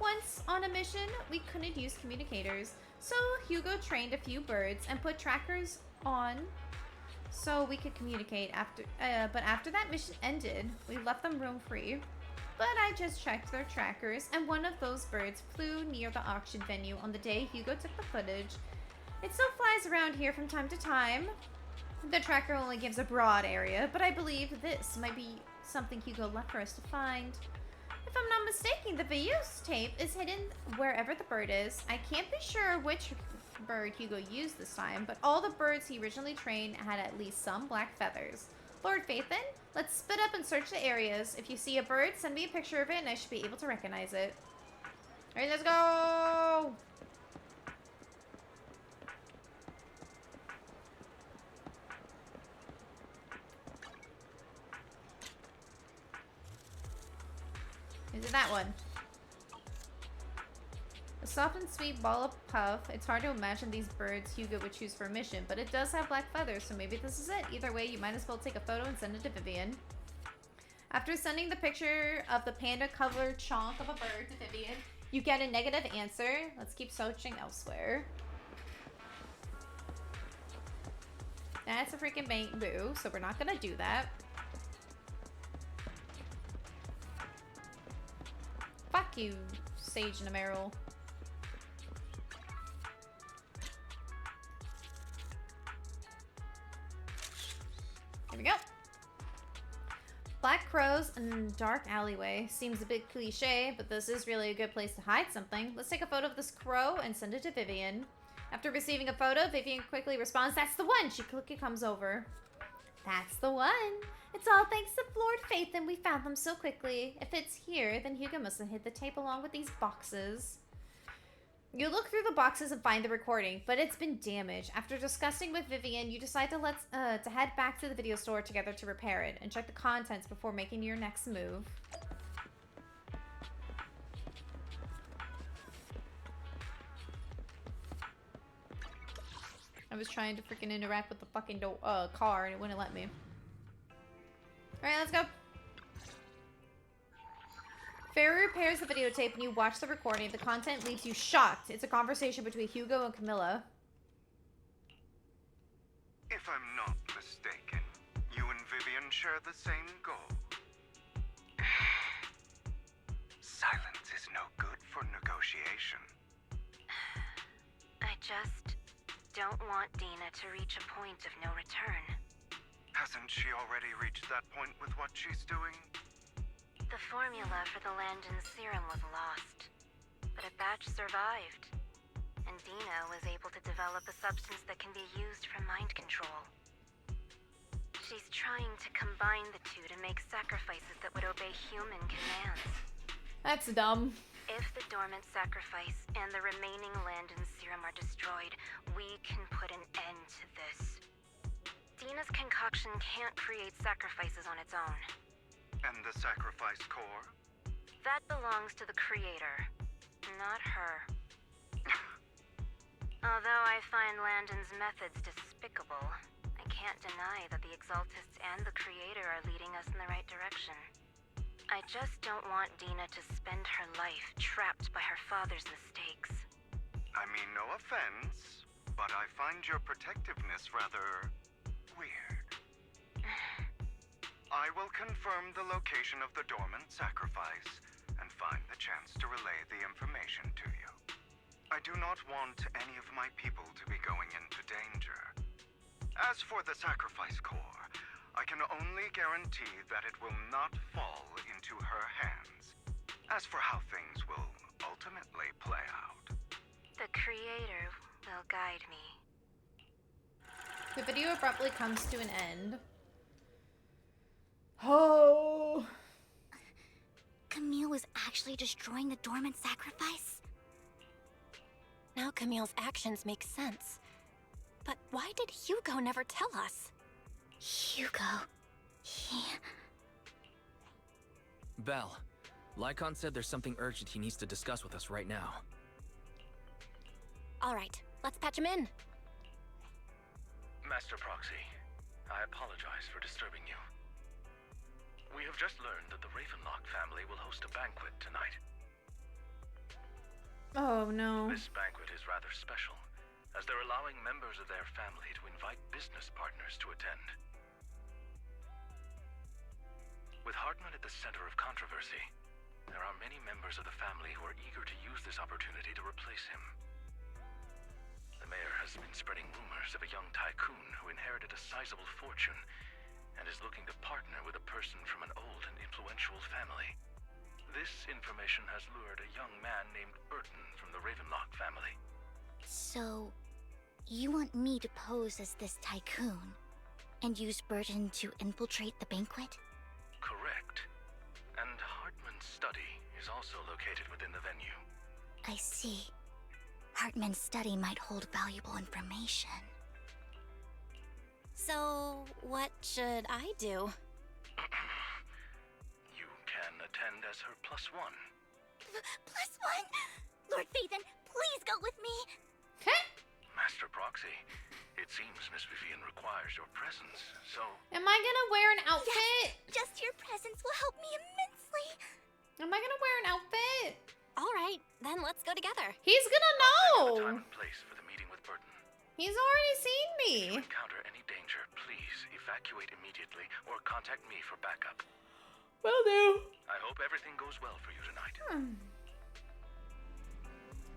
Once on a mission, we couldn't use communicators. So Hugo trained a few birds and put trackers on so we could communicate but after that mission ended, we left them roam free. but I just checked their trackers, and one of those birds flew near the auction venue on the day Hugo took the footage. It still flies around here from time to time. The tracker only gives a broad area, but I believe this might be something Hugo left for us to find. If I'm not mistaken, the videotape is hidden wherever the bird is. I can't be sure which bird Hugo used this time, but all the birds he originally trained had at least some black feathers. Lord Phaethon, let's split up and search the areas. If you see a bird, send me a picture of it and I should be able to recognize it. Alright, let's go! Is it that one? A soft and sweet ball of puff. It's hard to imagine these birds Hugo would choose for a mission, but it does have black feathers, so maybe this is it. Either way, you might as well take a photo and send it to Vivian. After sending the picture of the panda-colored chonk of a bird to Vivian, you get a negative answer. Let's keep searching elsewhere. That's a freaking bamboo, so we're not gonna do that. Fuck you, Sage and Emerald. Here we go. Black crows in dark alleyway. Seems a bit cliche, but this is really a good place to hide something. Let's take a photo of this crow and send it to Vivian. After receiving a photo, Vivian quickly responds, "That's the one!" She quickly comes over. That's the one. It's all thanks to Lord Phaethon we found them so quickly. If it's here, then Hugo must have hid the tape along with these boxes. You look through the boxes and find the recording, but it's been damaged. After discussing with Vivian, you decide to head back to the video store together to repair it and check the contents before making your next move. I was trying to freaking interact with the fucking car and it wouldn't let me. Alright, let's go. Ferry repairs the videotape and you watch the recording. The content leaves you shocked. It's a conversation between Hugo and Camilla. If I'm not mistaken, you and Vivian share the same goal. Silence is no good for negotiation. I just don't want Dina to reach a point of no return. Hasn't she already reached that point with what she's doing? The formula for the Landon serum was lost, but a batch survived, and Dina was able to develop a substance that can be used for mind control. She's trying to combine the two to make sacrifices that would obey human commands. That's dumb. If the dormant sacrifice and the remaining Landon serum are destroyed, we can put an end to this. Dina's concoction can't create sacrifices on its own. And the sacrifice core? That belongs to the creator, not her. Although I find Landon's methods despicable, I can't deny that the Exaltists and the creator are leading us in the right direction. I just don't want Dina to spend her life trapped by her father's mistakes. I mean, no offense, but I find your protectiveness rather weird. I will confirm the location of the dormant sacrifice and find the chance to relay the information to you. I do not want any of my people to be going into danger. As for the sacrifice core, I can only guarantee that it will not fall into her hands. As for how things will ultimately play out, the creator will guide me. The video abruptly comes to an end. Oh. Camille was actually destroying the dormant sacrifice? Now Camille's actions make sense. But why did Hugo never tell us? Hugo... Belle, Lycon said there's something urgent he needs to discuss with us right now. All right, let's patch him in. Master Proxy, I apologize for disturbing you. We have just learned that the Ravenlock family will host a banquet tonight. Oh no. This banquet is rather special, as they're allowing members of their family to invite business partners to attend. With Hartman at the center of controversy, There are many members of the family who are eager to use this opportunity to replace him. The mayor has been spreading rumors of a young tycoon who inherited a sizable fortune and is looking to partner with a person from an old and influential family. This information has lured a young man named Burton from the Ravenlock family. So, you want me to pose as this tycoon and use Burton to infiltrate the banquet? Correct. And Hartman's study is also located within the venue. I see. Hartman's study might hold valuable information. So, what should I do? You can attend as her +1. +1? Lord Phaethon, please go with me! Master Proxy, it seems Miss Vivian requires your presence, so... Am I gonna wear an outfit? Yes, just your presence will help me immensely. Am I gonna wear an outfit? All right, then let's go together. He's gonna know! Time and place for the meeting with Burton. He's already seen If you me. encounter any danger, please evacuate immediately or contact me for backup. Will do. I hope everything goes well for you tonight.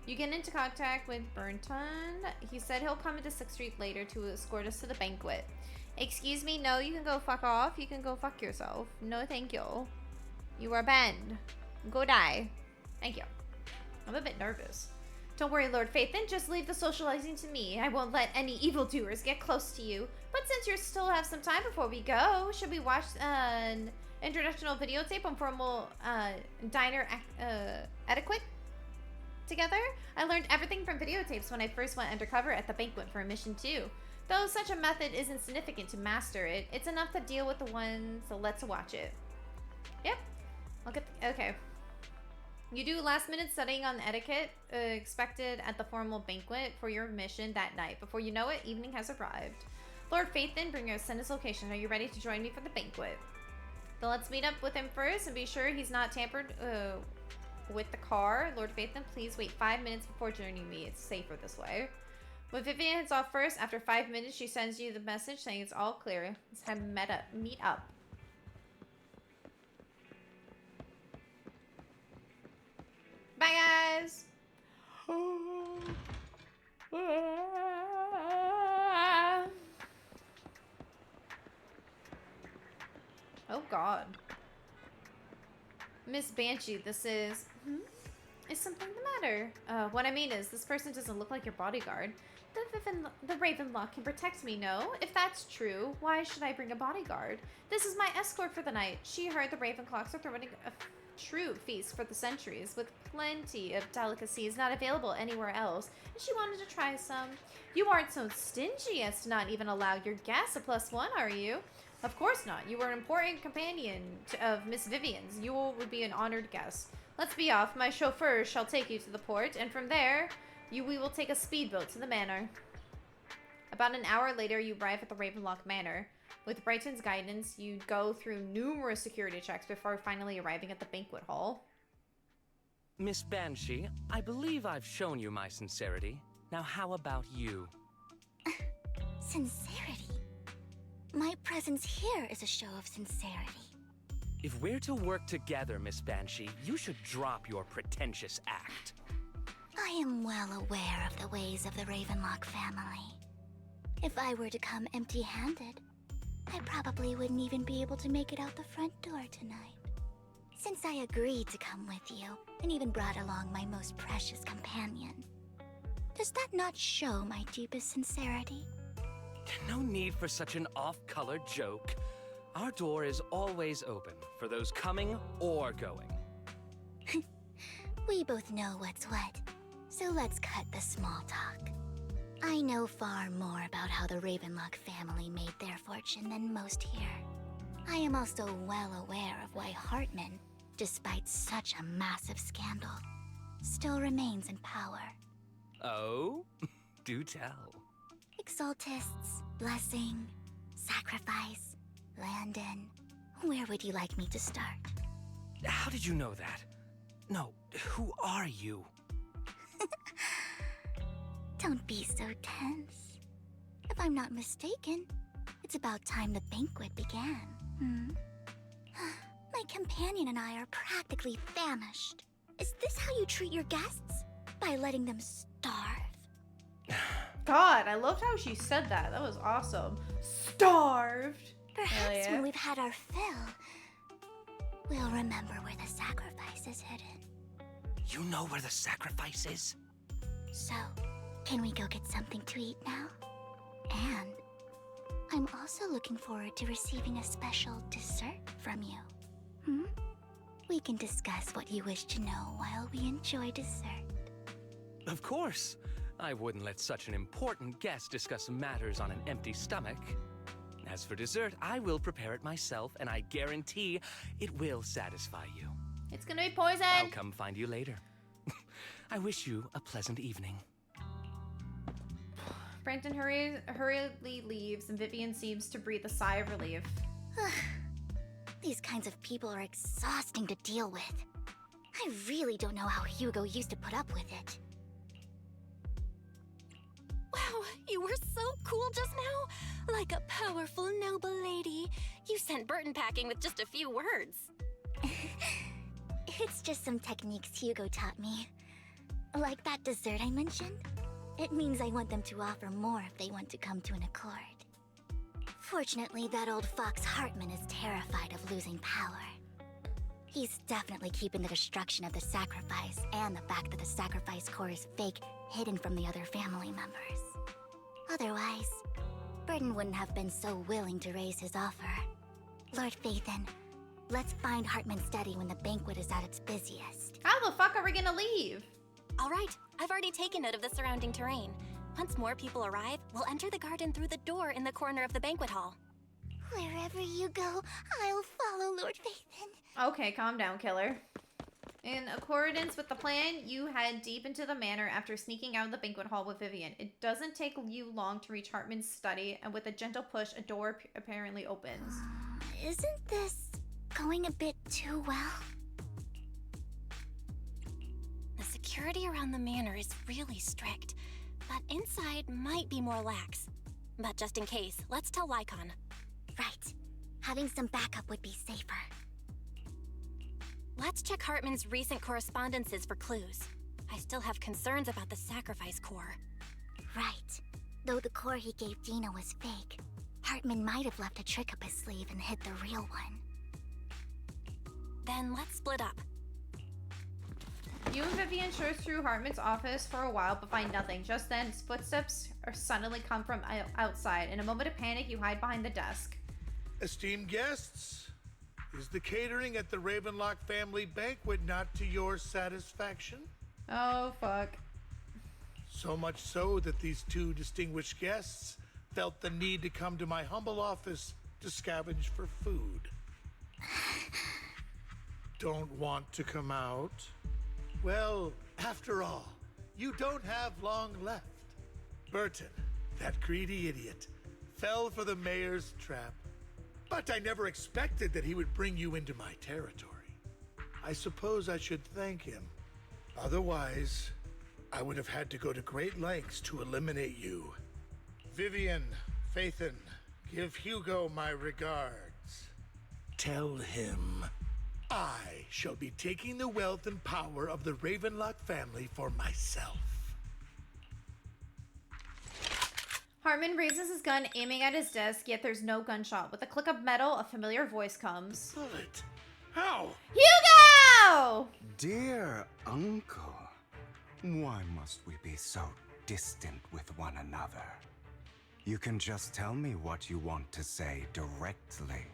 You get into contact with Burton. He said he'll come into 6th Street later to escort us to the banquet. Excuse me, no, you can go fuck off. You can go fuck yourself. No, thank you. You are banned. Go die. Thank you. I'm a bit nervous. Don't worry, Lord Phaethon. Just leave the socializing to me. I won't let any evildoers get close to you. But since you still have some time before we go, should we watch an introductional videotape on formal diner etiquette together? I learned everything from videotapes when I first went undercover at the banquet for mission 2. Though such a method isn't significant to master it, it's enough to deal with the one, so let's watch it. Yep. Okay. You do last-minute studying on etiquette expected at the formal banquet for your mission that night. Before you know it, evening has arrived. Lord Phaethon, send his location. Are you ready to join me for the banquet? So let's meet up with him first and be sure he's not tampered with the car. Lord Phaethon, please wait 5 minutes before joining me. It's safer this way. When Vivian heads off first, after 5 minutes, she sends you the message saying it's all clear. Let's have meet up. Bye, guys. Oh, God. Miss Banshee, this is... Is something the matter? What I mean is, this person doesn't look like your bodyguard. The Ravenlock can protect me, no? If that's true, why should I bring a bodyguard? This is my escort for the night. She heard the Ravenclocks are throwing a true feast for the centuries, with plenty of delicacies not available anywhere else, and she wanted to try some. You aren't so stingy as to not even allow your guests a +1, are you? Of course not. You were an important companion of Miss Vivian's. You would be an honored guest. Let's be off. My chauffeur shall take you to the port, and from there, we will take a speedboat to the manor. About an hour later, you arrive at the Ravenlock Manor. With Brighton's guidance, you go through numerous security checks before finally arriving at the banquet hall. Miss Banshee, I believe I've shown you my sincerity. Now how about you? Sincerity? My presence here is a show of sincerity. If we're to work together, Miss Banshee, you should drop your pretentious act. I am well aware of the ways of the Ravenlock family. If I were to come empty-handed, I probably wouldn't even be able to make it out the front door tonight. Since I agreed to come with you, and even brought along my most precious companion, does that not show my deepest sincerity? No need for such an off-color joke. Our door is always open for those coming or going. We both know what's what, so let's cut the small talk. I know far more about how the Ravenlock family made their fortune than most here. I am also well aware of why Hartman, despite such a massive scandal, still remains in power. Oh? Do tell. Exaltists, blessing, sacrifice, Landon. Where would you like me to start? How did you know that? No, who are you? Don't be so tense. If I'm not mistaken, it's about time the banquet began. My companion and I are practically famished. Is this how you treat your guests? By letting them starve? God, I loved how she said that. That was awesome. Starved. Perhaps when we've had our fill, we'll remember where the sacrifice is hidden. You know where the sacrifice is? So, can we go get something to eat now? And I'm also looking forward to receiving a special dessert from you. We can discuss what you wish to know while we enjoy dessert. Of course. I wouldn't let such an important guest discuss matters on an empty stomach. As for dessert, I will prepare it myself, and I guarantee it will satisfy you. It's gonna be poison. I'll come find you later. I wish you a pleasant evening. Brenton hurriedly leaves, and Vivian seems to breathe a sigh of relief. These kinds of people are exhausting to deal with. I really don't know how Hugo used to put up with it. Wow, you were so cool just now. Like a powerful, noble lady. You sent Burton packing with just a few words. It's just some techniques Hugo taught me. Like that dessert I mentioned. It means I want them to offer more if they want to come to an accord. Fortunately, that old fox Hartman is terrified of losing power. He's definitely keeping the destruction of the sacrifice and the fact that the sacrifice core is fake hidden from the other family members. Otherwise, Burton wouldn't have been so willing to raise his offer. Lord Phaethon, let's find Hartman's study when the banquet is at its busiest. How the fuck are we gonna leave? All right, I've already taken note of the surrounding terrain. Once more people arrive, we'll enter the garden through the door in the corner of the banquet hall. Wherever you go, I'll follow, Lord Phaethon. Okay, calm down, killer. In accordance with the plan, you head deep into the manor after sneaking out of the banquet hall with Vivian. It doesn't take you long to reach Hartman's study, and with a gentle push, a door apparently opens. Isn't this going a bit too well? The security around the manor is really strict, but inside might be more lax. But just in case, let's tell Lycon. Right. Having some backup would be safer. Let's check Hartman's recent correspondences for clues. I still have concerns about the sacrifice core. Right. Though the core he gave Dina was fake, Hartman might have left a trick up his sleeve and hid the real one. Then let's split up. You and Vivian search through Hartman's office for a while, but find nothing. Just then, footsteps suddenly come from outside. In a moment of panic, you hide behind the desk. Esteemed guests, is the catering at the Ravenlock family banquet not to your satisfaction? Oh, fuck. So much so that these two distinguished guests felt the need to come to my humble office to scavenge for food. Don't want to come out? Well, after all, you don't have long left. Burton, that greedy idiot, fell for the mayor's trap. But I never expected that he would bring you into my territory. I suppose I should thank him. Otherwise, I would have had to go to great lengths to eliminate you. Vivian, Phaethon, give Hugo my regards. Tell him I shall be taking the wealth and power of the Ravenlock family for myself. Hartman raises his gun, aiming at his desk, yet there's no gunshot. With a click of metal, a familiar voice comes. Bullet. How? Hugo! Dear uncle, why must we be so distant with one another? You can just tell me what you want to say directly.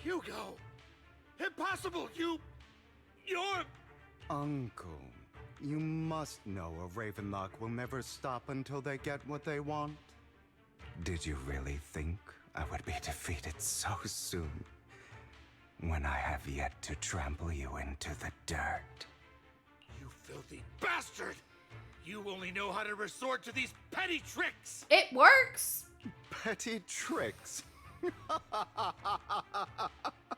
Hugo! Impossible! You're... Uncle, you must know a Ravenlock will never stop until they get what they want. Did you really think I would be defeated so soon? When I have yet to trample you into the dirt. You filthy bastard! You only know how to resort to these petty tricks! It works! Petty tricks?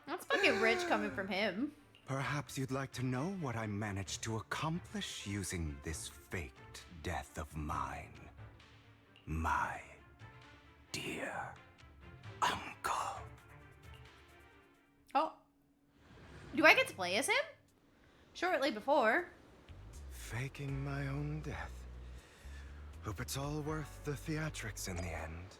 That's fucking rich coming from him. Perhaps you'd like to know what I managed to accomplish using this faked death of mine. My dear uncle. Oh. Do I get to play as him? Shortly before. Faking my own death. Hope it's all worth the theatrics in the end.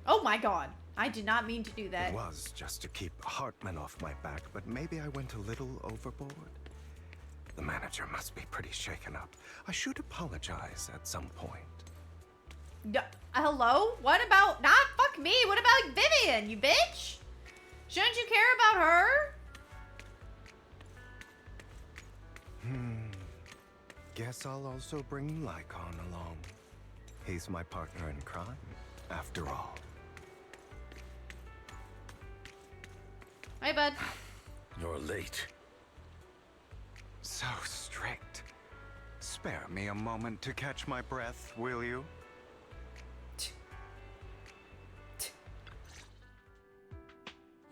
Oh my god. I did not mean to do that. It was just to keep Hartman off my back, but maybe I went a little overboard. The manager must be pretty shaken up. I should apologize at some point. Hello? What about... Not fuck me. What about Vivian, you bitch? Shouldn't you care about her? Guess I'll also bring Lycon along. He's my partner in crime, after all. Hey, bud. You're late. So strict. Spare me a moment to catch my breath, will you?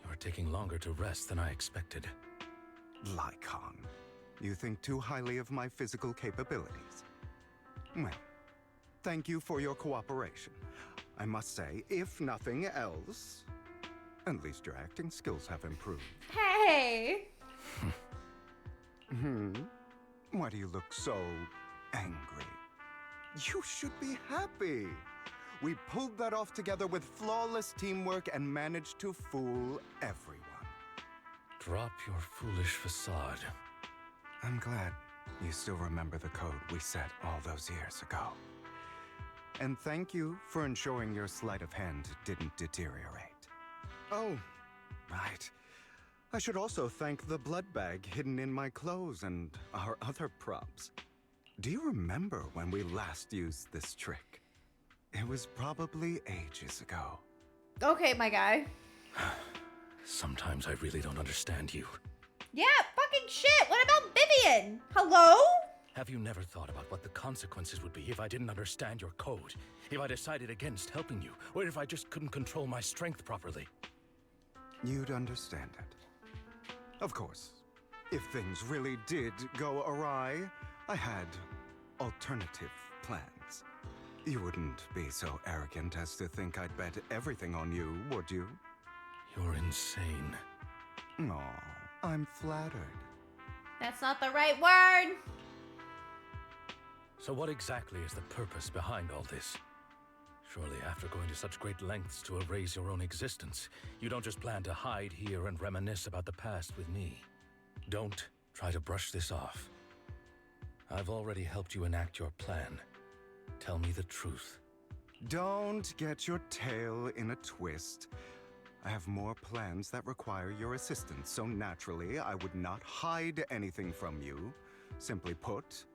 You're taking longer to rest than I expected. Lycon, you think too highly of my physical capabilities. Well, thank you for your cooperation. I must say, if nothing else, at least your acting skills have improved. Hey! Why do you look so angry? You should be happy. We pulled that off together with flawless teamwork and managed to fool everyone. Drop your foolish facade. I'm glad you still remember the code we set all those years ago. And thank you for ensuring your sleight of hand didn't deteriorate. Oh, right. I should also thank the blood bag hidden in my clothes and our other props. Do you remember when we last used this trick? It was probably ages ago. Okay, my guy. Sometimes I really don't understand you. Yeah, fucking shit. What about Vivian? Hello? Have you never thought about what the consequences would be if I didn't understand your code? If I decided against helping you? Or if I just couldn't control my strength properly? You'd understand it. Of course, if things really did go awry, I had alternative plans. You wouldn't be so arrogant as to think I'd bet everything on you, would you? You're insane. Aw, I'm flattered. That's not the right word. So what exactly is the purpose behind all this? Surely after going to such great lengths to erase your own existence, you don't just plan to hide here and reminisce about the past with me. Don't try to brush this off. I've already helped you enact your plan. Tell me the truth. Don't get your tail in a twist. I have more plans that require your assistance, so naturally I would not hide anything from you. Simply put,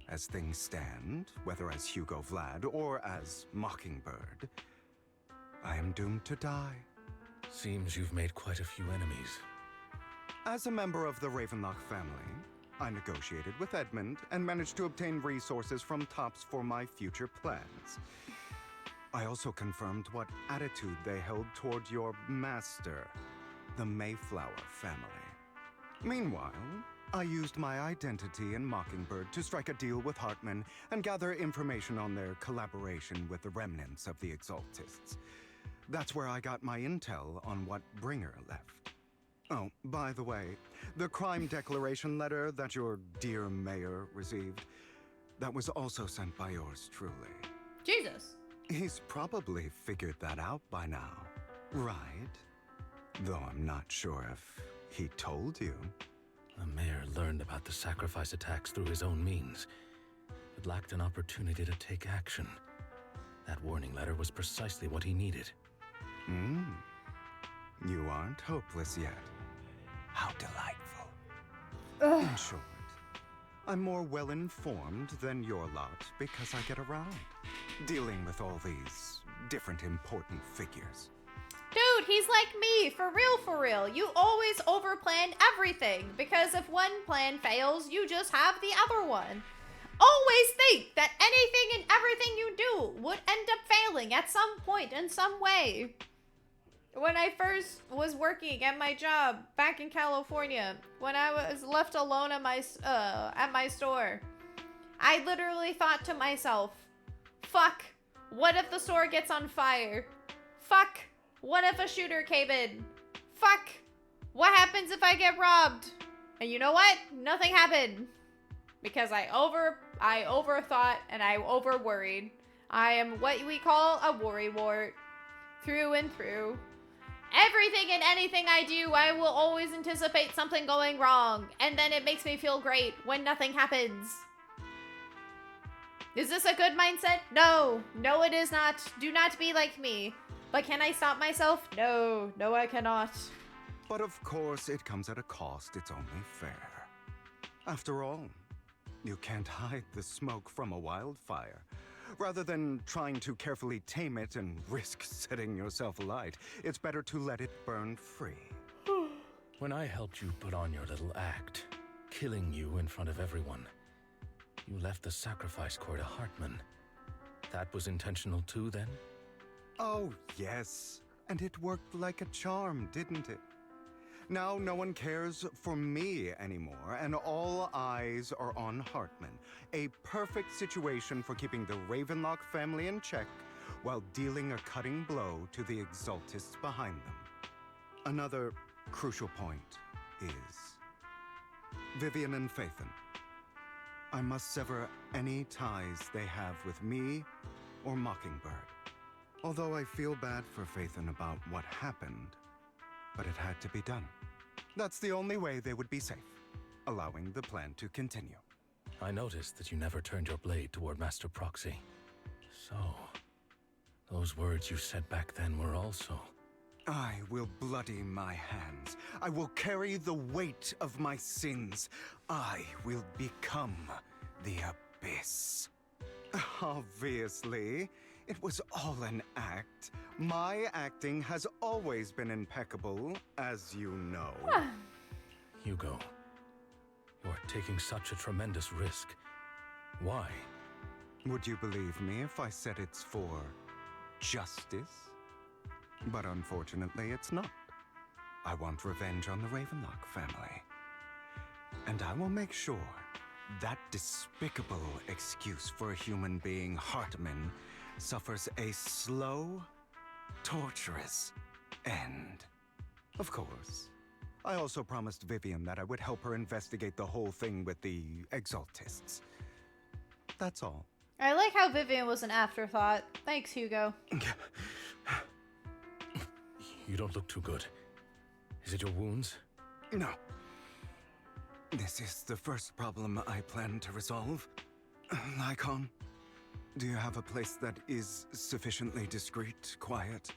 as things stand, whether as Hugo Vlad or as Mockingbird, I am doomed to die. Seems you've made quite a few enemies. As a member of the Ravenlock family, I negotiated with Edmund and managed to obtain resources from Tops for my future plans. I also confirmed what attitude they held toward your master, the Mayflower family. Meanwhile, I used my identity in Mockingbird to strike a deal with Hartman and gather information on their collaboration with the remnants of the Exaltists. That's where I got my intel on what Bringer left. Oh, by the way, the crime declaration letter that your dear mayor received, that was also sent by yours truly. Jesus. He's probably figured that out by now, right? Though I'm not sure if he told you. The mayor learned about the sacrifice attacks through his own means, but lacked an opportunity to take action. That warning letter was precisely what he needed. You aren't hopeless yet. How delightful. In short, I'm more well-informed than your lot because I get around, dealing with all these different important figures. Dude, he's like me, for real, for real. You always overplan everything, because if one plan fails, you just have the other one. Always think that anything and everything you do would end up failing at some point in some way. When I first was working at my job back in California, when I was left alone at my store, I literally thought to myself, fuck, what if the store gets on fire? Fuck, what if a shooter came in? Fuck, What happens if I get robbed? And you know what? Nothing happened. Because I overthought and I over-worried. I am what we call a worrywart. Through and through. Everything and anything I do, I will always anticipate something going wrong. And then it makes me feel great when nothing happens. Is this a good mindset? No. No, it is not. Do not be like me. But can I stop myself? No. No, I cannot. But of course, it comes at a cost. It's only fair. After all, you can't hide the smoke from a wildfire. Rather than trying to carefully tame it and risk setting yourself alight, it's better to let it burn free. When I helped you put on your little act, killing you in front of everyone, you left the sacrifice core to Hartman. That was intentional too, then? Oh, yes. And it worked like a charm, didn't it? Now no one cares for me anymore, and all eyes are on Hartman. A perfect situation for keeping the Ravenlock family in check while dealing a cutting blow to the Exaltists behind them. Another crucial point is Vivian and Phaethon. I must sever any ties they have with me or Mockingbird. Although I feel bad for Phaethon about what happened, but it had to be done. That's the only way they would be safe, allowing the plan to continue. I noticed that you never turned your blade toward Master Proxy. So, those words you said back then were also... I will bloody my hands. I will carry the weight of my sins. I will become the Abyss. Obviously, it was all an act. My acting has always been impeccable, as you know. Hugo, you're taking such a tremendous risk. Why? Would you believe me if I said it's for justice? But unfortunately, it's not. I want revenge on the Ravenlock family. And I will make sure that despicable excuse for a human being, Hartman, suffers a slow, torturous end. Of course. I also promised Vivian that I would help her investigate the whole thing with the Exaltists. That's all. I like how Vivian was an afterthought. Thanks, Hugo. You don't look too good. Is it your wounds? No. This is the first problem I plan to resolve. Lycon, do you have a place that is sufficiently discreet, quiet,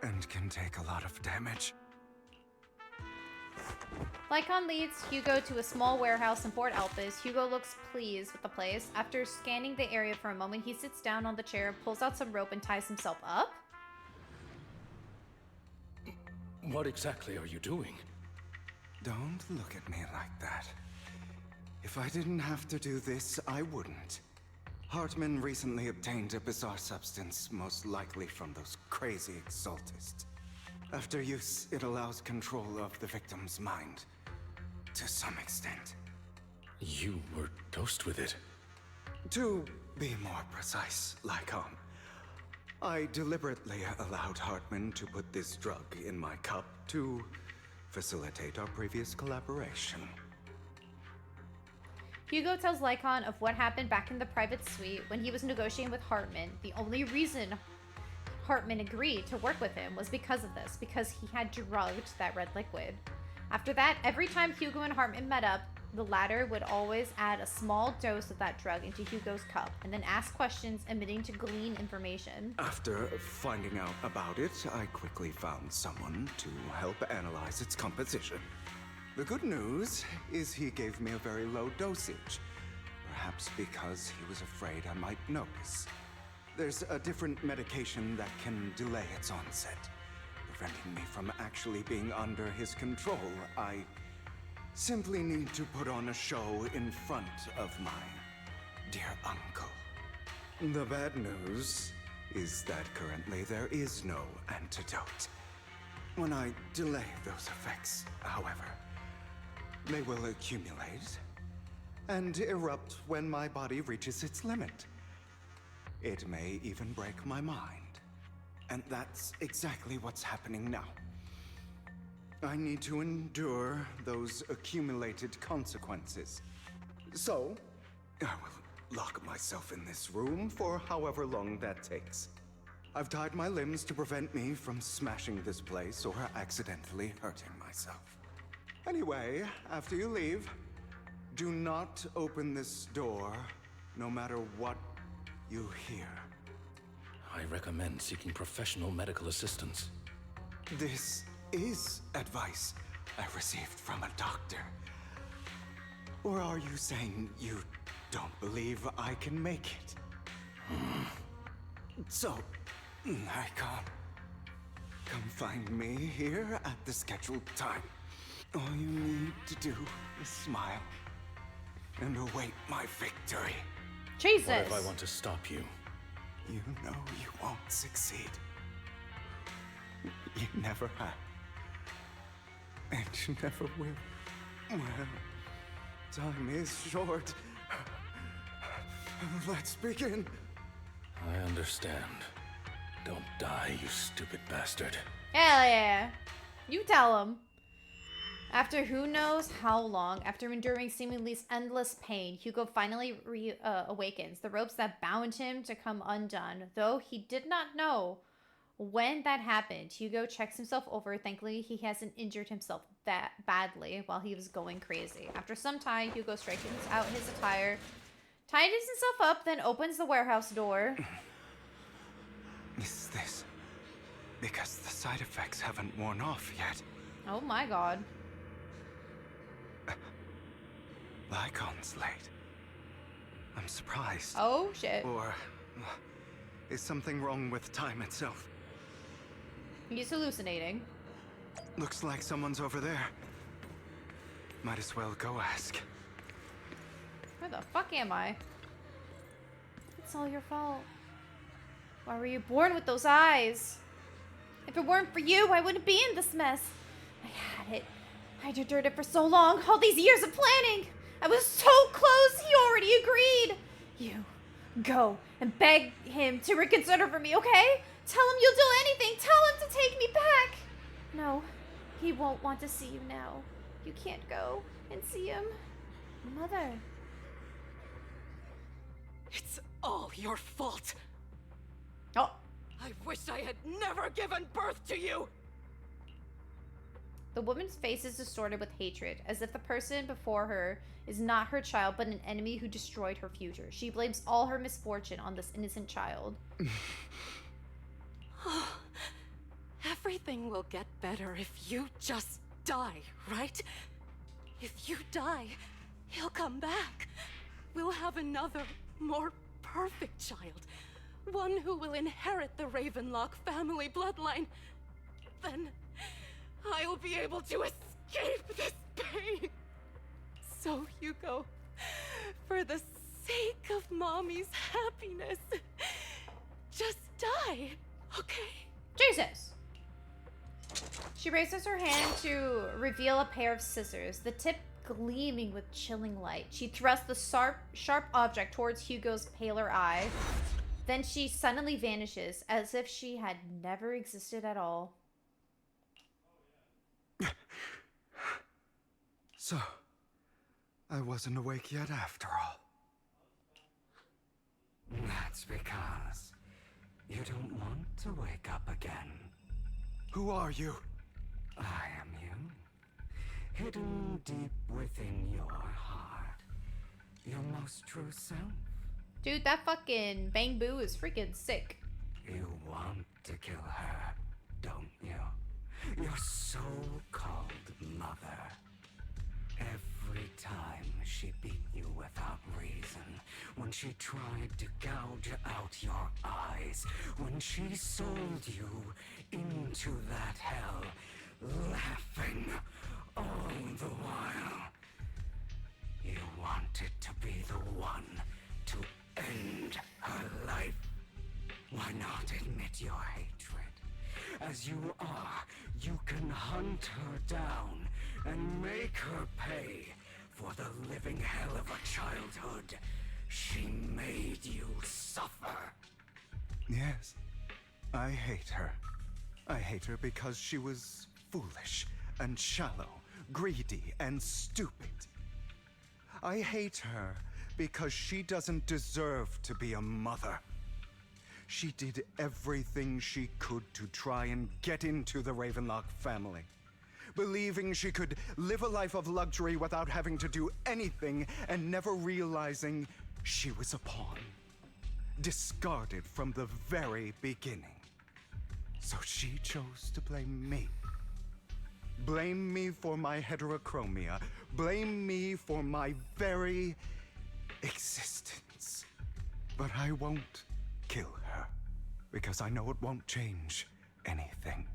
and can take a lot of damage? Lycon leads Hugo to a small warehouse in Port Alphys. Hugo looks pleased with the place. After scanning the area for a moment, he sits down on the chair, pulls out some rope, and ties himself up. What exactly are you doing? Don't look at me like that. If I didn't have to do this, I wouldn't. Hartman recently obtained a bizarre substance, most likely from those crazy Exaltists. After use, it allows control of the victim's mind. To some extent. You were dosed with it? To be more precise, Lycon, I deliberately allowed Hartman to put this drug in my cup to facilitate our previous collaboration. Hugo tells Lycon of what happened back in the private suite when he was negotiating with Hartman. The only reason Hartman agreed to work with him was because of this, because he had drugged that red liquid. After that, every time Hugo and Hartman met up, the latter would always add a small dose of that drug into Hugo's cup and then ask questions, admitting to glean information. After finding out about it, I quickly found someone to help analyze its composition. The good news is he gave me a very low dosage, perhaps because he was afraid I might notice. There's a different medication that can delay its onset, preventing me from actually being under his control. I simply need to put on a show in front of my dear uncle. The bad news is that currently there is no antidote. When I delay those effects, however, they will accumulate and erupt when my body reaches its limit. It may even break my mind. And that's exactly what's happening now. I need to endure those accumulated consequences. So, I will lock myself in this room for however long that takes. I've tied my limbs to prevent me from smashing this place or accidentally hurting myself. Anyway, after you leave, do not open this door, no matter what you hear. I recommend seeking professional medical assistance. This is advice I received from a doctor. Or are you saying you don't believe I can make it? So, Icon, come find me here at the scheduled time. All you need to do is smile and await my victory. Jesus! What if I want to stop you? You know you won't succeed. You never have. And you never will. Well, time is short. Let's begin. I understand. Don't die, you stupid bastard. Hell yeah. You tell him. After who knows how long, after enduring seemingly endless pain, Hugo finally awakens. The ropes that bound him to come undone. Though he did not know when that happened, Hugo checks himself over. Thankfully, he hasn't injured himself that badly while he was going crazy. After some time, Hugo straightens out his attire, tightens himself up, then opens the warehouse door. Is this because the side effects haven't worn off yet? Oh my god. Lycon's late. I'm surprised. Oh shit. Or is something wrong with time itself? He's hallucinating. Looks like someone's over there. Might as well go ask. Where the fuck am I? It's all your fault. Why were you born with those eyes? If it weren't for you, I wouldn't be in this mess. I had it. I endured it for so long, all these years of planning. I was so close, he already agreed. You, go and beg him to reconsider for me, okay? Tell him you'll do anything. Tell him to take me back. No, he won't want to see you now. You can't go and see him. Mother. It's all your fault. Oh. I wish I had never given birth to you. The woman's face is distorted with hatred, as if the person before her is not her child, but an enemy who destroyed her future. She blames all her misfortune on this innocent child. Everything will get better if you just die, right? If you die, he'll come back. We'll have another, more perfect child. One who will inherit the Ravenlock family bloodline. Then I'll be able to escape this pain. So, Hugo, for the sake of Mommy's happiness, just die, okay? Jesus! She raises her hand to reveal a pair of scissors, the tip gleaming with chilling light. She thrusts the sharp object towards Hugo's paler eye. Then she suddenly vanishes, as if she had never existed at all. So, I wasn't awake yet after all. That's because you don't want to wake up again. Who are you? I am you. Hidden deep within your heart. Your most true self. Dude, that fucking Bang Boo is freaking sick. You want to kill her, don't you? Your so-called mother. Every time she beat you without reason, when she tried to gouge out your eyes, when she sold you into that hell, laughing all the while. You wanted to be the one to end her life. Why not admit your hatred? As you are, you can hunt her down and make her pay for the living hell of a childhood she made you suffer. Yes, I hate her. I hate her because she was foolish and shallow, greedy and stupid. I hate her because she doesn't deserve to be a mother. She did everything she could to try and get into the Ravenlock family, believing she could live a life of luxury without having to do anything and never realizing she was a pawn, discarded from the very beginning. So she chose to blame me. Blame me for my heterochromia. Blame me for my very existence. But I won't kill her, because I know it won't change anything.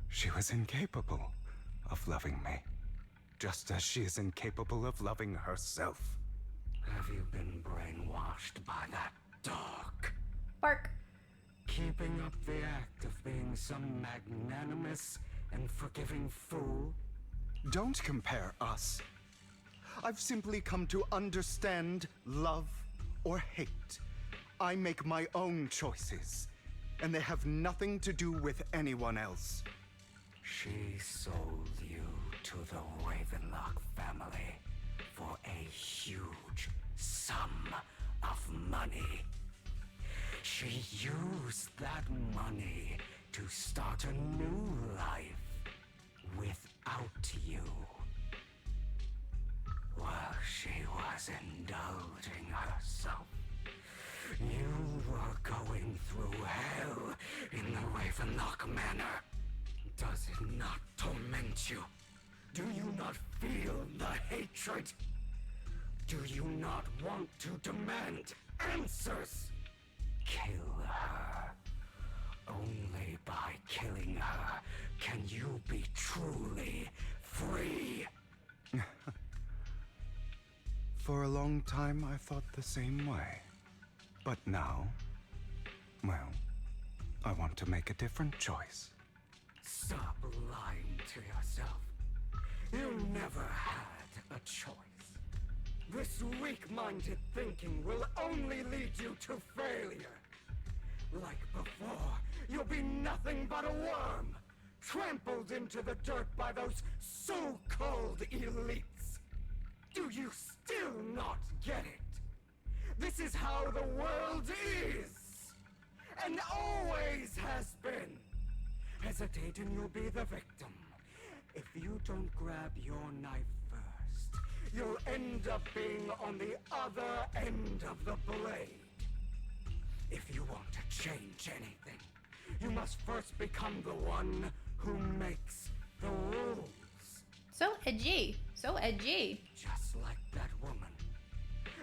She was incapable of loving me, just as she is incapable of loving herself. Have you been brainwashed by that dog? Bark. Keeping up the act of being some magnanimous and forgiving fool? Don't compare us. I've simply come to understand love or hate. I make my own choices, and they have nothing to do with anyone else. She sold you to the Ravenlock family for a huge sum of money. She used that money to start a new life without you. While she was indulging herself, you were going through hell in the Ravenlock Manor. Does it not torment you? Do you not feel the hatred? Do you not want to demand answers? Kill her. Only by killing her can you be truly free. For a long time, I thought the same way. But now, well, I want to make a different choice. Stop lying to yourself. You never had a choice. This weak-minded thinking will only lead you to failure. Like before, you'll be nothing but a worm, trampled into the dirt by those so-called elites. Do you still not get it? This is how the world is, and always has been. Hesitate and you'll be the victim. If you don't grab your knife first, you'll end up being on the other end of the blade. If you want to change anything, you must first become the one who makes the rules. So edgy. So edgy. Just like that woman.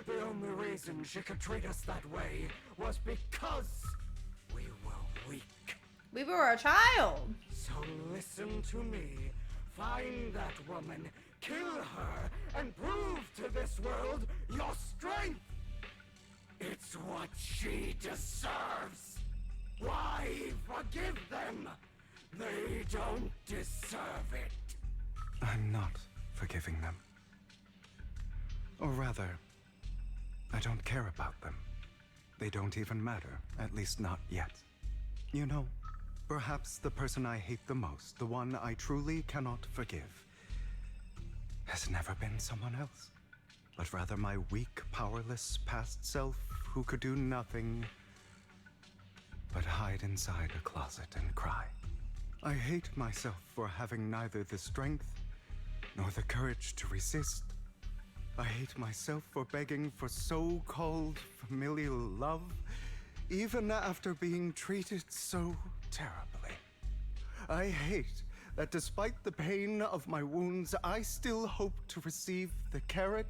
The only reason she could treat us that way was because we were weak. We were a child. So listen to me. Find that woman, kill her, and prove to this world your strength. It's what she deserves. Why forgive them? They don't deserve it. I'm not forgiving them. Or rather, I don't care about them. They don't even matter, at least not yet. You know, perhaps the person I hate the most, the one I truly cannot forgive, has never been someone else, but rather my weak, powerless past self who could do nothing but hide inside a closet and cry. I hate myself for having neither the strength nor the courage to resist. I hate myself for begging for so-called familial love, even after being treated so terribly. I hate that despite the pain of my wounds, I still hope to receive the carrot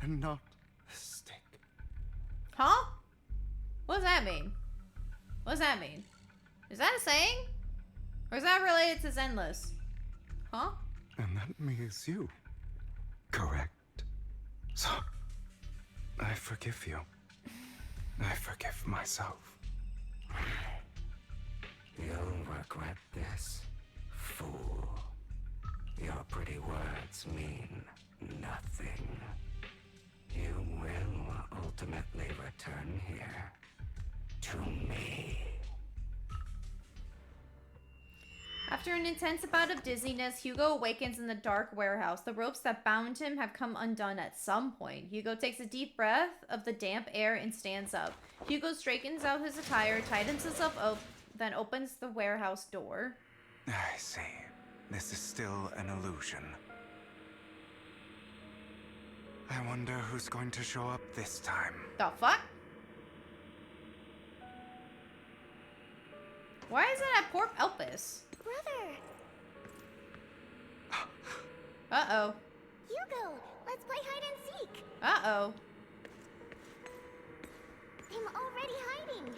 and not the stick. Huh? What does that mean? What does that mean? Is that a saying? Or is that related to Zenless? Huh? And that means you. Correct. So, I forgive you. I forgive myself. You'll regret this, fool. Your pretty words mean nothing. You will ultimately return here to me. I After an intense bout of dizziness, Hugo awakens in the dark warehouse. The ropes that bound him have come undone at some point. Hugo takes a deep breath of the damp air and stands up. Hugo straightens out his attire, tightens himself up, then opens the warehouse door. I see. This is still an illusion. I wonder who's going to show up this time. The fuck? Why is it at Port Elpis? Brother! Uh-oh. Hugo, let's play hide and seek. Uh-oh. I'm already hiding.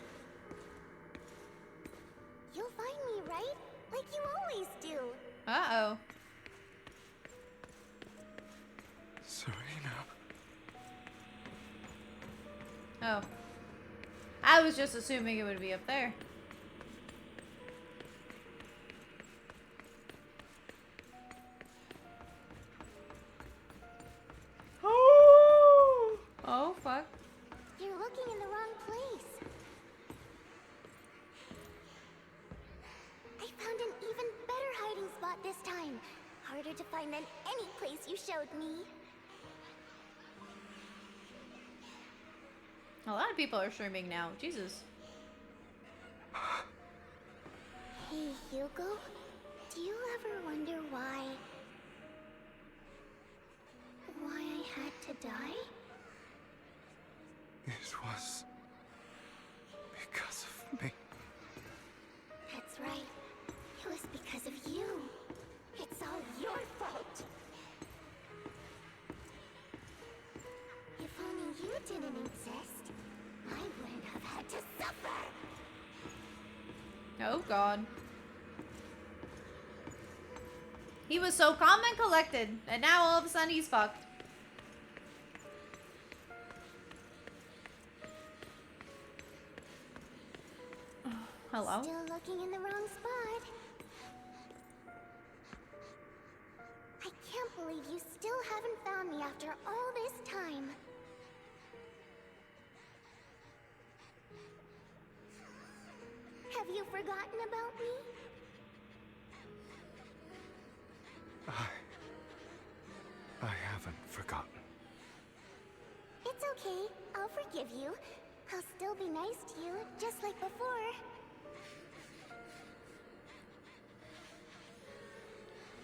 You'll find me, right? Like you always do. Uh-oh. Serena. Oh. I was just assuming it would be up there. Oh, fuck. You're looking in the wrong place. I found an even better hiding spot this time. Harder to find than any place you showed me. A lot of people are streaming now. Jesus. Hey, Hugo. Do you ever wonder why I had to die? It was because of me. That's right. It was because of you. It's all your fault. If only you didn't exist, I wouldn't have had to suffer. Oh, God. He was so calm and collected, and now all of a sudden he's fucked. Hello? Still looking in the wrong spot. I can't believe you still haven't found me after all this time. Have you forgotten about me? I haven't forgotten. It's okay. I'll forgive you. I'll still be nice to you, just like before.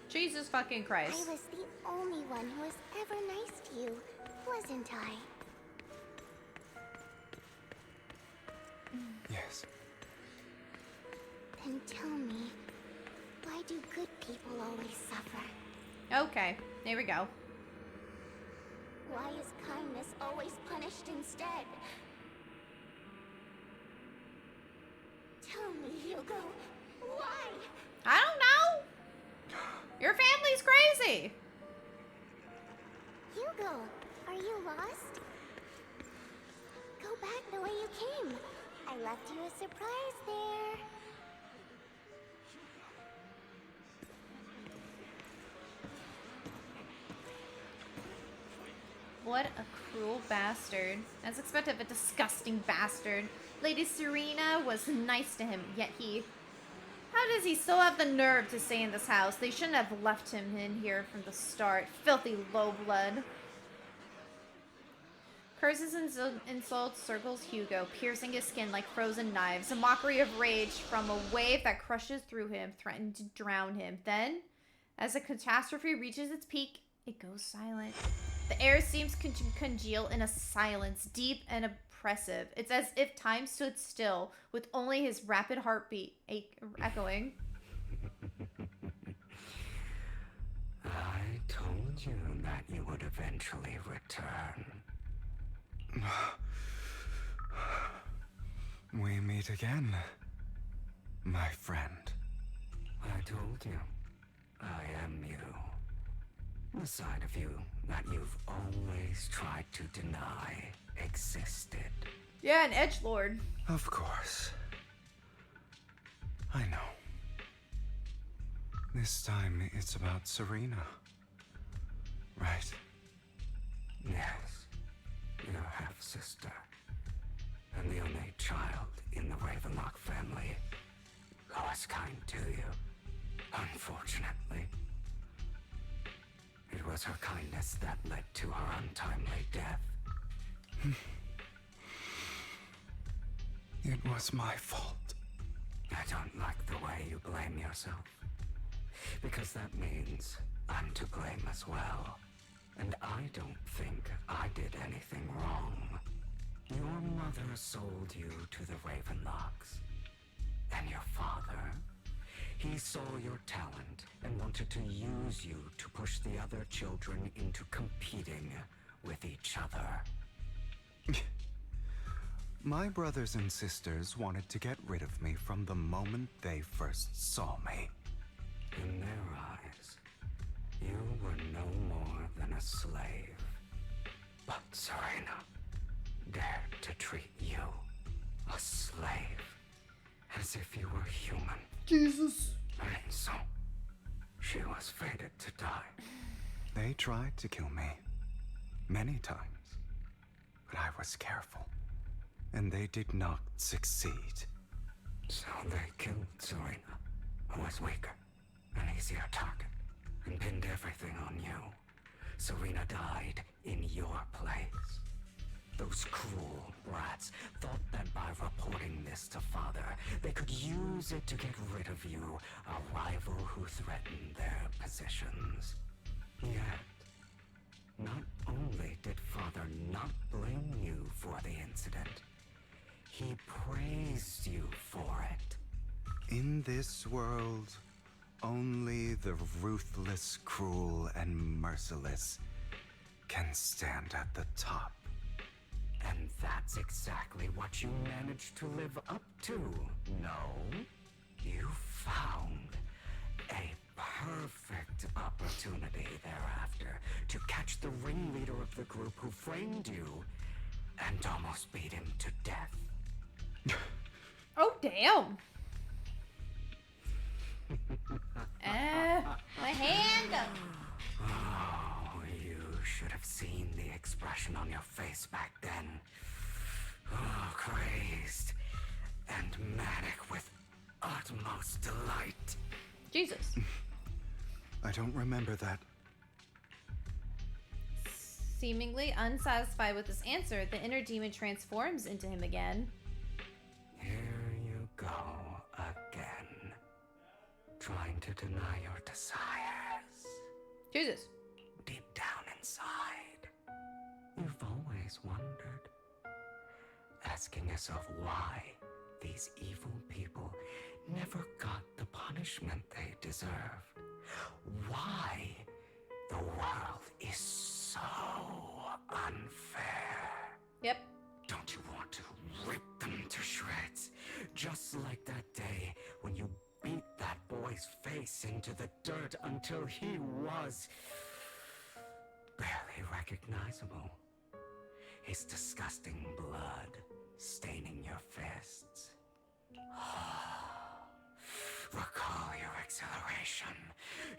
Jesus fucking Christ. I was the only one who was ever nice to you, wasn't I? Yes. Then tell me, why do good people always suffer? Okay, there we go. Why is kindness always punished instead? Tell me, Hugo, why? I don't know. Your family's crazy. Hugo, are you lost? Go back the way you came. I left you a surprise there. What a cruel bastard. As expected of a disgusting bastard. Lady Serena was nice to him, yet he... How does he still have the nerve to stay in this house? They shouldn't have left him in here from the start. Filthy low blood. Curses and insults circles Hugo, piercing his skin like frozen knives. A mockery of rage from a wave that crushes through him, threatened to drown him. Then, as the catastrophe reaches its peak, it goes silent. The air seems to congeal in a silence, deep and oppressive. It's as if time stood still, with only his rapid heartbeat echoing. I told you that you would eventually return. We meet again, my friend. I told you, I am you. The side of you that you've always tried to deny existed. Yeah, an edgelord. Of course. I know. This time it's about Serena. Right? Yes. Your half-sister. And the only child in the Ravenlock family who was kind to you. Unfortunately, it was her kindness that led to her untimely death. It was my fault. I don't like the way you blame yourself, because that means I'm to blame as well. And I don't think I did anything wrong. Your mother sold you to the Ravenlocks. And your father, he saw your talent and wanted to use you to push the other children into competing with each other. My brothers and sisters wanted to get rid of me from the moment they first saw me. In their eyes, you were no more than a slave. But Serena dared to treat you, a slave, as if you were human. Jesus. And so, she was fated to die. They tried to kill me many times, but I was careful, and they did not succeed. So they killed Serena, who was weaker, an easier target, and pinned everything on you. Serena died in your place. Those cruel brats thought that by reporting this to Father, they could use it to get rid of you, a rival who threatened their positions. Yet, not only did Father not blame you for the incident, he praised you for it. In this world, only the ruthless, cruel, and merciless can stand at the top. And that's exactly what you managed to live up to, no? You found a perfect opportunity thereafter to catch the ringleader of the group who framed you and almost beat him to death. Oh, damn. My hand. Oh, you should have seen the expression on your face back then. Oh, crazed and manic with utmost delight. Jesus. I don't remember that. Seemingly unsatisfied with this answer, the inner demon transforms into him again. Here you go again. Trying to deny your desires. Jesus. Deep down inside, you've always wondered. Asking yourself why these evil people never got the punishment they deserved. Why the world is so unfair. Yep. Don't you want to rip them to shreds? Just like that day when you beat that boy's face into the dirt until he was barely recognizable. His disgusting blood staining your fists. Recall your exhilaration,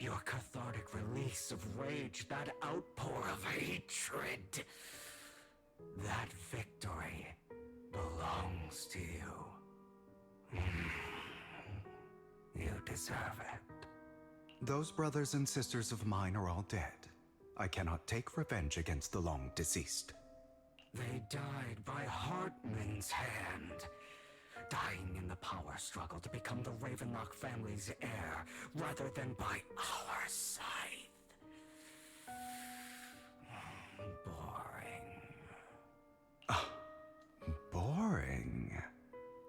your cathartic release of rage, that outpour of hatred. That victory belongs to you. You deserve it. Those brothers and sisters of mine are all dead. I cannot take revenge against the long deceased. They died by Hartman's hand. Dying in the power struggle to become the Ravenlock family's heir, rather than by our scythe. Boring. Boring?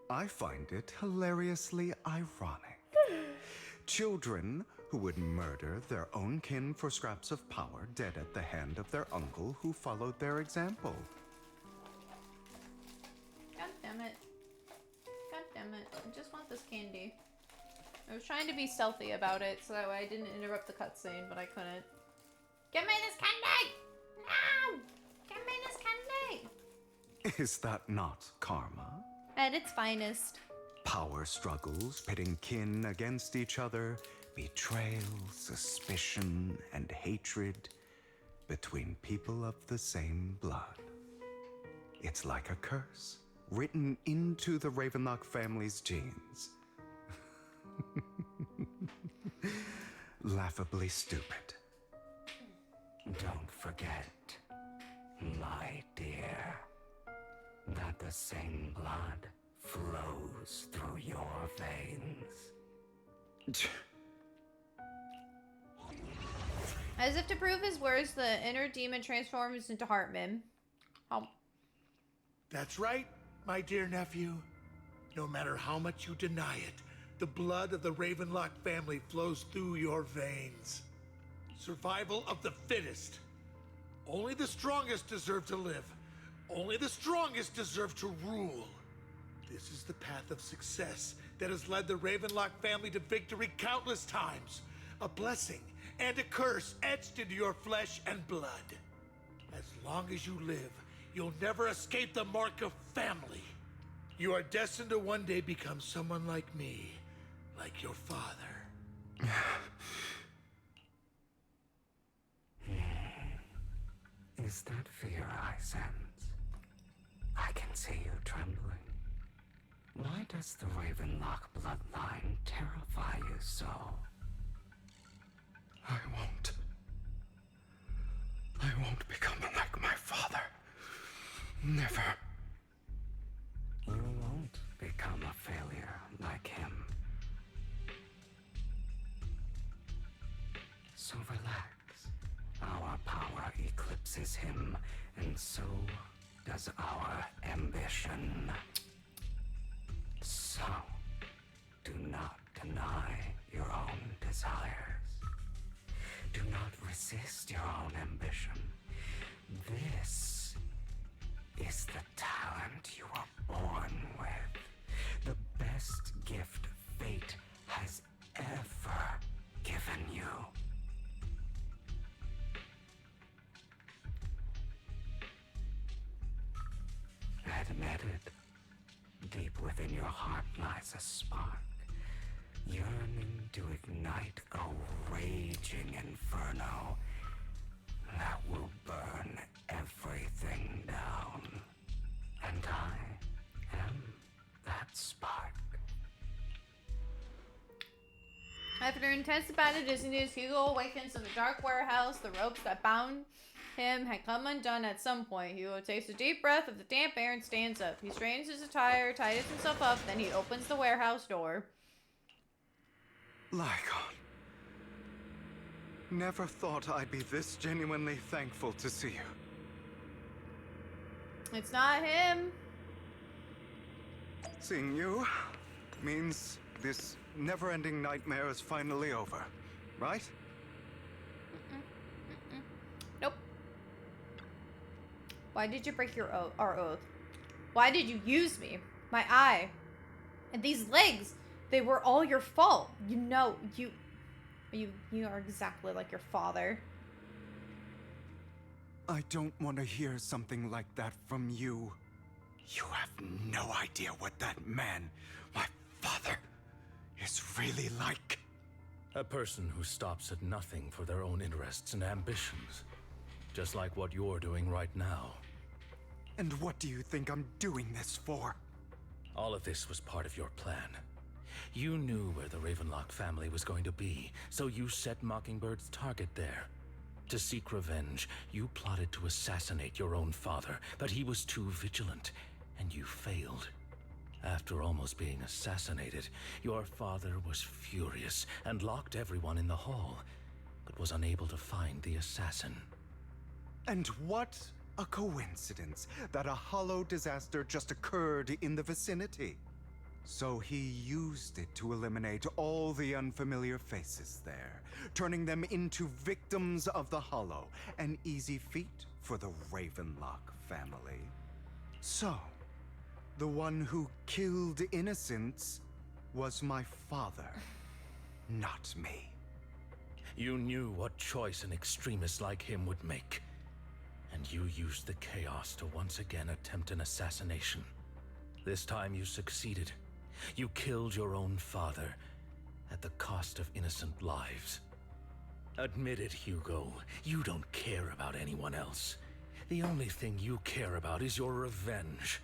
I find it hilariously ironic. Children who would murder their own kin for scraps of power dead at the hand of their uncle who followed their example. God damn it. God damn it. I just want this candy. I was trying to be stealthy about it so that way I didn't interrupt the cutscene, but I couldn't. Give me this candy! No! Give me this candy! Is that not karma? At its finest. Power struggles, pitting kin against each other, betrayal, suspicion, and hatred between people of the same blood. It's like a curse, written into the Ravenlock family's genes. laughably stupid. Don't forget, my dear, that the same blood flows through your veins. As if to prove his words, the inner demon transforms into Hartman. Oh. That's right, my dear nephew. No matter how much you deny it, the blood of the Ravenlock family flows through your veins. Survival of the fittest. Only the strongest deserve to live. Only the strongest deserve to rule. This is the path of success that has led the Ravenlock family to victory countless times. A blessing and a curse etched into your flesh and blood. As long as you live, you'll never escape the mark of family. You are destined to one day become someone like me, like your father. Is that fear I sense? I can see you trembling. Why does the Ravenlock bloodline terrify you so? I won't become like my father. Never. You won't become a failure like him. So relax. Our power eclipses him, and so does our ambition. So, do not deny your own desires. Do not resist your own ambition. This is the talent you were born with. The best gift fate has ever given you. Admit it. Deep within your heart lies a spark, yearning to ignite a raging inferno that will burn everything down. And I am that spark. After intense bout of dizziness, Hugo awakens in the dark warehouse. The ropes that bound him had come undone at some point. Hugo takes a deep breath of the damp air and stands up. He straightens his attire, tightens himself up, then he opens the warehouse door. Lycon. Never thought I'd be this genuinely thankful to see you. It's not him. Seeing you means this never-ending nightmare is finally over, right? Nope. Why did you break our oath? Why did you use me? My eye. And these legs. They were all your fault. You know, you are exactly like your father. I don't want to hear something like that from you. You have no idea what that man, my father, is really like. A person who stops at nothing for their own interests and ambitions. Just like what you're doing right now. And what do you think I'm doing this for? All of this was part of your plan. You knew where the Ravenlock family was going to be, so you set Mockingbird's target there. To seek revenge, you plotted to assassinate your own father, but he was too vigilant, and you failed. After almost being assassinated, your father was furious and locked everyone in the hall, but was unable to find the assassin. And what a coincidence that a hollow disaster just occurred in the vicinity. So he used it to eliminate all the unfamiliar faces there, turning them into victims of the hollow, an easy feat for the Ravenlock family. So, the one who killed innocents was my father, not me. You knew what choice an extremist like him would make. And you used the chaos to once again attempt an assassination. This time you succeeded. You killed your own father at the cost of innocent lives. Admit it, Hugo. You don't care about anyone else. The only thing you care about is your revenge.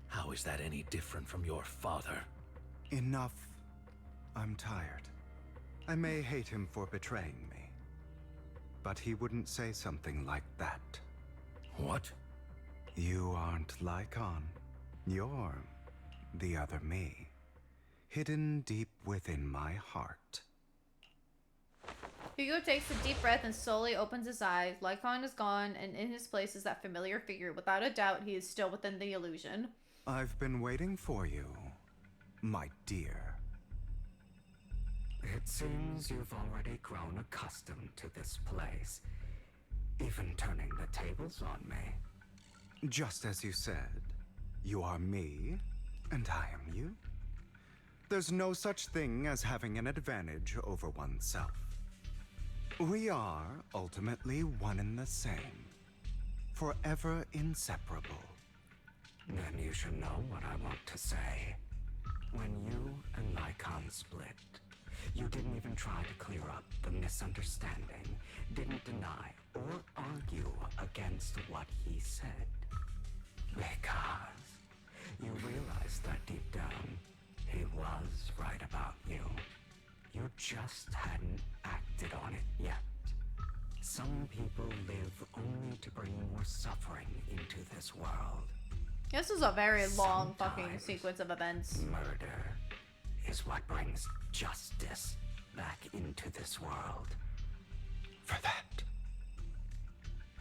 How is that any different from your father? Enough. I'm tired. I may hate him for betraying me, but he wouldn't say something like that. What? You aren't Lycon. You're the other me, hidden deep within my heart. Hugo takes a deep breath and slowly opens his eyes. Lycon is gone, and in his place is that familiar figure. Without a doubt, he is still within the illusion. I've been waiting for you, my dear. It seems you've already grown accustomed to this place, even turning the tables on me. Just as you said, you are me, and I am you. There's no such thing as having an advantage over oneself. We are ultimately one and the same, forever inseparable. Then you should know what I want to say. When you and Lycon split, you didn't even try to clear up the misunderstanding, didn't deny or argue against what he said. Because you realized that deep down, he was right about you. You just hadn't acted on it yet. Some people live only to bring more suffering into this world. This is a very long fucking sequence of events. Murder is what brings justice back into this world. For that,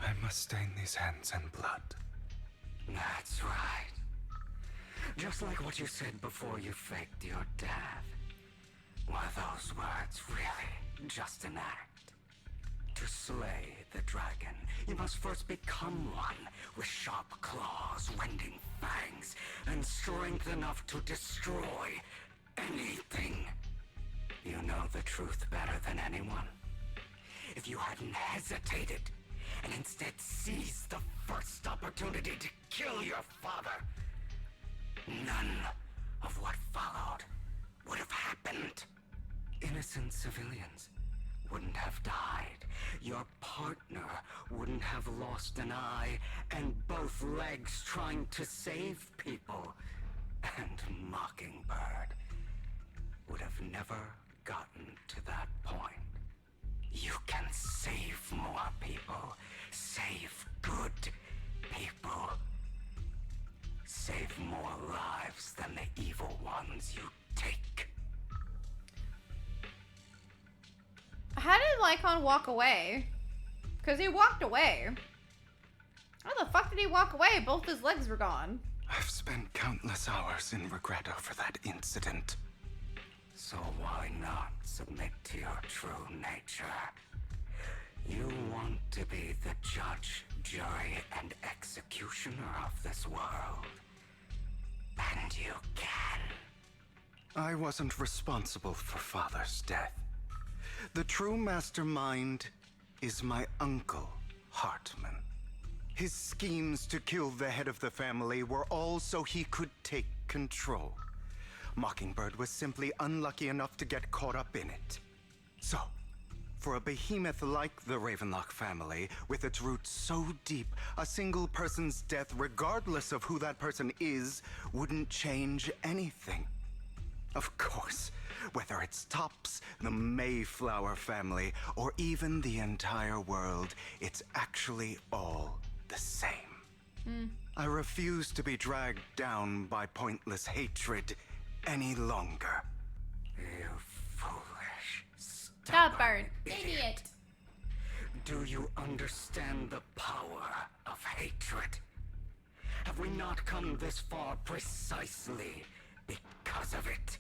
I must stain these hands in blood. That's right. Just like what you said before you faked your death. Were those words really just an act? To slay the dragon, you must first become one with sharp claws, rending fangs, and strength enough to destroy anything. You know the truth better than anyone. If you hadn't hesitated and instead seized the first opportunity to kill your father, none of what followed would have happened. Innocent civilians wouldn't have died. Your partner wouldn't have lost an eye and both legs trying to save people. And Mockingbird would have never gotten to that point. You can save more people. Save good people. Save more lives than the evil ones you take. How did Lycon walk away? Because he walked away. How the fuck did he walk away? Both his legs were gone. I've spent countless hours in regret over that incident. So why not submit to your true nature? You want to be the judge, jury, and executioner of this world. And you can. I wasn't responsible for Father's death. The true mastermind is my uncle, Hartman. His schemes to kill the head of the family were all so he could take control. Mockingbird was simply unlucky enough to get caught up in it. So, for a behemoth like the Ravenlock family, with its roots so deep, a single person's death, regardless of who that person is, wouldn't change anything. Of course, whether it's Tops, the Mayflower family, or even the entire world, it's actually all the same. I refuse to be dragged down by pointless hatred any longer. You foolish, Stubborn idiot. Do you understand the power of hatred? Have we not come this far precisely because of it?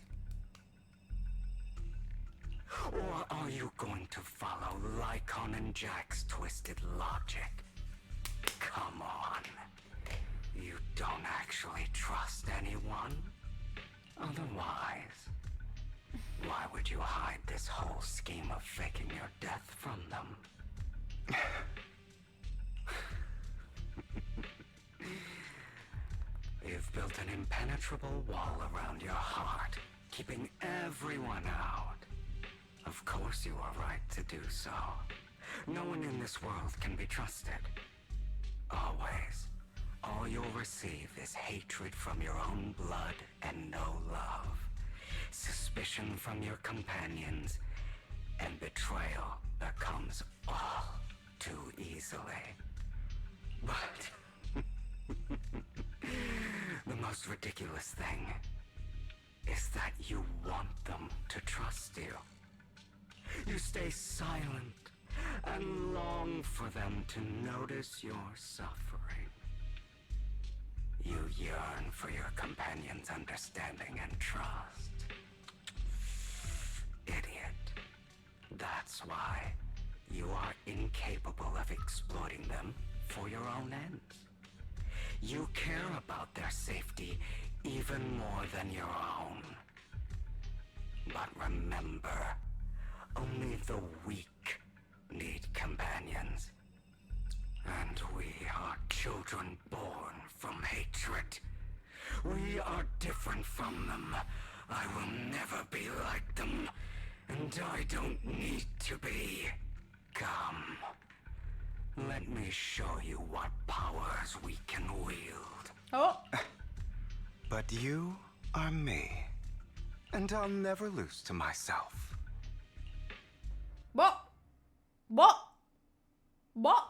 Or are you going to follow Lycon and Jack's twisted logic? Come on. You don't actually trust anyone? Otherwise, why would you hide this whole scheme of faking your death from them? You've built an impenetrable wall around your heart, keeping everyone out. Of course you are right to do so. No one in this world can be trusted. Always. All you'll receive is hatred from your own blood and no love. Suspicion from your companions, and betrayal that comes all too easily. But the most ridiculous thing is that you want them to trust you. You stay silent and long for them to notice your suffering. You yearn for your companion's understanding and trust. Idiot. That's why you are incapable of exploiting them for your own ends. You care about their safety even more than your own. But remember, only the weak need companions. And we are children born from hatred. We are different from them. I will never be like them. And I don't need to be. Come. Let me show you what powers we can wield. Oh. But you are me. And I'll never lose to myself. What? What? What?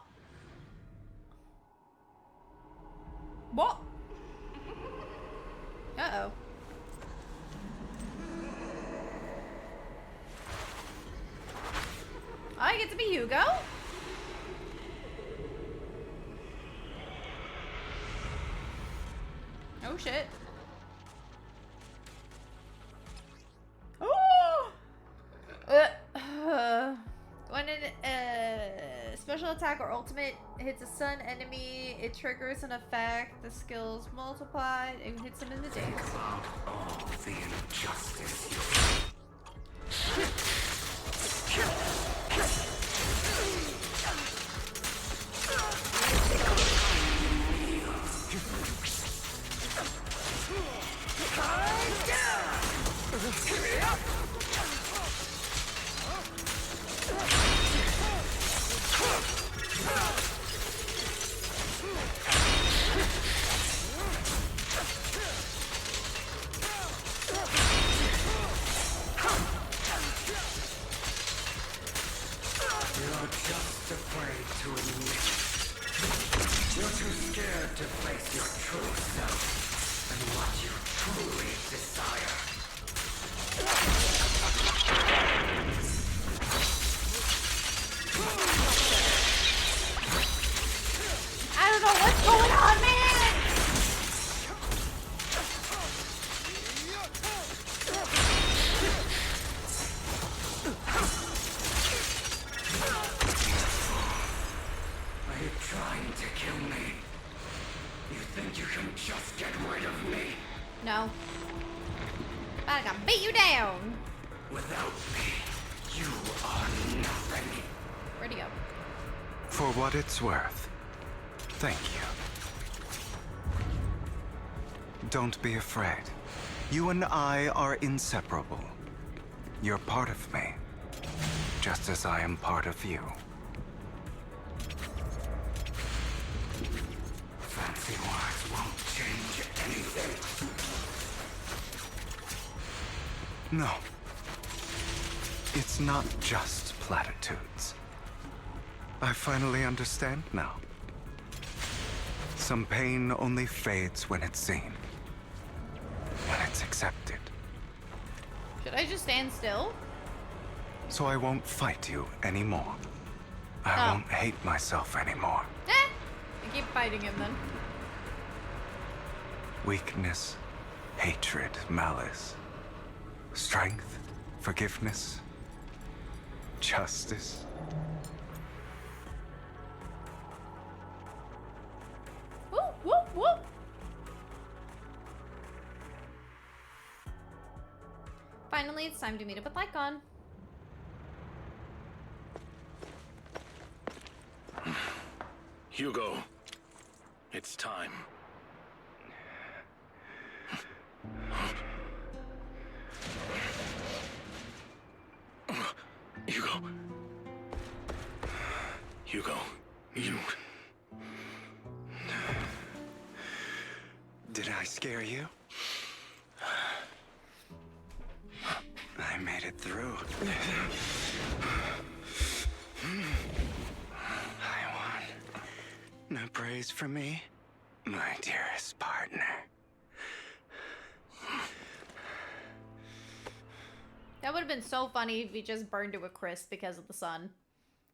What? Uh-oh. I get to be Hugo? Oh shit. Oh! When an special attack or ultimate hits a stun enemy, it triggers an effect. The skills multiplied. It hits them in the dance. All the injustice You're just afraid to admit. You're too scared to face your true self and what you truly desire. I don't know what's going on, man! Are you trying to kill me? You think you can just get rid of me? No. I gotta beat you down. Without me, you are nothing. Where'd he go? For what it's worth, thank you. Don't be afraid. You and I are inseparable. You're part of me, just as I am part of you. Fancy words won't change anything. No. It's not just platitudes. I finally understand now. Some pain only fades when it's seen. When it's accepted. Should I just stand still? So I won't fight you anymore. I won't hate myself anymore. I keep fighting him then. Weakness, hatred, malice. Strength, forgiveness, justice. Woo, woo, woo. Finally, it's time to meet up with Lycon. Hugo, it's time. Hugo. Hugo, you... Did I scare you? I made it through. No praise for me, my dearest partner. That would have been so funny if he just burned to a crisp because of the sun.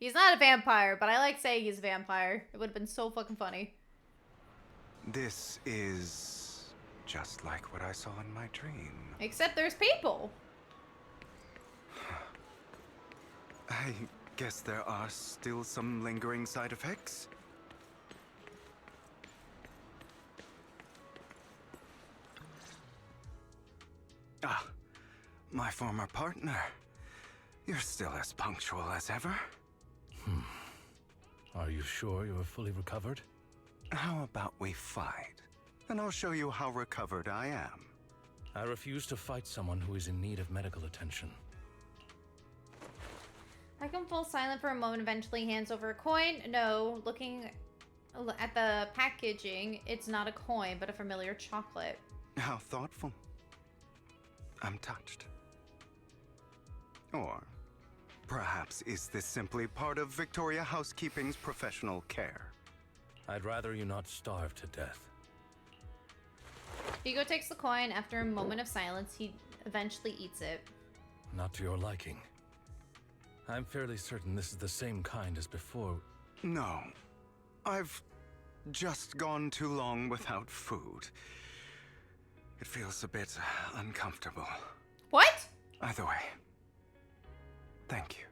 He's not a vampire, but I like saying he's a vampire. It would have been so fucking funny. This is just like what I saw in my dream. Except there's people. I guess there are still some lingering side effects. Ah, my former partner. You're still as punctual as ever. Are you sure you're fully recovered? How about we fight? And I'll show you how recovered I am. I refuse to fight someone who is in need of medical attention. Arkham falls silent for a moment, eventually hands over a coin. No, looking at the packaging, it's not a coin, but a familiar chocolate. How thoughtful. I'm touched. Or perhaps is this simply part of Victoria Housekeeping's professional care? I'd rather you not starve to death. Hugo takes the coin. After a moment of silence, he eventually eats it. Not to your liking. I'm fairly certain this is the same kind as before. No. I've just gone too long without food. It feels a bit uncomfortable. What? Either way, thank you.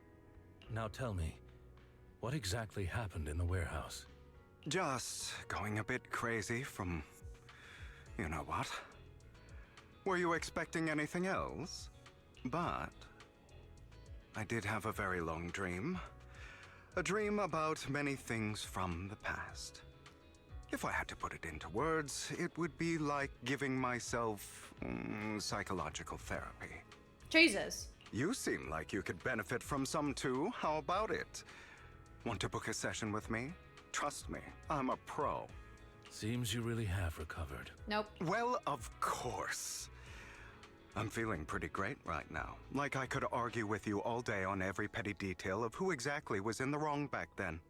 Now tell me, what exactly happened in the warehouse? Just going a bit crazy from... you know what? Were you expecting anything else? But I did have a very long dream. A dream about many things from the past. If I had to put it into words, it would be like giving myself psychological therapy. Jesus. You seem like you could benefit from some too. How about it? Want to book a session with me? Trust me, I'm a pro. Seems you really have recovered. Nope. Well, of course. I'm feeling pretty great right now. Like I could argue with you all day on every petty detail of who exactly was in the wrong back then.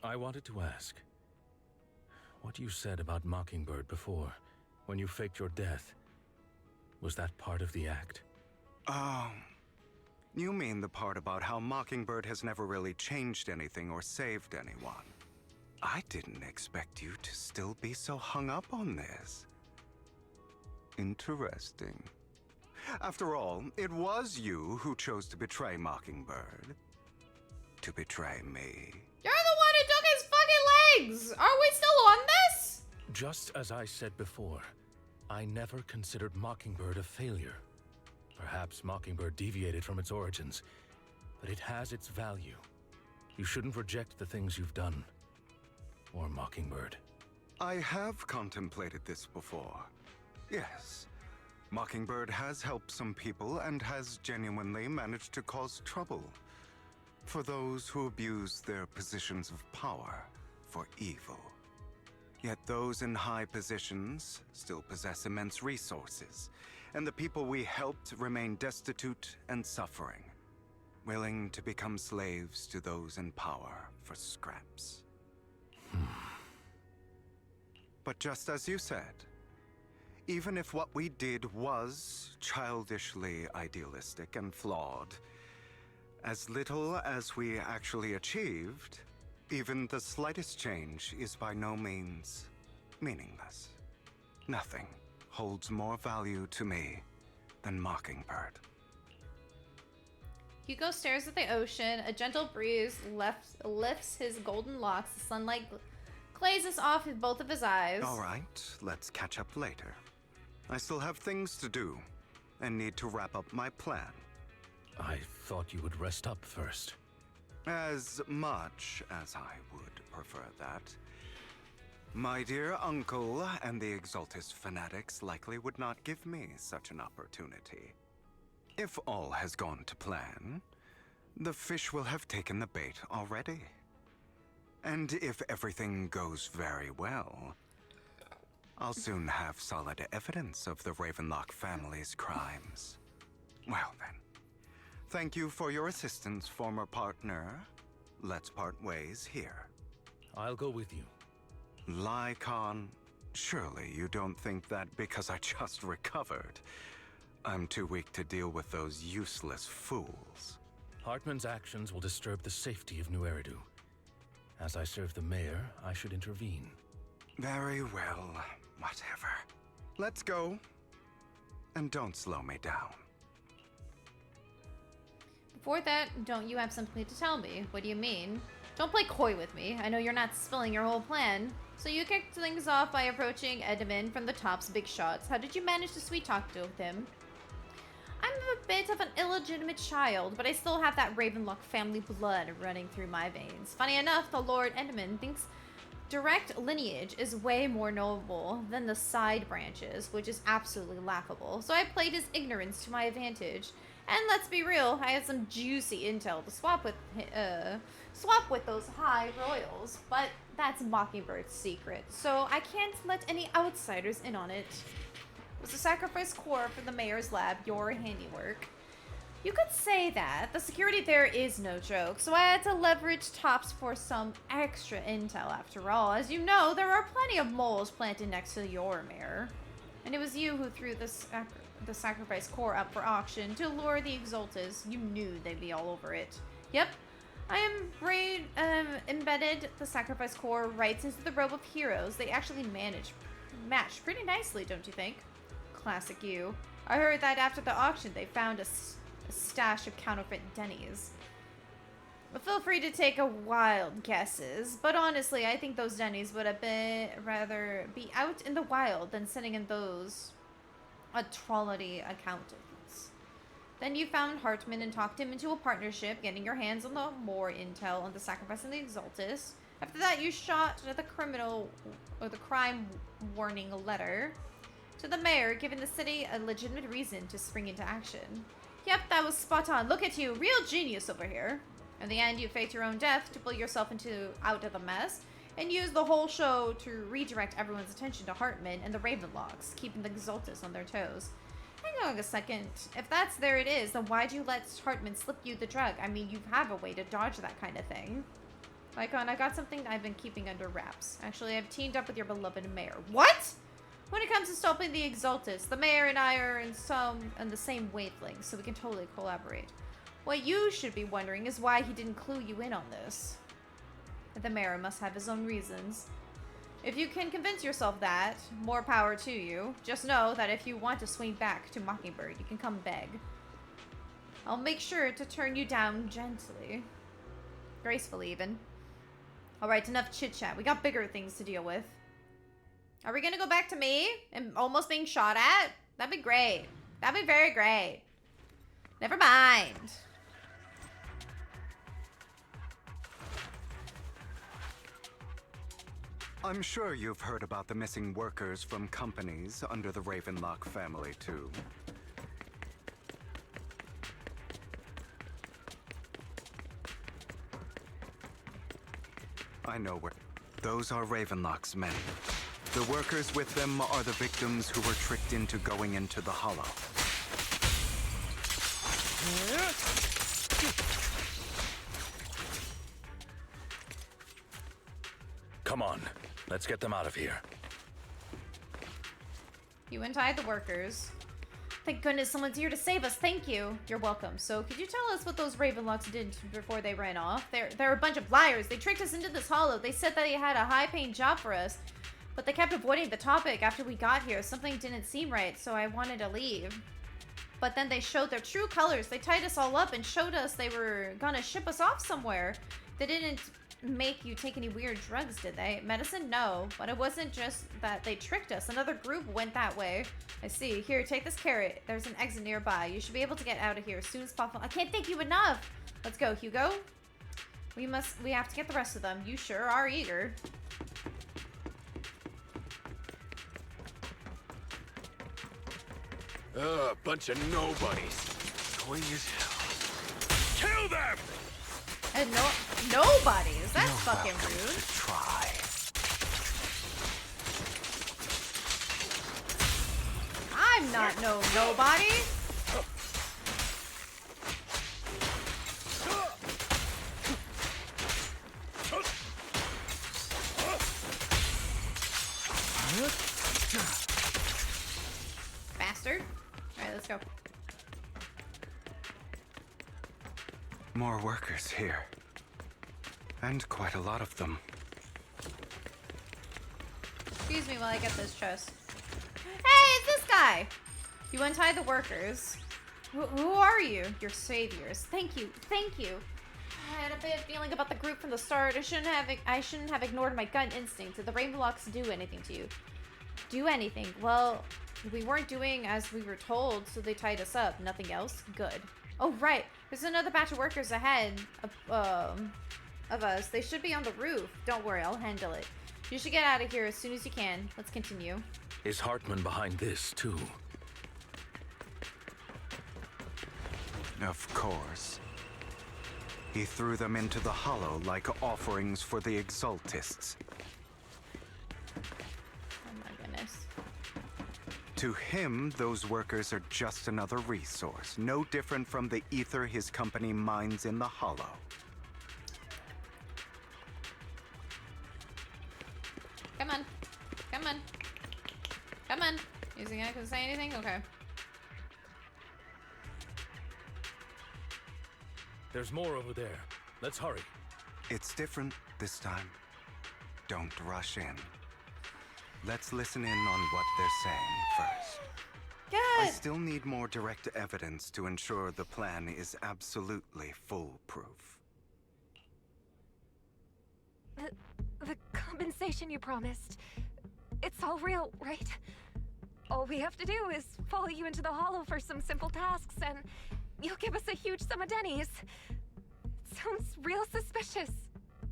I wanted to ask, what you said about Mockingbird before, when you faked your death, was that part of the act? Oh, you mean the part about how Mockingbird has never really changed anything or saved anyone. I didn't expect you to still be so hung up on this. Interesting. After all, it was you who chose to betray Mockingbird. To betray me. You're the one who took his fucking legs! Are we still on this? Just as I said before, I never considered Mockingbird a failure. Perhaps Mockingbird deviated from its origins, but it has its value. You shouldn't reject the things you've done. Or Mockingbird. I have contemplated this before. Yes. Mockingbird has helped some people and has genuinely managed to cause trouble for those who abuse their positions of power for evil. Yet those in high positions still possess immense resources, and the people we helped remain destitute and suffering, willing to become slaves to those in power for scraps. But just as you said, even if what we did was childishly idealistic and flawed, as little as we actually achieved, even the slightest change is by no means meaningless. Nothing holds more value to me than Mockingbird. Hugo stares at the ocean. A gentle breeze lifts his golden locks. The sunlight glazes off both of his eyes. All right, let's catch up later. I still have things to do and need to wrap up my plan. I thought you would rest up first. As much as I would prefer that. My dear uncle and the Exaltus fanatics likely would not give me such an opportunity. If all has gone to plan, the fish will have taken the bait already. And if everything goes very well, I'll soon have solid evidence of the Ravenlock family's crimes. Well then, thank you for your assistance, former partner. Let's part ways here. I'll go with you. Lycon, surely you don't think that because I just recovered, I'm too weak to deal with those useless fools. Hartman's actions will disturb the safety of New Eridu. As I serve the mayor, I should intervene. Very well, whatever. Let's go. And don't slow me down. Before that, don't you have something to tell me? What do you mean? Don't play coy with me. I know you're not spilling your whole plan. So you kicked things off by approaching Edmund from the top's big shots. How did you manage to sweet talk with him? I'm a bit of an illegitimate child, but I still have that Ravenlock family blood running through my veins. Funny enough, the Lord Edmund thinks direct lineage is way more noble than the side branches, which is absolutely laughable. So I played his ignorance to my advantage. And let's be real, I had some juicy intel to swap with those high royals, but that's Mockingbird's secret, so I can't let any outsiders in on it. Was the sacrifice core for the mayor's lab your handiwork? You could say that. The security there is no joke, so I had to leverage Tops for some extra intel after all. As you know, there are plenty of moles planted next to your mayor. And it was you who threw the sacrifice core up for auction to lure the Exaltas. You knew they'd be all over it. Yep. I am embedded the sacrifice core right into the robe of heroes. They actually matched pretty nicely, don't you think? Classic you. I heard that after the auction they found a stash of counterfeit Denny's. But feel free to take a wild guesses, but honestly I think those Denny's would have been rather be out in the wild than sitting in those atrocity accountants. Then you found Hartman and talked him into a partnership, getting your hands on the more intel on the sacrifice and the Exaltus. After that, you shot the crime warning letter to the mayor, giving the city a legitimate reason to spring into action. Yep, that was spot on. Look at you, real genius over here. In the end, you faked your own death to pull yourself out of the mess, and use the whole show to redirect everyone's attention to Hartman and the Ravenlocks, keeping the Exaltus on their toes. Hang on a second. If that's there it is, then why'd you let Hartman slip you the drug? I mean, you have a way to dodge that kind of thing. Lycon, I got something I've been keeping under wraps. Actually, I've teamed up with your beloved mayor. What? When it comes to stopping the Exaltus, the mayor and I are in the same wavelength, so we can totally collaborate. What you should be wondering is why he didn't clue you in on this. The mayor must have his own reasons. If you can convince yourself that, more power to you. Just know that if you want to swing back to Mockingbird, you can come beg. I'll make sure to turn you down gently. Gracefully, even. Alright, enough chit-chat. We got bigger things to deal with. Are we gonna go back to me and almost being shot at? That'd be great. That'd be very great. Never mind. I'm sure you've heard about the missing workers from companies under the Ravenlock family, too. I know where. Those are Ravenlock's men. The workers with them are the victims who were tricked into going into the Hollow. Come on, let's get them out of here. You untied the workers. Thank goodness someone's here to save us. Thank you. You're welcome. So could you tell us what those Ravenlocks did before they ran off? They're a bunch of liars. They tricked us into this hollow. They said that they had a high-paying job for us, but they kept avoiding the topic after we got here. Something didn't seem right, so I wanted to leave. But then they showed their true colors. They tied us all up and showed us they were gonna ship us off somewhere. They didn't make you take any weird drugs, did they? Medicine? No. But it wasn't just that they tricked us. Another group went that way. I see. Here, take this carrot. There's an exit nearby. You should be able to get out of here as soon as possible. I can't thank you enough. Let's go, Hugo. We have to get the rest of them. You sure are eager. Bunch of nobodies. Annoying as hell. Kill them! And nobodies. That's fucking rude. Try. I'm not nobody. let's go. More workers here. And quite a lot of them. Excuse me while I get this chest. Hey, it's this guy! You untie the workers. Who are you? Your saviors. Thank you. Thank you. I had a bad feeling about the group from the start. I shouldn't have ignored my gut instinct. Did the Rainbow Locks do anything to you? Do anything? Well, we weren't doing as we were told, so they tied us up. Nothing else? Good. Oh, right. There's another batch of workers ahead of us. They should be on the roof. Don't worry, I'll handle it. You should get out of here as soon as you can. Let's continue. Is Hartman behind this, too? Of course. He threw them into the hollow like offerings for the Exaltists. Oh my goodness. To him, those workers are just another resource, no different from the ether his company mines in the hollow. Come on. Come on. Come on. Using it to say anything? Okay. There's more over there. Let's hurry. It's different this time. Don't rush in. Let's listen in on what they're saying first. Good. I still need more direct evidence to ensure the plan is absolutely foolproof. The compensation you promised. It's all real, right? All we have to do is follow you into the hollow for some simple tasks, and you'll give us a huge sum of dennies. It sounds real suspicious.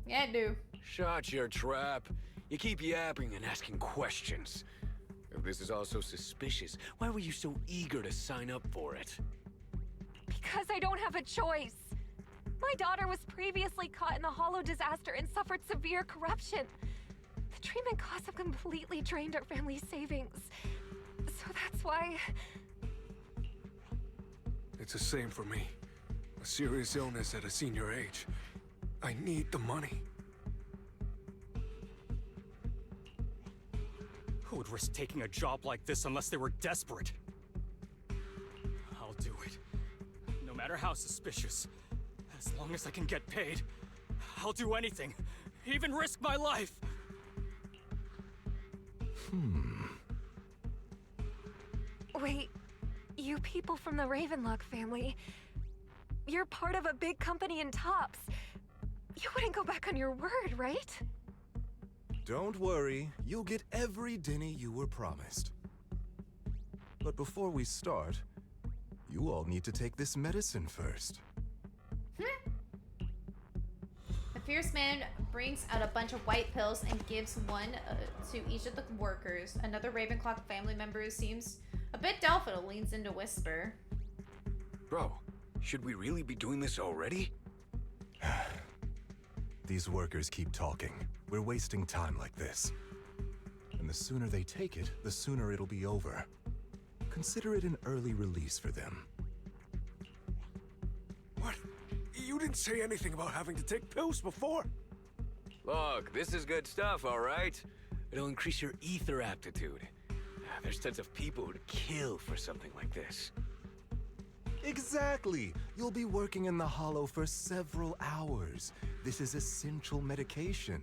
Yeah, it do. Shut your trap. You keep yapping and asking questions. If this is all so suspicious, why were you so eager to sign up for it? Because I don't have a choice. My daughter was previously caught in the hollow disaster and suffered severe corruption. The treatment costs have completely drained our family's savings. So that's why... It's the same for me. A serious illness at a senior age. I need the money. Who would risk taking a job like this unless they were desperate? I'll do it. No matter how suspicious. As long as I can get paid, I'll do anything. Even risk my life. Wait, you people from the Ravenlock family, you're part of a big company in Tops. You wouldn't go back on your word, right? Don't worry, you'll get every denny you were promised. But before we start, you all need to take this medicine first. The fierce man brings out a bunch of white pills and gives one to each of the workers. Another Ravenclaw family member seems a bit doubtful, leans in to whisper. Bro, should we really be doing this already? These workers keep talking. We're wasting time like this. And the sooner they take it, the sooner it'll be over. Consider it an early release for them. What? You didn't say anything about having to take pills before. Look, this is good stuff, all right? It'll increase your ether aptitude. There's tons of people who'd kill for something like this. Exactly! You'll be working in the hollow for several hours. This is essential medication.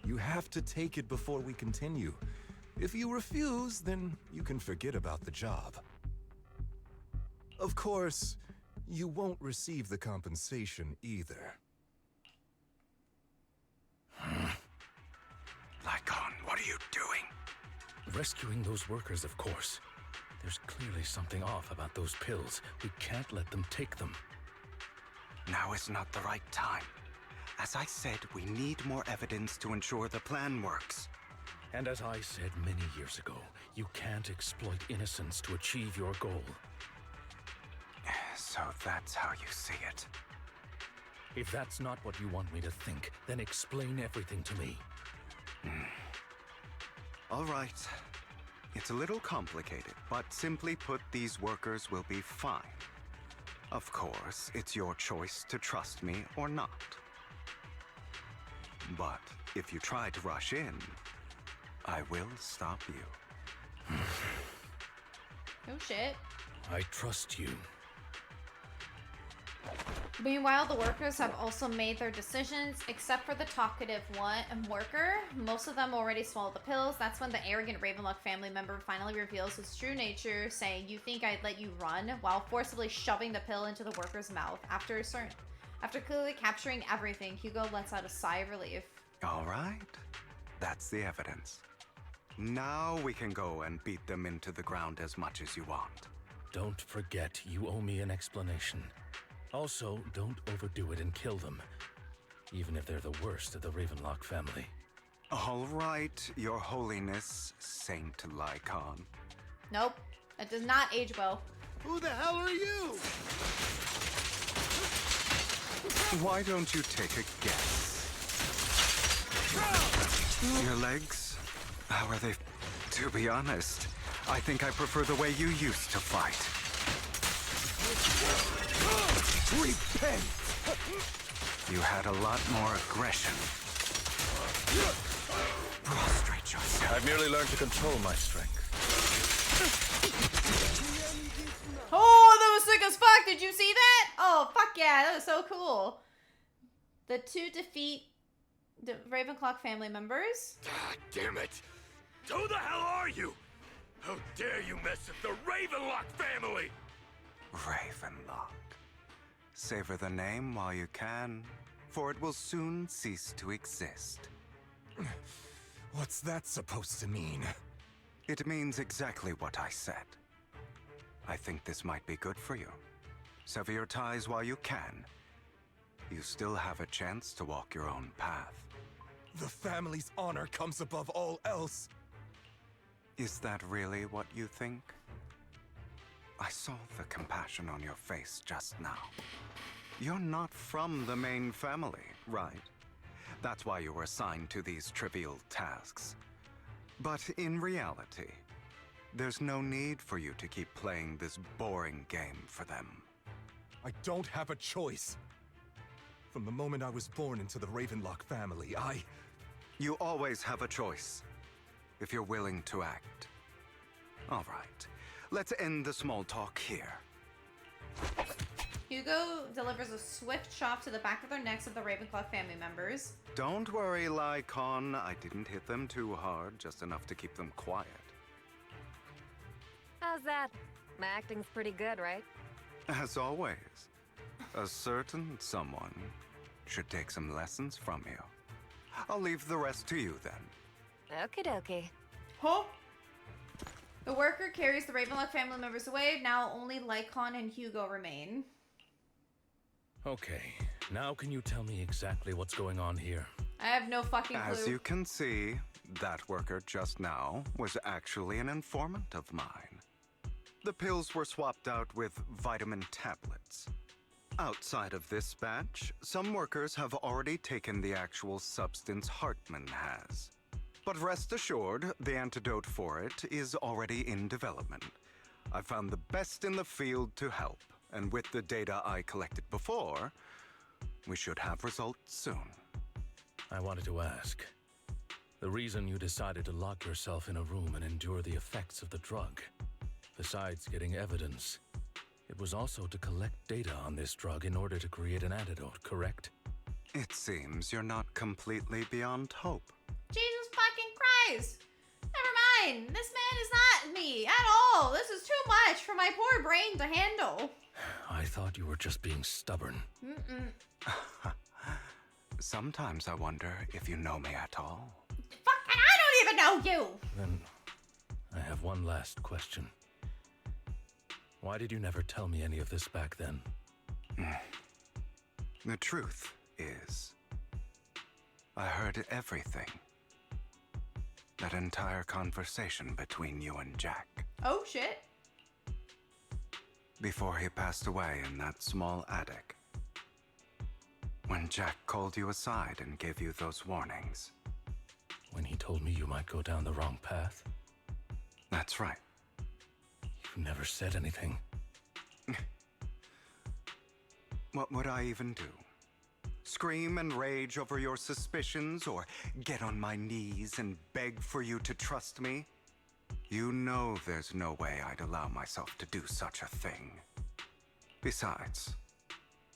You have to take it before we continue. If you refuse, then you can forget about the job. Of course, you won't receive the compensation either. Lycon, what are you doing? Rescuing those workers, of course. There's clearly something off about those pills. We can't let them take them. Now is not the right time. As I said, we need more evidence to ensure the plan works. And as I said many years ago, you can't exploit innocence to achieve your goal. So that's how you see it. If that's not what you want me to think, then explain everything to me. All right. It's a little complicated, but simply put, these workers will be fine. Of course, it's your choice to trust me or not. But if you try to rush in, I will stop you. Oh shit. I trust you. Meanwhile, the workers have also made their decisions, except for the talkative worker. Most of them already swallowed the pills. That's when the arrogant Ravenlock family member finally reveals his true nature, saying, "You think I'd let you run?" while forcibly shoving the pill into the worker's mouth. After clearly capturing everything, Hugo lets out a sigh of relief. All right. That's the evidence. Now we can go and beat them into the ground as much as you want. Don't forget, you owe me an explanation. Also, don't overdo it and kill them, even if they're the worst of the Ravenlock family. All right, Your Holiness, Saint Lycon. Nope, that does not age well. Who the hell are you? Why don't you take a guess? Your legs? How are they? To be honest, I think I prefer the way you used to fight. Repent! You had a lot more aggression. Prostrate yourself. I've merely learned to control my strength. Oh, that was sick as fuck! Did you see that? Oh, fuck yeah, that was so cool. The two defeat the Ravenclaw family members. God damn it! Who the hell are you? How dare you mess with the Ravenlock family? Ravenlock. Savor the name while you can, for it will soon cease to exist. What's that supposed to mean? It means exactly what I said. I think this might be good for you. Sever your ties while you can. You still have a chance to walk your own path. The family's honor comes above all else. Is that really what you think? I saw the compassion on your face just now. You're not from the main family, right? That's why you were assigned to these trivial tasks. But in reality, there's no need for you to keep playing this boring game for them. I don't have a choice. From the moment I was born into the Ravenlock family, You always have a choice, if you're willing to act. All right, let's end the small talk here. Hugo delivers a swift chop to the back of their necks of the Ravenclaw family members. Don't worry, Lycon. I didn't hit them too hard, just enough to keep them quiet. How's that? My acting's pretty good, right? As always, a certain someone should take some lessons from you. I'll leave the rest to you then. Okie dokie. Huh? The worker carries the Ravenlock family members away. Now only Lycon and Hugo remain. Okay, now can you tell me exactly what's going on here? I have no fucking clue. As you can see, that worker just now was actually an informant of mine. The pills were swapped out with vitamin tablets. Outside of this batch, some workers have already taken the actual substance Hartman has. But rest assured, the antidote for it is already in development. I found the best in the field to help, and with the data I collected before, we should have results soon. I wanted to ask. The reason you decided to lock yourself in a room and endure the effects of the drug, besides getting evidence, it was also to collect data on this drug in order to create an antidote, correct? It seems you're not completely beyond hope. Jesus fucking Christ! Never mind. This man is not me at all. This is too much for my poor brain to handle. I thought you were just being stubborn. Sometimes I wonder if you know me at all. Fucking I don't even know you! Then I have one last question. Why did you never tell me any of this back then? The truth is, I heard everything. That entire conversation between you and Jack. Oh shit. Before he passed away in that small attic. When Jack called you aside and gave you those warnings. When he told me you might go down the wrong path? That's right. You never said anything. What would I even do? Scream and rage over your suspicions, or get on my knees and beg for you to trust me? You know there's no way I'd allow myself to do such a thing. Besides,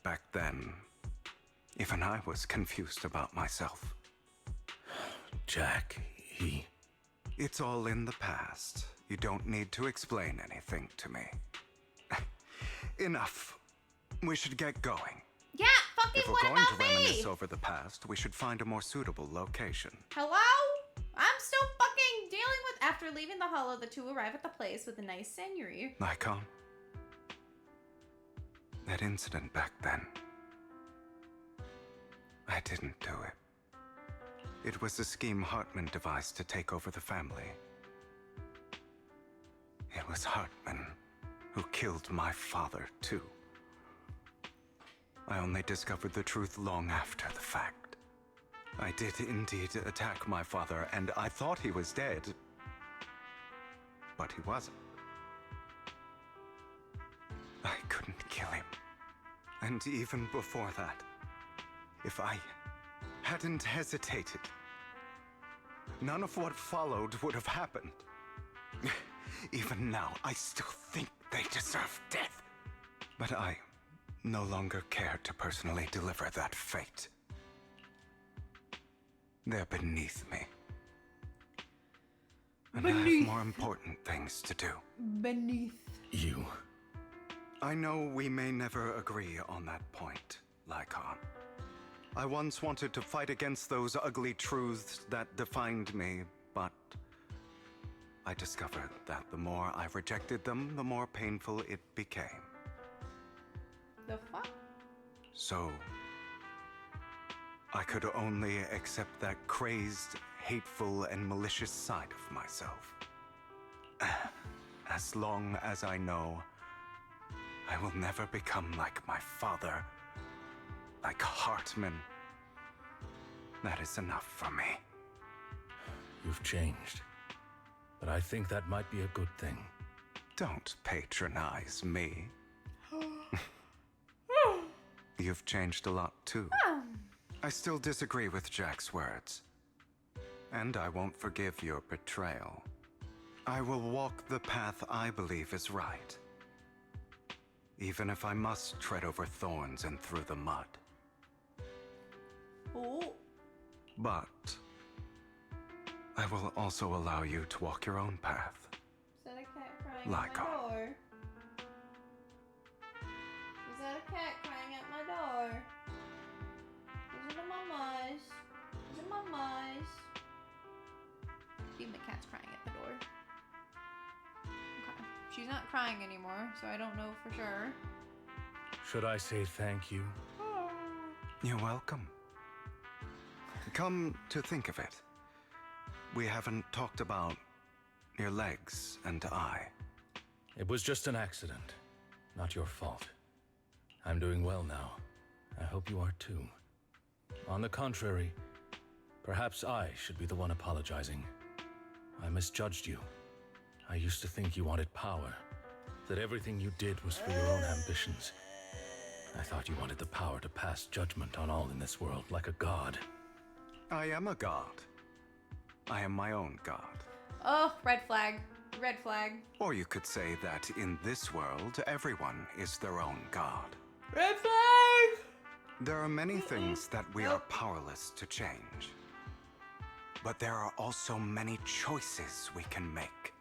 back then, even I was confused about myself. Jack, he... It's all in the past. You don't need to explain anything to me. Enough. We should get going. Yeah, fucking If we're what going about to reminisce me? over the past, we should find a more suitable location. Hello? I'm still fucking dealing with. After leaving the hollow, the two arrive at the place with a nice scenery. Nikon? That incident back then. I didn't do it. It was a scheme Hartman devised to take over the family. It was Hartman who killed my father, too. I only discovered the truth long after the fact. I did indeed attack my father, and I thought he was dead. But he wasn't. I couldn't kill him. And even before that, if I hadn't hesitated, none of what followed would have happened. Even now, I still think they deserve death. But I no longer care to personally deliver that fate. They're beneath me. And I have more important things to do. Beneath you. I know we may never agree on that point, Lycon. I once wanted to fight against those ugly truths that defined me, but I discovered that the more I rejected them, the more painful it became. The fuck? So, I could only accept that crazed, hateful, and malicious side of myself. As long as I know I will never become like my father, like Hartman, that is enough for me. You've changed. But I think that might be a good thing. Don't patronize me. You've changed a lot too. I still disagree with Jack's words. And I won't forgive your betrayal. I will walk the path I believe is right. Even if I must tread over thorns and through the mud. Oh. But I will also allow you to walk your own path. Is that a cat crying Lycon. at my door? Is that a cat crying at my door? Is it a mama's? Is it mama's? Even the cat's crying at the door. Okay. She's not crying anymore, so I don't know for sure. Should I say thank you? You're welcome. Come to think of it, we haven't talked about your legs and eye. It was just an accident. Not your fault. I'm doing well now. I hope you are too. On the contrary, perhaps I should be the one apologizing. I misjudged you. I used to think you wanted power, that everything you did was for your own ambitions. I thought you wanted the power to pass judgment on all in this world like a god. I am a god. I am my own god. Oh, red flag. Red flag. Or you could say that in this world, everyone is their own god. Red flag! There are many things that we are powerless to change. But there are also many choices we can make.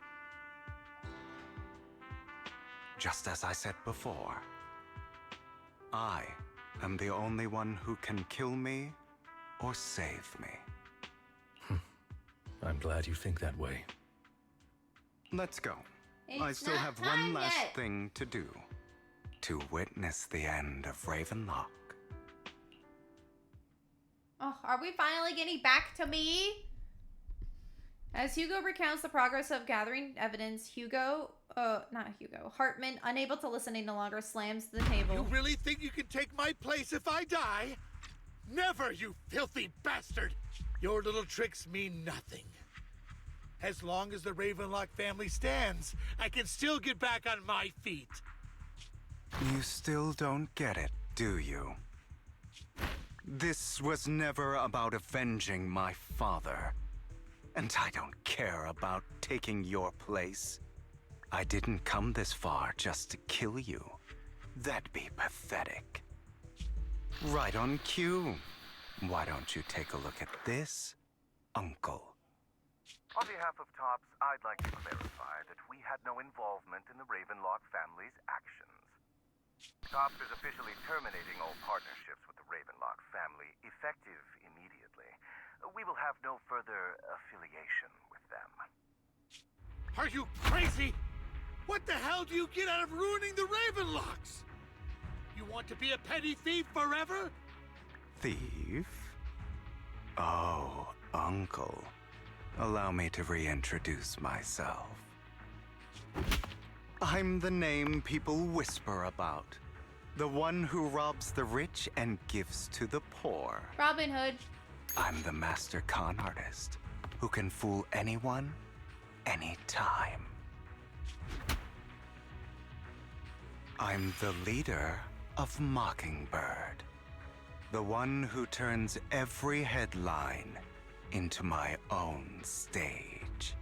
Just as I said before, I am the only one who can kill me or save me. I'm glad you think that way. Let's go. It's I still not have time one last yet. thing to do. To witness the end of Ravenlock. Oh, are we finally getting back to me? As Hugo recounts the progress of gathering evidence, Hartman, unable to listen any longer, slams the table. You really think you can take my place if I die? Never, you filthy bastard! Your little tricks mean nothing. As long as the Ravenlock family stands, I can still get back on my feet. You still don't get it, do you? This was never about avenging my father. And I don't care about taking your place. I didn't come this far just to kill you. That'd be pathetic. Right on cue. Why don't you take a look at this, Uncle? On behalf of TOPS, I'd like to clarify that we had no involvement in the Ravenlock family's actions. TOPS is officially terminating all partnerships with the Ravenlock family, effective immediately. We will have no further affiliation with them. Are you crazy? What the hell do you get out of ruining the Ravenlocks? You want to be a petty thief forever? Thief? Oh, Uncle. Allow me to reintroduce myself. I'm the name people whisper about. The one who robs the rich and gives to the poor. Robin Hood. I'm the master con artist who can fool anyone, anytime. I'm the leader of Mockingbird. The one who turns every headline into my own stage.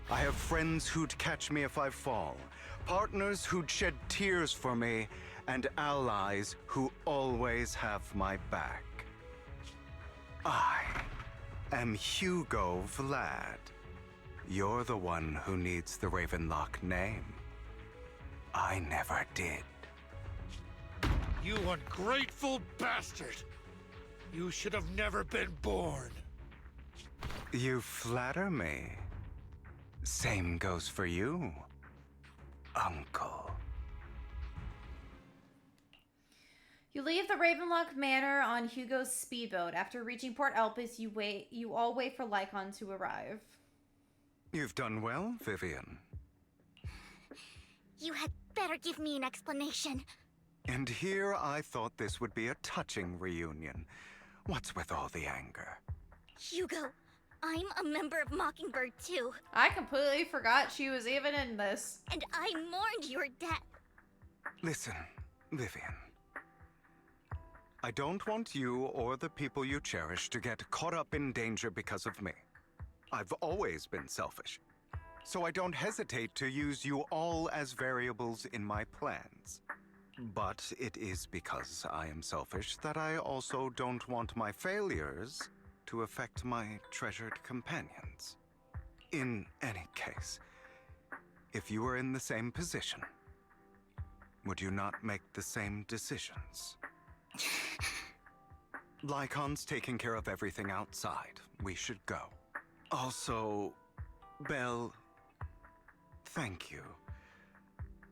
I have friends who'd catch me if I fall, partners who'd shed tears for me, and allies who always have my back. I am Hewwoooo Vlad. You're the one who needs the Ravenlock name. I never did. You ungrateful bastard! You should have never been born. You flatter me. Same goes for you, Uncle. You leave the Ravenlock Manor on Hugo's speedboat. After reaching Port Elpis, you all wait for Lycon to arrive. You've done well, Vivian. You had better give me an explanation. And here I thought this would be a touching reunion. What's with all the anger? Hugo, I'm a member of Mockingbird too. I completely forgot she was even in this. And I mourned your death. Listen, Vivian. I don't want you or the people you cherish to get caught up in danger because of me. I've always been selfish, so I don't hesitate to use you all as variables in my plans. But it is because I am selfish that I also don't want my failures to affect my treasured companions. In any case, if you were in the same position, would you not make the same decisions? Lycon's taking care of everything outside. We should go. Also, Belle, thank you.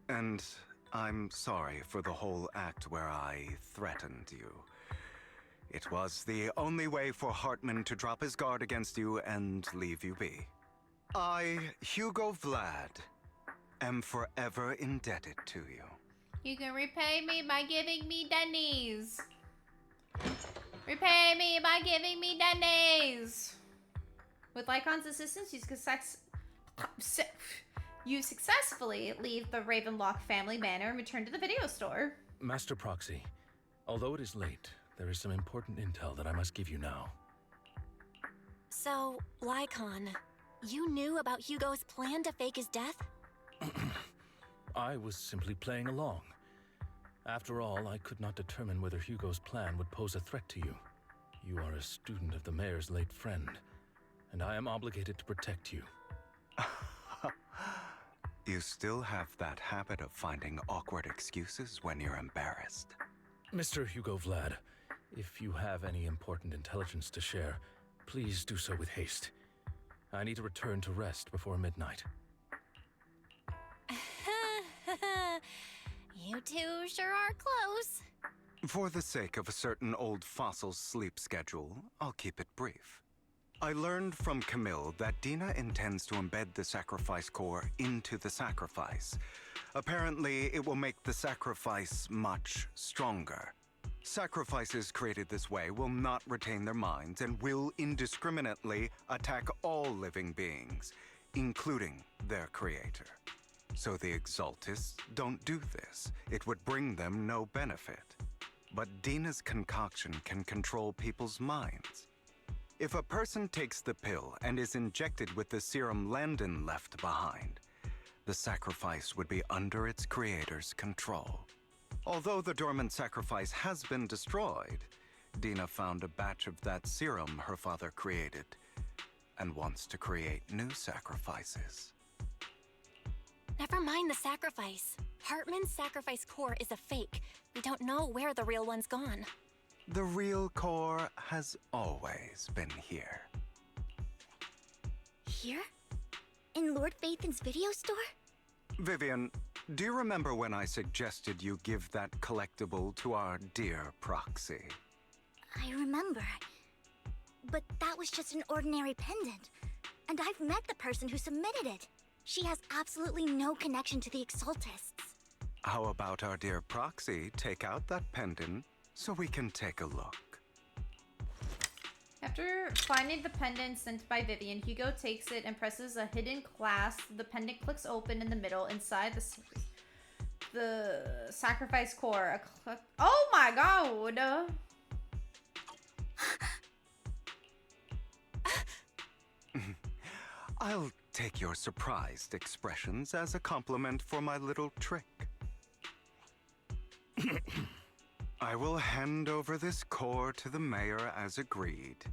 And I'm sorry for the whole act where I threatened you. It was the only way for Hartman to drop his guard against you and leave you be. I, Hewwoooo Vlad, am forever indebted to you. You can repay me by giving me Denny's. Repay me by giving me Denny's. With Lycon's assistance, you successfully leave the Ravenlock family manor and return to the video store. Master Proxy, although it is late, there is some important intel that I must give you now. So, Lycon, you knew about Hugo's plan to fake his death? I was simply playing along. After all, I could not determine whether Hugo's plan would pose a threat to you. You are a student of the mayor's late friend, and I am obligated to protect you. You still have that habit of finding awkward excuses when you're embarrassed. Mr. Hewwoooo Vlad, if you have any important intelligence to share, please do so with haste. I need to return to rest before midnight. You two sure are close. For the sake of a certain old fossil's sleep schedule, I'll keep it brief. I learned from Camille that Dina intends to embed the sacrifice core into the sacrifice. Apparently, it will make the sacrifice much stronger. Sacrifices created this way will not retain their minds and will indiscriminately attack all living beings, including their creator. So the Exaltists don't do this. It would bring them no benefit. But Dina's concoction can control people's minds. If a person takes the pill and is injected with the serum Landon left behind, the sacrifice would be under its creator's control. Although the dormant sacrifice has been destroyed, Dina found a batch of that serum her father created and wants to create new sacrifices. Never mind the sacrifice. Hartman's sacrifice core is a fake. We don't know where the real one's gone. The real core has always been here. Here? In Lord Phaethon's video store? Vivian, do you remember when I suggested you give that collectible to our dear proxy? I remember. But that was just an ordinary pendant. And I've met the person who submitted it. She has absolutely no connection to the Exaltists. How about our dear proxy take out that pendant so we can take a look? After finding the pendant sent by Vivian, Hugo takes it and presses a hidden clasp. The pendant clicks open in the middle inside the sacrifice core. Oh my god! I'll take your surprised expressions as a compliment for my little trick. I will hand over this core to the mayor as agreed,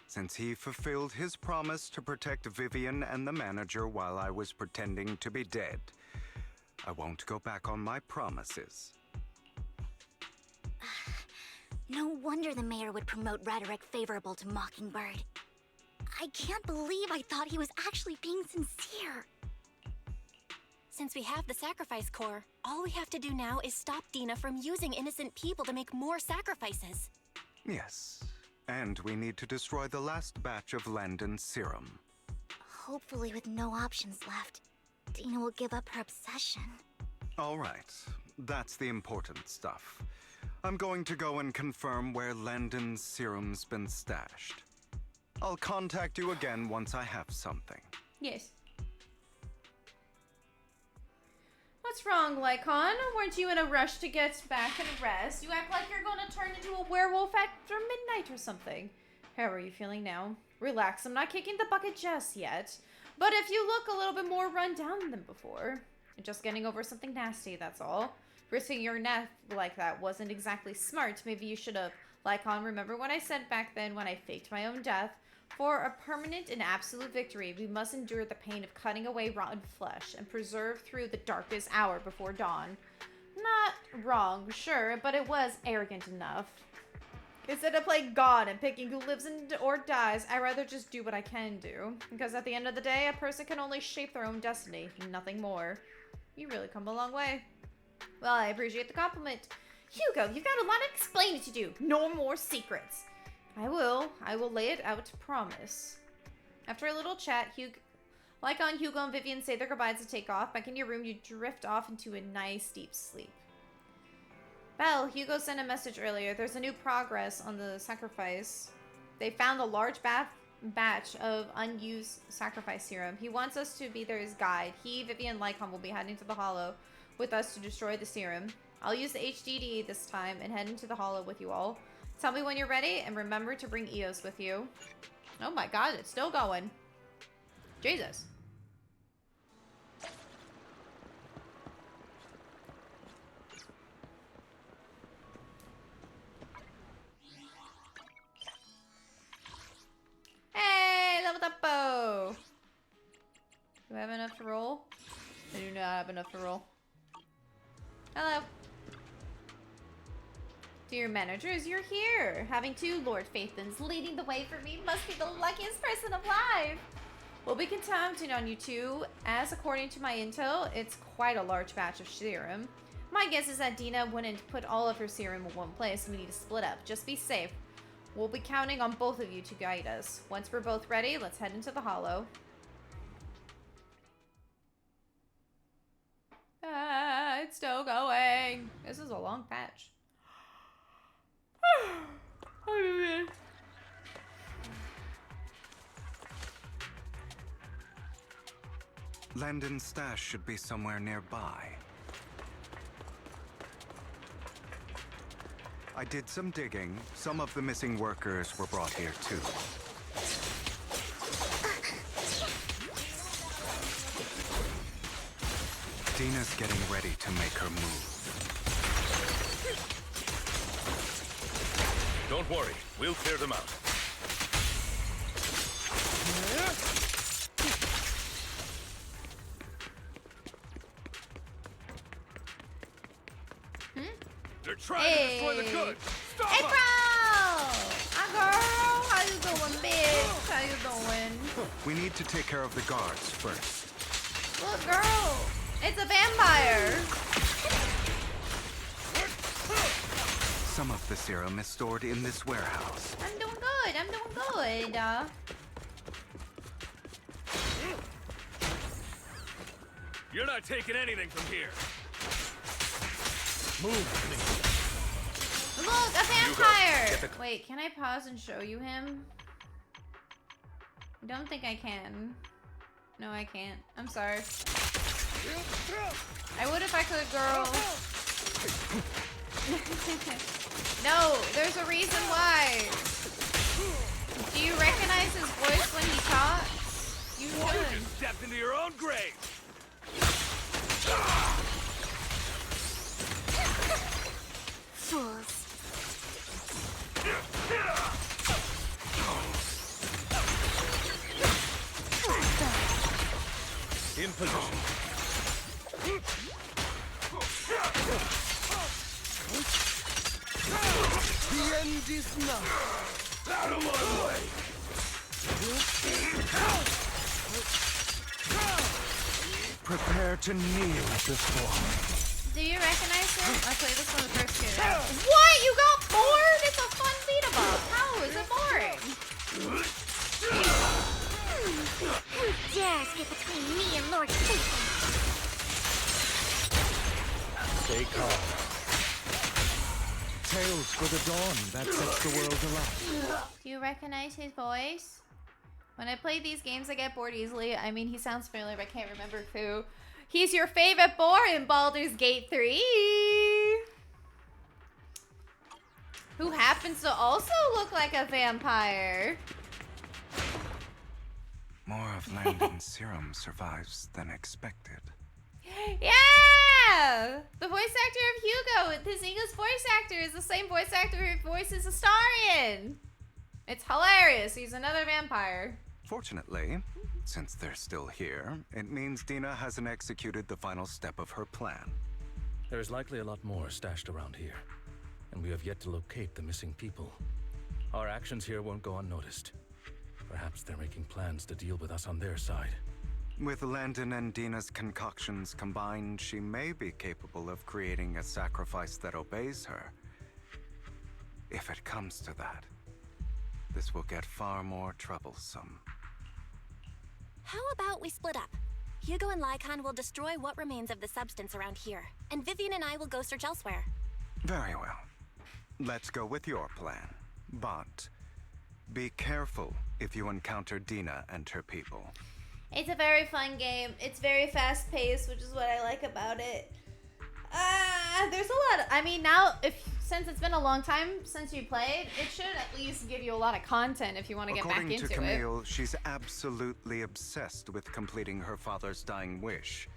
since he fulfilled his promise to protect Vivian and the manager while I was pretending to be dead. I won't go back on my promises. No wonder the mayor would promote rhetoric favorable to Mockingbird. I can't believe I thought he was actually being sincere. Since we have the sacrifice core, all we have to do now is stop Dina from using innocent people to make more sacrifices. Yes, and we need to destroy the last batch of Landon's serum. Hopefully with no options left, Dina will give up her obsession. All right, that's the important stuff. I'm going to go and confirm where Landon's serum's been stashed. I'll contact you again once I have something. Yes. What's wrong, Lycon? Weren't you in a rush to get back and rest? You act like you're going to turn into a werewolf after midnight or something. How are you feeling now? Relax, I'm not kicking the bucket just yet. But if you look a little bit more run down than before, you're just getting over something nasty, that's all. Risking your neck like that wasn't exactly smart. Maybe you should have. Lycon, remember what I said back then when I faked my own death? For a permanent and absolute victory, we must endure the pain of cutting away rotten flesh and preserve through the darkest hour before dawn. Not wrong, sure, but it was arrogant enough. Instead of playing God and picking who lives or dies, I'd rather just do what I can do. Because at the end of the day, a person can only shape their own destiny, nothing more. You really come a long way. Well, I appreciate the compliment. Hugo, you've got a lot of explaining to do. No more secrets. I will lay it out, promise. After a little chat, Lycon, Hugo, and Vivian say their goodbyes to take off. Back in your room, you drift off into a nice deep sleep. Belle, Hugo sent a message earlier. There's a new progress on the sacrifice. They found a large batch of unused sacrifice serum. He wants us to be there as guide. He, Vivian, and Lycon will be heading to the Hollow with us to destroy the serum. I'll use the HDD this time and head into the Hollow with you all. Tell me when you're ready, and remember to bring Eos with you. Oh my god, it's still going. Jesus. Hey, leveled up-o! Do I have enough to roll? I do not have enough to roll. Hello. Dear managers, you're here. Having two Lord Phaethons leading the way for me must be the luckiest person alive. We'll be counting on you two, as according to my intel, it's quite a large batch of serum. My guess is that Dina wouldn't put all of her serum in one place. We need to split up. Just be safe. We'll be counting on both of you to guide us. Once we're both ready, let's head into the Hollow. Ah, it's still going. This is a long patch. Oh, man. Landon's stash should be somewhere nearby. I did some digging. Some of the missing workers were brought here too. Dina's getting ready to make her move. Don't worry, we'll clear them out. They're trying to destroy the goods! Stop Hey, them! bro! Hi, girl! How you doing, bitch? How you doing? We need to take care of the guards first. Look, girl! It's a vampire! Some of the serum is stored in this warehouse. I'm doing good. I'm doing good. You're not taking anything from here. Move, Look, a vampire! Wait, can I pause and show you him? I don't think I can. No, I can't. I'm sorry. I would if I could, girl. No, there's a reason why. Do you recognize his voice when he talks? You You should. just stepped into your own grave. Fools. In position. The end is now. Out of my way. Prepare to kneel before me. Do you recognize him? I played this one the first year. What? You got bored? It's a fun beat 'em up. How is it boring? Who dares get between me and Lord Satan? Stay calm. Tales for the dawn that sets the world alight. Do you recognize his voice? When I play these games, I get bored easily. I mean, he sounds familiar, but I can't remember who. He's your favorite boar in Baldur's Gate 3. Who happens to also look like a vampire. More of Landon's serum survives than expected. Yeah! The voice actor of Hugo, his English voice actor, is the same voice actor who voices Astarion. It's hilarious. He's another vampire. Fortunately, since they're still here, it means Dina hasn't executed the final step of her plan. There's likely a lot more stashed around here, and we have yet to locate the missing people. Our actions here won't go unnoticed. Perhaps they're making plans to deal with us on their side. With Landon and Dina's concoctions combined, she may be capable of creating a sacrifice that obeys her. If it comes to that, this will get far more troublesome. How about we split up? Hugo and Lycon will destroy what remains of the substance around here, and Vivian and I will go search elsewhere. Very well. Let's go with your plan. But be careful if you encounter Dina and her people. It's a very fun game. It's very fast paced, which is what I like about it. There's a lot. I mean, now since it's been a long time since you played, it should at least give you a lot of content if you want to get back into it. According to Camille, she's absolutely obsessed with completing her father's dying wish.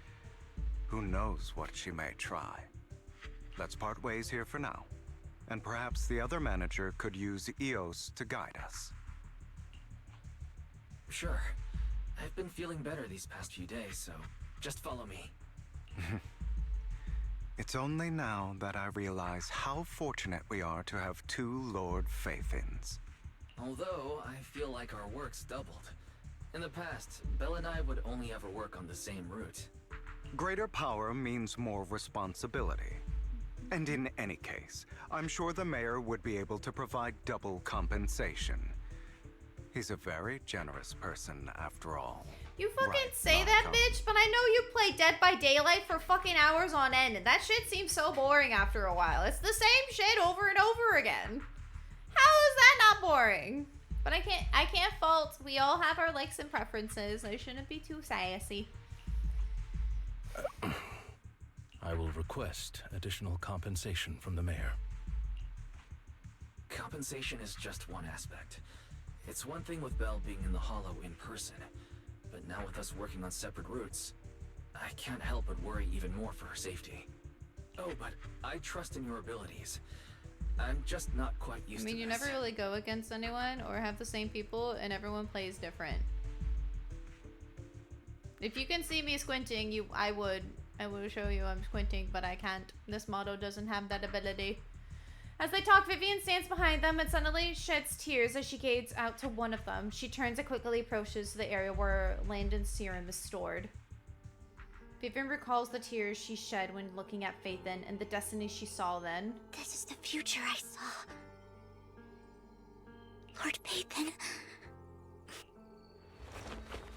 Who knows what she may try? Let's part ways here for now. And perhaps the other manager could use Eos to guide us. Sure. I've been feeling better these past few days, so just follow me. It's only now that I realize how fortunate we are to have two Lord Faithins. Although, I feel like our work's doubled. In the past, Belle and I would only ever work on the same route. Greater power means more responsibility. And in any case, I'm sure the mayor would be able to provide double compensation. He's a very generous person, after all. You fucking say that, bitch, but I know you play Dead by Daylight for fucking hours on end, and that shit seems so boring after a while. It's the same shit over and over again. How is that not boring? But I can't fault. We all have our likes and preferences. I shouldn't be too sassy. I will request additional compensation from the mayor. Compensation is just one aspect. It's one thing with Belle being in the Hollow in person, but now with us working on separate routes, I can't help but worry even more for her safety. Oh, but I trust in your abilities. I'm just not quite used to this. I mean, you never really go against anyone or have the same people, and everyone plays different. If you can see me squinting, I would show you I'm squinting, but I can't. This motto doesn't have that ability. As they talk, Vivian stands behind them and suddenly sheds tears as she gazes out to one of them. She turns and quickly approaches the area where Landon's serum is stored. Vivian recalls the tears she shed when looking at Phaethon and the destiny she saw then. This is the future I saw. Lord Phaethon.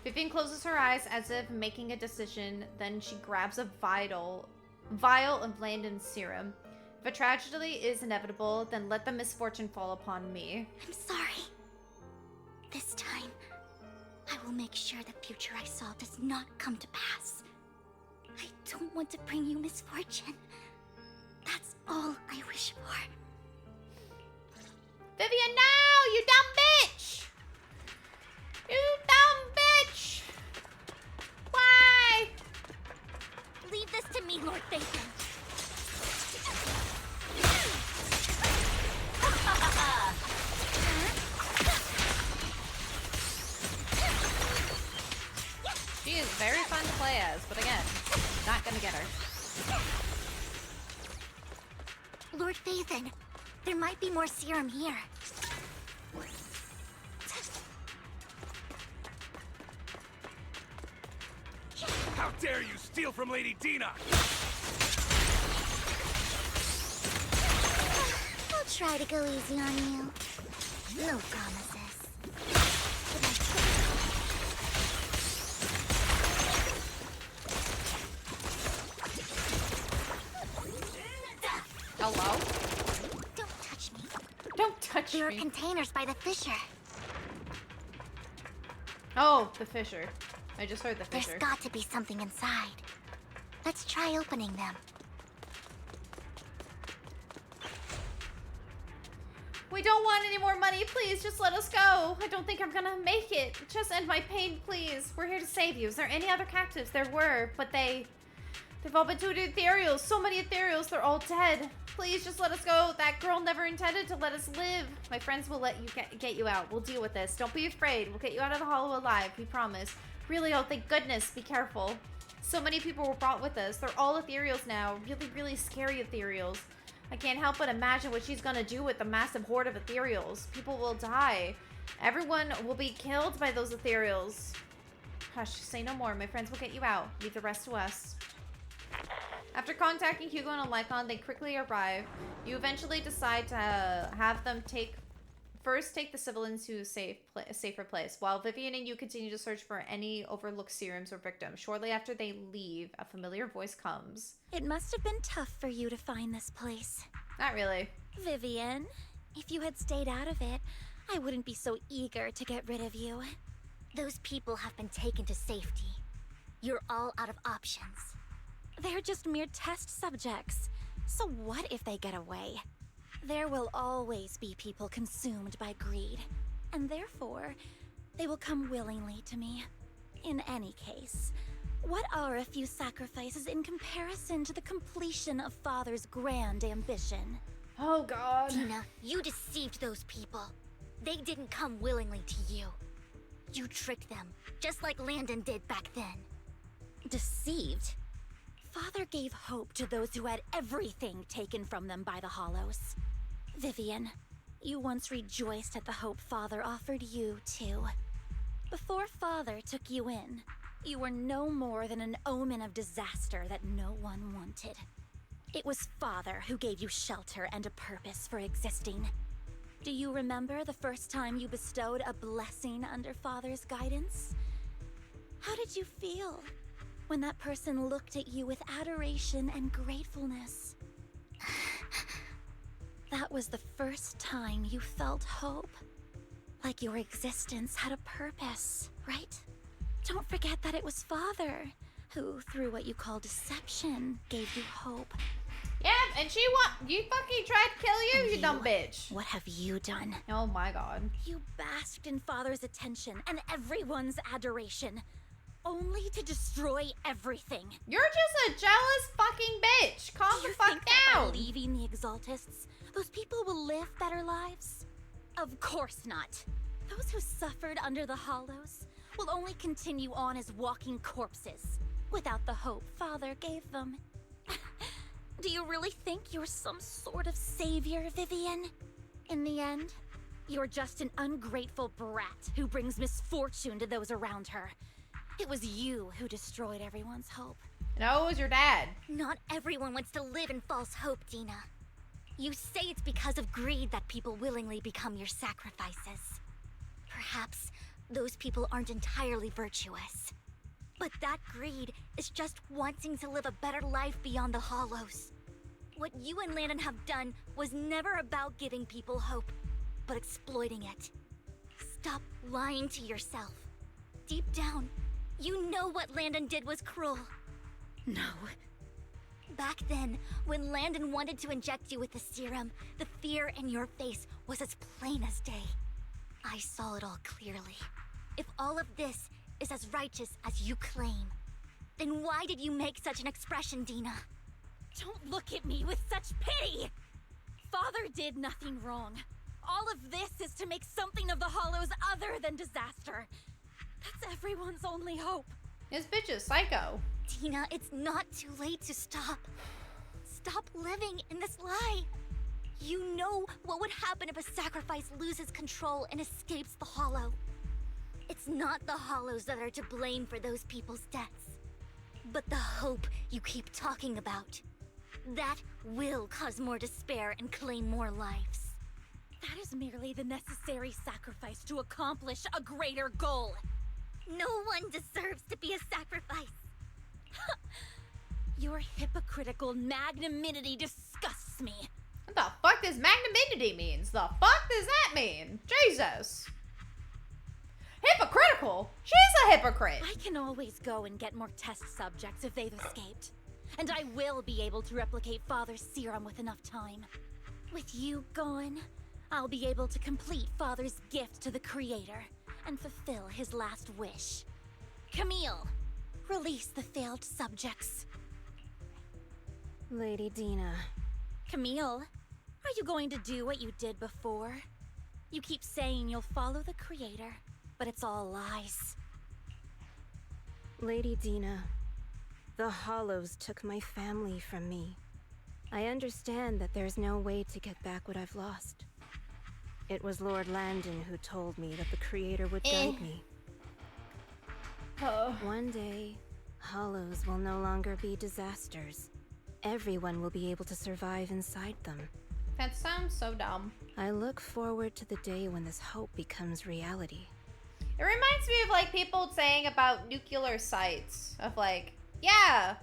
Vivian closes her eyes as if making a decision, then she grabs a vial of Landon's serum. If a tragedy is inevitable, then let the misfortune fall upon me. I'm sorry. This time, I will make sure the future I saw does not come to pass. I don't want to bring you misfortune. That's all I wish for. Vivian, no! You dumb bitch! You dumb bitch! Why? Leave this to me, Lord Phaethon. She is very fun to play as, but again, not gonna get her. Lord Phaethon, there might be more serum here. How dare you steal from Lady Dina! I'll try to go easy on you. No promises. Hello? Don't touch me. Don't touch There me. are containers by the fissure. Oh, the fissure. I just heard the There's fissure. got to be something inside. Let's try opening them. We don't want any more money. Please, just let us go. I don't think I'm gonna make it. Just end my pain, please. We're here to save you. Is there any other captives? There were, but they've all been to ethereals. So many ethereals. They're all dead. Please, just let us go. That girl never intended to let us live. My friends will let you get you out. We'll deal with this. Don't be afraid. We'll get you out of the hollow alive. We promise. Really, oh, thank goodness. Be careful. So many people were brought with us. They're all ethereals now. Really, really scary ethereals. I can't help but imagine what she's gonna do with the massive horde of ethereals. People will die. Everyone will be killed by those ethereals. Hush, say no more. My friends will get you out. Leave the rest to us. After contacting Hugo and Lycon, they quickly arrive. You eventually decide to have them take the civilians to a safer place, while Vivian and you continue to search for any overlooked serums or victims. Shortly after they leave, a familiar voice comes. It must have been tough for you to find this place. Not really. Vivian, if you had stayed out of it, I wouldn't be so eager to get rid of you. Those people have been taken to safety. You're all out of options. They're just mere test subjects. So what if they get away? There will always be people consumed by greed, and therefore, they will come willingly to me. In any case, what are a few sacrifices in comparison to the completion of Father's grand ambition? Oh God. Dina, you deceived those people. They didn't come willingly to you. You tricked them, just like Landon did back then. Deceived? Father gave hope to those who had everything taken from them by the Hollows. Vivian, you once rejoiced at the hope Father offered you, too. Before Father took you in, you were no more than an omen of disaster that no one wanted. It was Father who gave you shelter and a purpose for existing. Do you remember the first time you bestowed a blessing under Father's guidance? How did you feel when that person looked at you with adoration and gratefulness? That was the first time you felt hope. Like your existence had a purpose, right? Don't forget that it was Father who, through what you call deception, gave you hope. Yeah, and you fucking tried to kill you, you dumb bitch. What have you done? Oh my God. You basked in Father's attention and everyone's adoration. only to destroy everything. You're just a jealous fucking bitch. Calm the fuck Think that down. by leaving the Exaltists, those people will live better lives? Of course not. Those who suffered under the Hollows will only continue on as walking corpses, without the hope Father gave them. Do you really think you're some sort of savior, Vivian? In the end, you're just an ungrateful brat who brings misfortune to those around her. It was you who destroyed everyone's hope. No, it was your dad. Not everyone wants to live in false hope, Dina. You say it's because of greed that people willingly become your sacrifices. Perhaps those people aren't entirely virtuous. But that greed is just wanting to live a better life beyond the Hollows. What you and Landon have done was never about giving people hope, but exploiting it. Stop lying to yourself. Deep down, you know what Landon did was cruel. No. Back then, when Landon wanted to inject you with the serum, the fear in your face was as plain as day. I saw it all clearly. If all of this is as righteous as you claim, then why did you make such an expression, Dina? Don't look at me with such pity! Father did nothing wrong. All of this is to make something of the Hollows other than disaster. That's everyone's only hope. This bitch is psycho. Dina, it's not too late to stop. Stop living in this lie. You know what would happen if a sacrifice loses control and escapes the Hollow. It's not the Hollows that are to blame for those people's deaths, but the hope you keep talking about. That will cause more despair and claim more lives. That is merely the necessary sacrifice to accomplish a greater goal. No one deserves to be a sacrifice. Your hypocritical magnanimity disgusts me. What the fuck does magnanimity means? The fuck does that mean? Jesus. Hypocritical? She's a hypocrite. I can always go and get more test subjects if they've escaped. And I will be able to replicate Father's serum with enough time. With you gone, I'll be able to complete Father's gift to the Creator and fulfill his last wish. Camille, release the failed subjects. Lady Dina. Camille, are you going to do what you did before? You keep saying you'll follow the Creator, but it's all lies. Lady Dina, the Hollows took my family from me. I understand that there's no way to get back what I've lost. It was Lord Landon who told me that the Creator would guide me. One day, Hollows will no longer be disasters. Everyone will be able to survive inside them. That sounds so dumb. I look forward to the day when this hope becomes reality. It reminds me of like people saying about nuclear sites. Of like, yeah,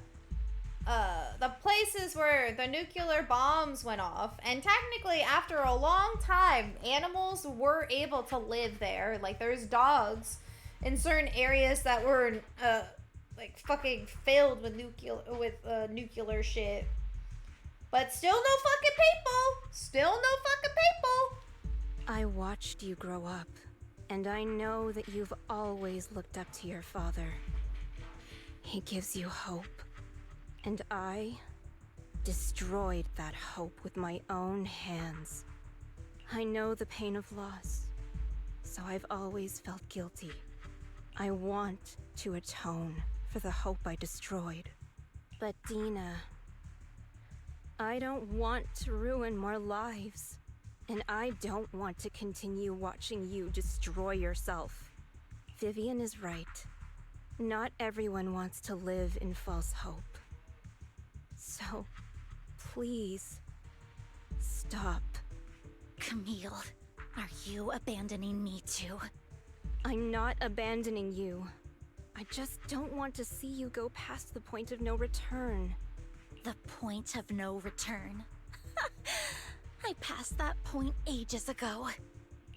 the places where the nuclear bombs went off. And technically, after a long time, animals were able to live there. Like, there's dogs in certain areas that were, like, fucking filled with nuclear shit. But still no fucking people. Still no fucking people. I watched you grow up, and I know that you've always looked up to your father. He gives you hope. And I destroyed that hope with my own hands. I know the pain of loss, so I've always felt guilty. I want to atone for the hope I destroyed. But Dina, I don't want to ruin more lives. And I don't want to continue watching you destroy yourself. Vivian is right. Not everyone wants to live in false hope. So, please, stop. Camille, are you abandoning me too? I'm not abandoning you. I just don't want to see you go past the point of no return. The point of no return? I passed that point ages ago.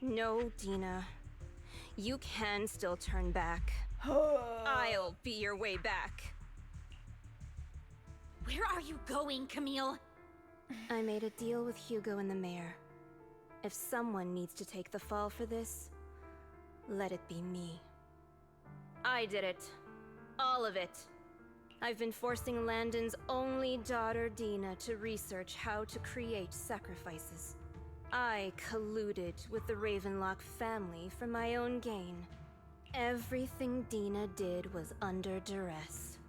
No, Dina. You can still turn back. I'll be your way back. Where are you going, Camille? I made a deal with Hewwoooo and the mayor. If someone needs to take the fall for this, let it be me. I did it. All of it. I've been forcing Landon's only daughter, Dina, to research how to create sacrifices. I colluded with the Ravenlock family for my own gain. Everything Dina did was under duress.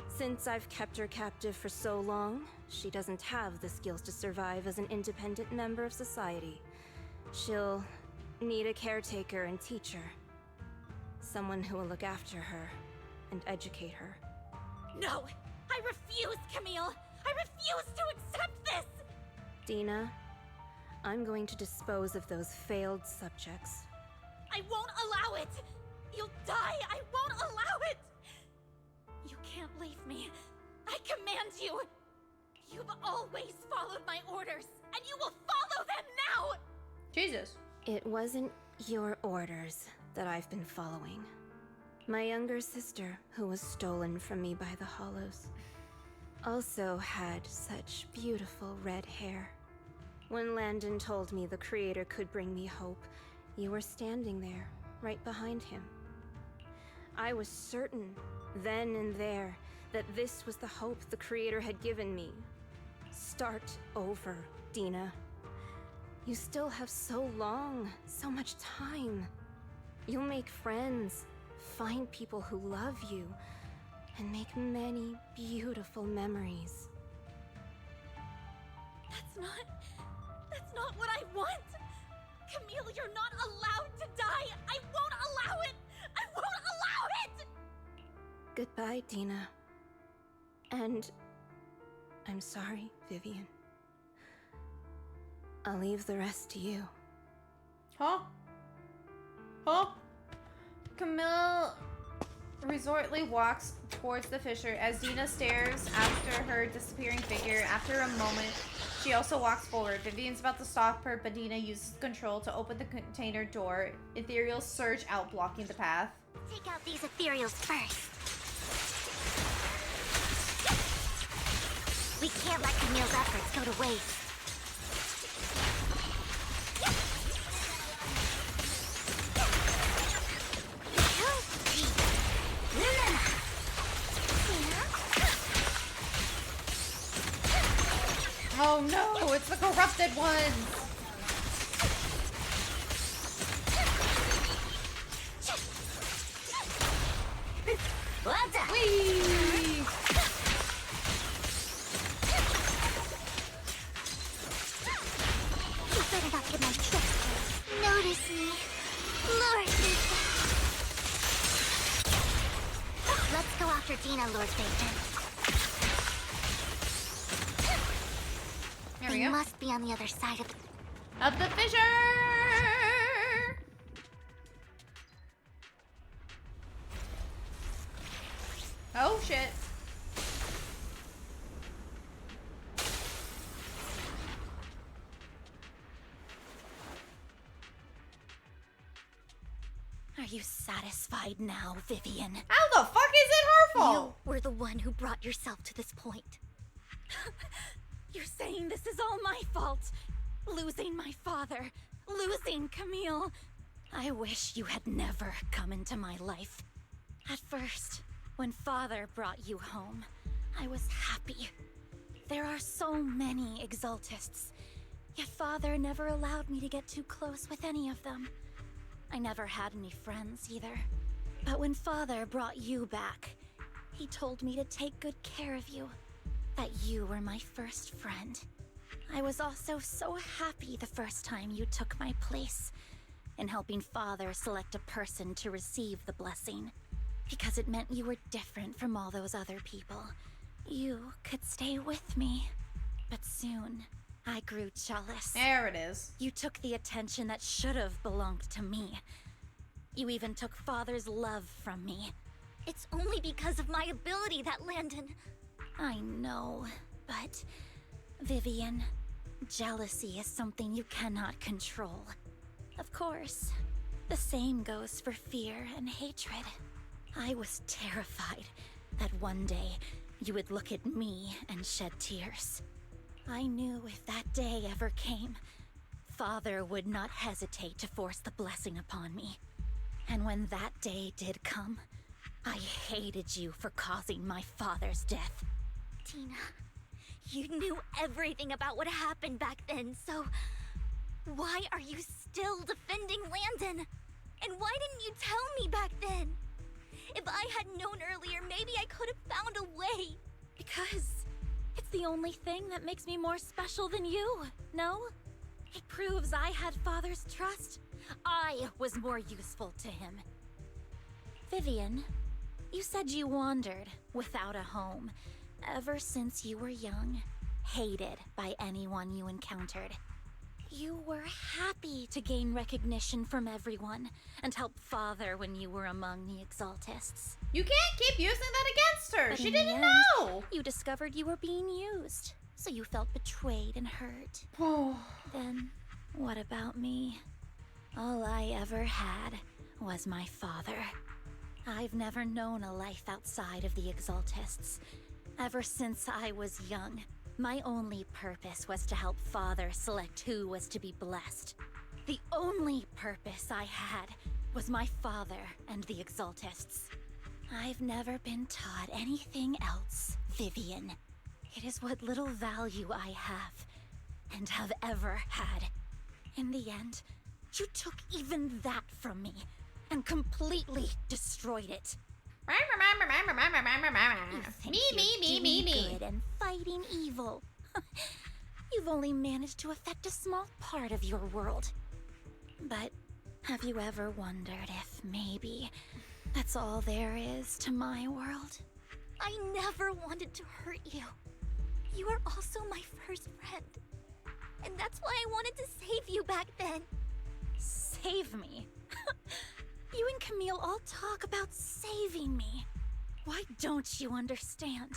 Since I've kept her captive for so long, she doesn't have the skills to survive as an independent member of society. She'll need a caretaker and teacher. Someone who will look after her and educate her. No! I refuse, Camille! I refuse to accept this! Dina, I'm going to dispose of those failed subjects. I won't allow it! You'll die! I won't allow it! You can't leave me. I command you! You've always followed my orders, and you will follow them now! Jesus. It wasn't your orders that I've been following. My younger sister, who was stolen from me by the Hollows, also had such beautiful red hair. When Landon told me the Creator could bring me hope, you were standing there, right behind him. I was certain, then and there, that this was the hope the Creator had given me. Start over, Dina. You still have so long, so much time. You'll make friends, find people who love you, and make many beautiful memories. That's not what I want! Camille, you're not allowed to die! I won't allow it! I won't allow it! Goodbye, Dina. And I'm sorry, Vivian. I'll leave the rest to you. Huh? Huh? Camille resortly walks towards the fissure as Dina stares after her disappearing figure. After a moment, she also walks forward. Vivian's about to stop her, but Dina uses control to open the container door. Ethereals surge out, blocking the path. Take out these ethereals first. We can't let Camille's efforts go to waste. Oh no, it's the corrupted ones! Whee! You better not get my tricks. Notice me. Lure me. Let's go after Dina, Lord Phaeton. There we They go. must be on the other side Of the fissure! Oh shit. Are you satisfied now, Vivian? How the fuck is it her fault? You were the one who brought yourself to this point. You're saying this is all my fault? Losing my father, losing Camille. I wish you had never come into my life. At first, when Father brought you home, I was happy. There are so many Exaltists, yet Father never allowed me to get too close with any of them. I never had any friends either. But when Father brought you back, he told me to take good care of you. That you were my first friend. I was also so happy the first time you took my place in helping Father select a person to receive the blessing. Because it meant you were different from all those other people. You could stay with me. But soon, I grew jealous. There it is. You took the attention that should have belonged to me. You even took Father's love from me. It's only because of my ability that Landon... I know, but... Vivian, jealousy is something you cannot control. Of course, the same goes for fear and hatred. I was terrified that one day you would look at me and shed tears. I knew if that day ever came, Father would not hesitate to force the blessing upon me. And when that day did come, I hated you for causing my father's death. Tina, you knew everything about what happened back then, so why are you still defending Landon? And why didn't you tell me back then? If I had known earlier, maybe I could have found a way. Because it's the only thing that makes me more special than you, no? It proves I had Father's trust. I was more useful to him. Vivian, you said you wandered without a home ever since you were young, hated by anyone you encountered. You were happy to gain recognition from everyone and help Father when you were among the Exaltists. You can't keep using that against her. But She in the didn't end, know. You discovered you were being used, so you felt betrayed and hurt. Then, what about me? All I ever had was my father. I've never known a life outside of the Exaltists. Ever since I was young, my only purpose was to help Father select who was to be blessed. The only purpose I had was my father and the Exaltists. I've never been taught anything else, Vivian. It is what little value I have, and have ever had. In the end, you took even that from me, and completely destroyed it. You think you're doing good and fighting evil. You've only managed to affect a small part of your world. But have you ever wondered if maybe that's all there is to my world? I never wanted to hurt you. You were also my first friend. And that's why I wanted to save you back then. Save me? You and Camille all talk about saving me. Why don't you understand?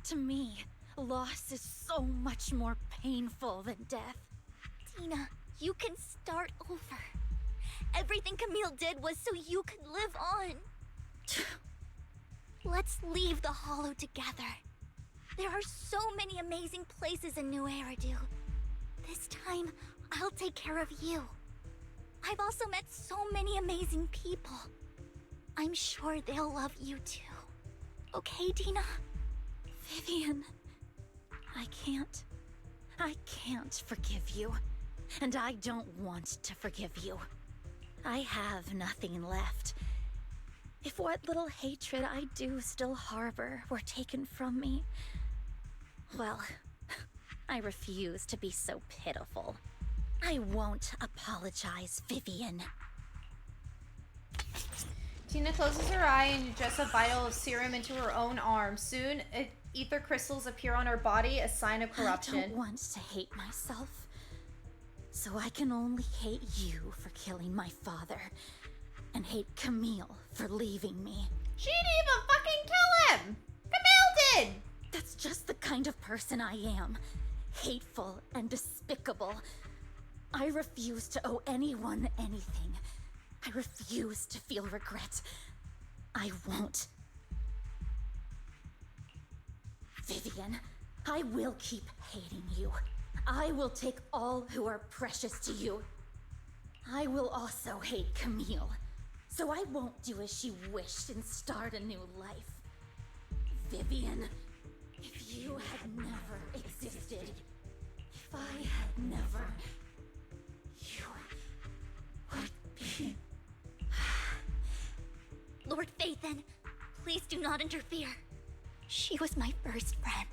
To me, loss is so much more painful than death. Tina, you can start over. Everything Camille did was so you could live on. Let's leave the Hollow together. There are so many amazing places in New Eridu. This time, I'll take care of you. I've also met so many amazing people. I'm sure they'll love you too. Okay, Dina? Vivian, I can't forgive you. And I don't want to forgive you. I have nothing left. If what little hatred I do still harbor were taken from me, well, I refuse to be so pitiful. I won't apologize, Vivian. Tina closes her eye and ingests a vial of serum into her own arm. Soon, ether crystals appear on her body, a sign of corruption. I don't want to hate myself. So I can only hate you for killing my father. And hate Camille for leaving me. She didn't even fucking kill him! Camille did! That's just the kind of person I am. Hateful and despicable. I refuse to owe anyone anything. I refuse to feel regret. I won't. Vivian, I will keep hating you. I will take all who are precious to you. I will also hate Camille. So I won't do as she wished and start a new life. Vivian, if you had never existed, if I had never, you would be... Lord Phaethon, please do not interfere. She was my first friend.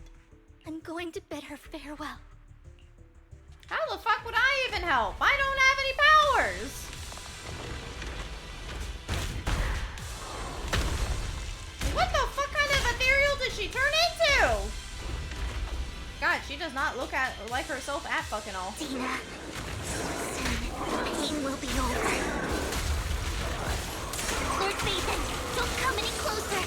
I'm going to bid her farewell. How the fuck would I even help? I don't have any powers! What the fuck kind of ethereal did she turn into? God, she does not look like herself at fucking all. Dina, soon, pain will be over. Lord Phaethon, don't come any closer!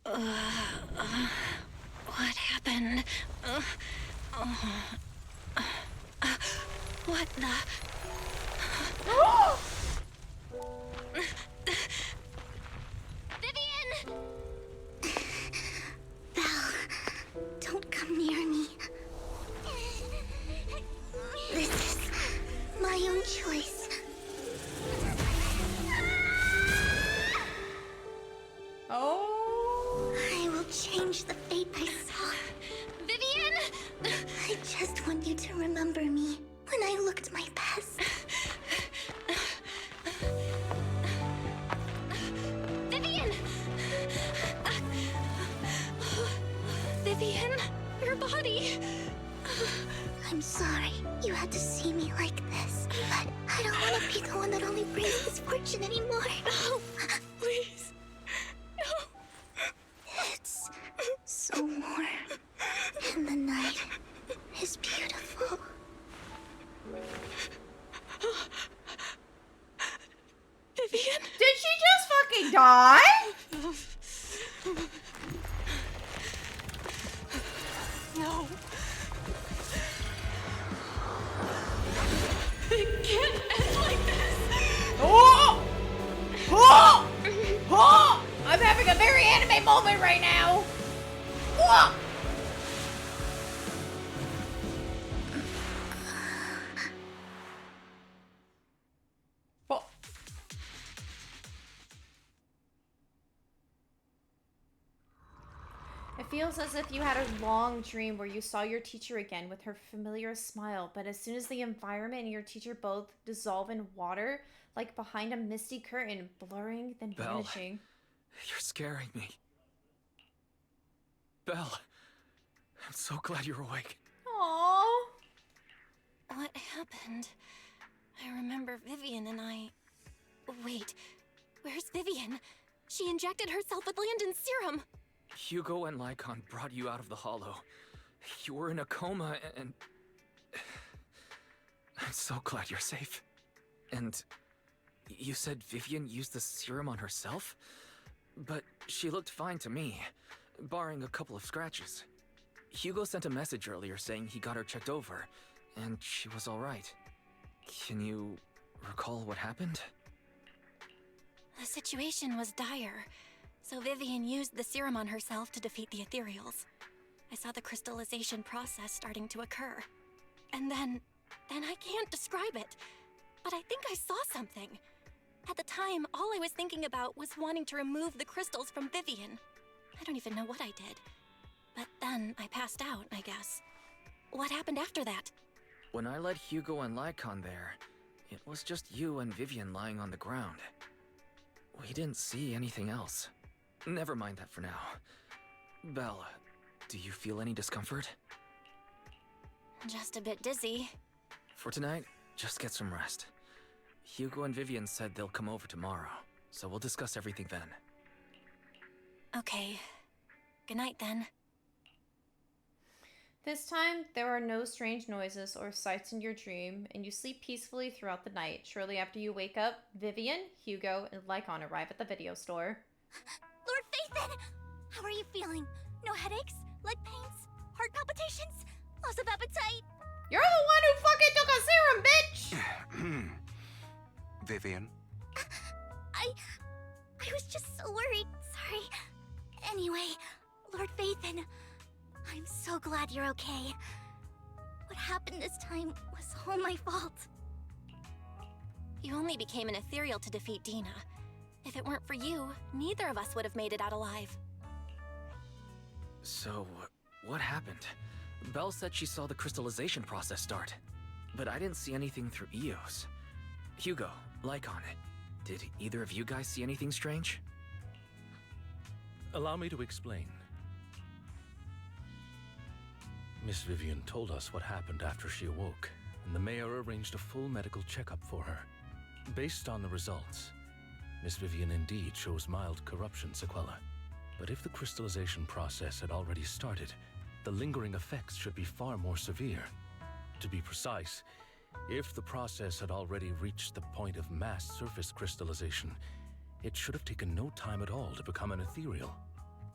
What happened? What the? Vivian! Belle, don't come near me. This is my own choice. Oh. I will change the fate I saw. Vivian! I just want you to remember me when I looked my best. Vivian! Vivian, your body. I'm sorry you had to see me like this, but I don't want to be the one that only brings misfortune anymore. No, please. It's so warm, and the night is beautiful. Vivian? Did she just fucking die? No. It can't end like this. Oh! Oh! Oh! I'm having a very anime moment right now. Whoa! Oh. It feels as if you had a long dream where you saw your teacher again with her familiar smile, but as soon as the environment and your teacher both dissolve in water, like behind a misty curtain, blurring, then Belle. vanishing. You're scaring me. Belle, I'm so glad you're awake. Aww. What happened? I remember Vivian and I... Wait, where's Vivian? She injected herself with Landon's serum. Hugo and Lycon brought you out of the hollow. You were in a coma and... I'm so glad you're safe. And you said Vivian used the serum on herself? But she looked fine to me, barring a couple of scratches. Hugo sent a message earlier saying he got her checked over, and she was alright. Can you recall what happened? The situation was dire, so Vivian used the serum on herself to defeat the ethereals. I saw the crystallization process starting to occur. And then I can't describe it, but I think I saw something. At the time, all I was thinking about was wanting to remove the crystals from Vivian. I don't even know what I did. But then I passed out, I guess. What happened after that? When I led Hugo and Lycon there, it was just you and Vivian lying on the ground. We didn't see anything else. Never mind that for now. Belle, do you feel any discomfort? Just a bit dizzy. For tonight, just get some rest. Hugo and Vivian said they'll come over tomorrow, so we'll discuss everything then. Okay. Good night then. This time, there are no strange noises or sights in your dream, and you sleep peacefully throughout the night. Shortly after you wake up, Vivian, Hugo, and Lycon arrive at the video store. Lord Phaethon! How are you feeling? No headaches? Leg pains? Heart palpitations? Loss of appetite? You're the one who fucking took a serum, bitch! Vivian? I was just so worried. Sorry. Anyway, Lord Phaethon, I'm so glad you're okay. What happened this time was all my fault. You only became an ethereal to defeat Dina. If it weren't for you, neither of us would have made it out alive. So, what happened? Belle said she saw the crystallization process start, but I didn't see anything through Eos. Hugo, Lycon, did either of you guys see anything strange? Allow me to explain. Miss Vivian told us what happened after she awoke, and the mayor arranged a full medical checkup for her. Based on the results, Miss Vivian indeed shows mild corruption sequela. But if the crystallization process had already started, the lingering effects should be far more severe. To be precise, if the process had already reached the point of mass surface crystallization, it should have taken no time at all to become an ethereal.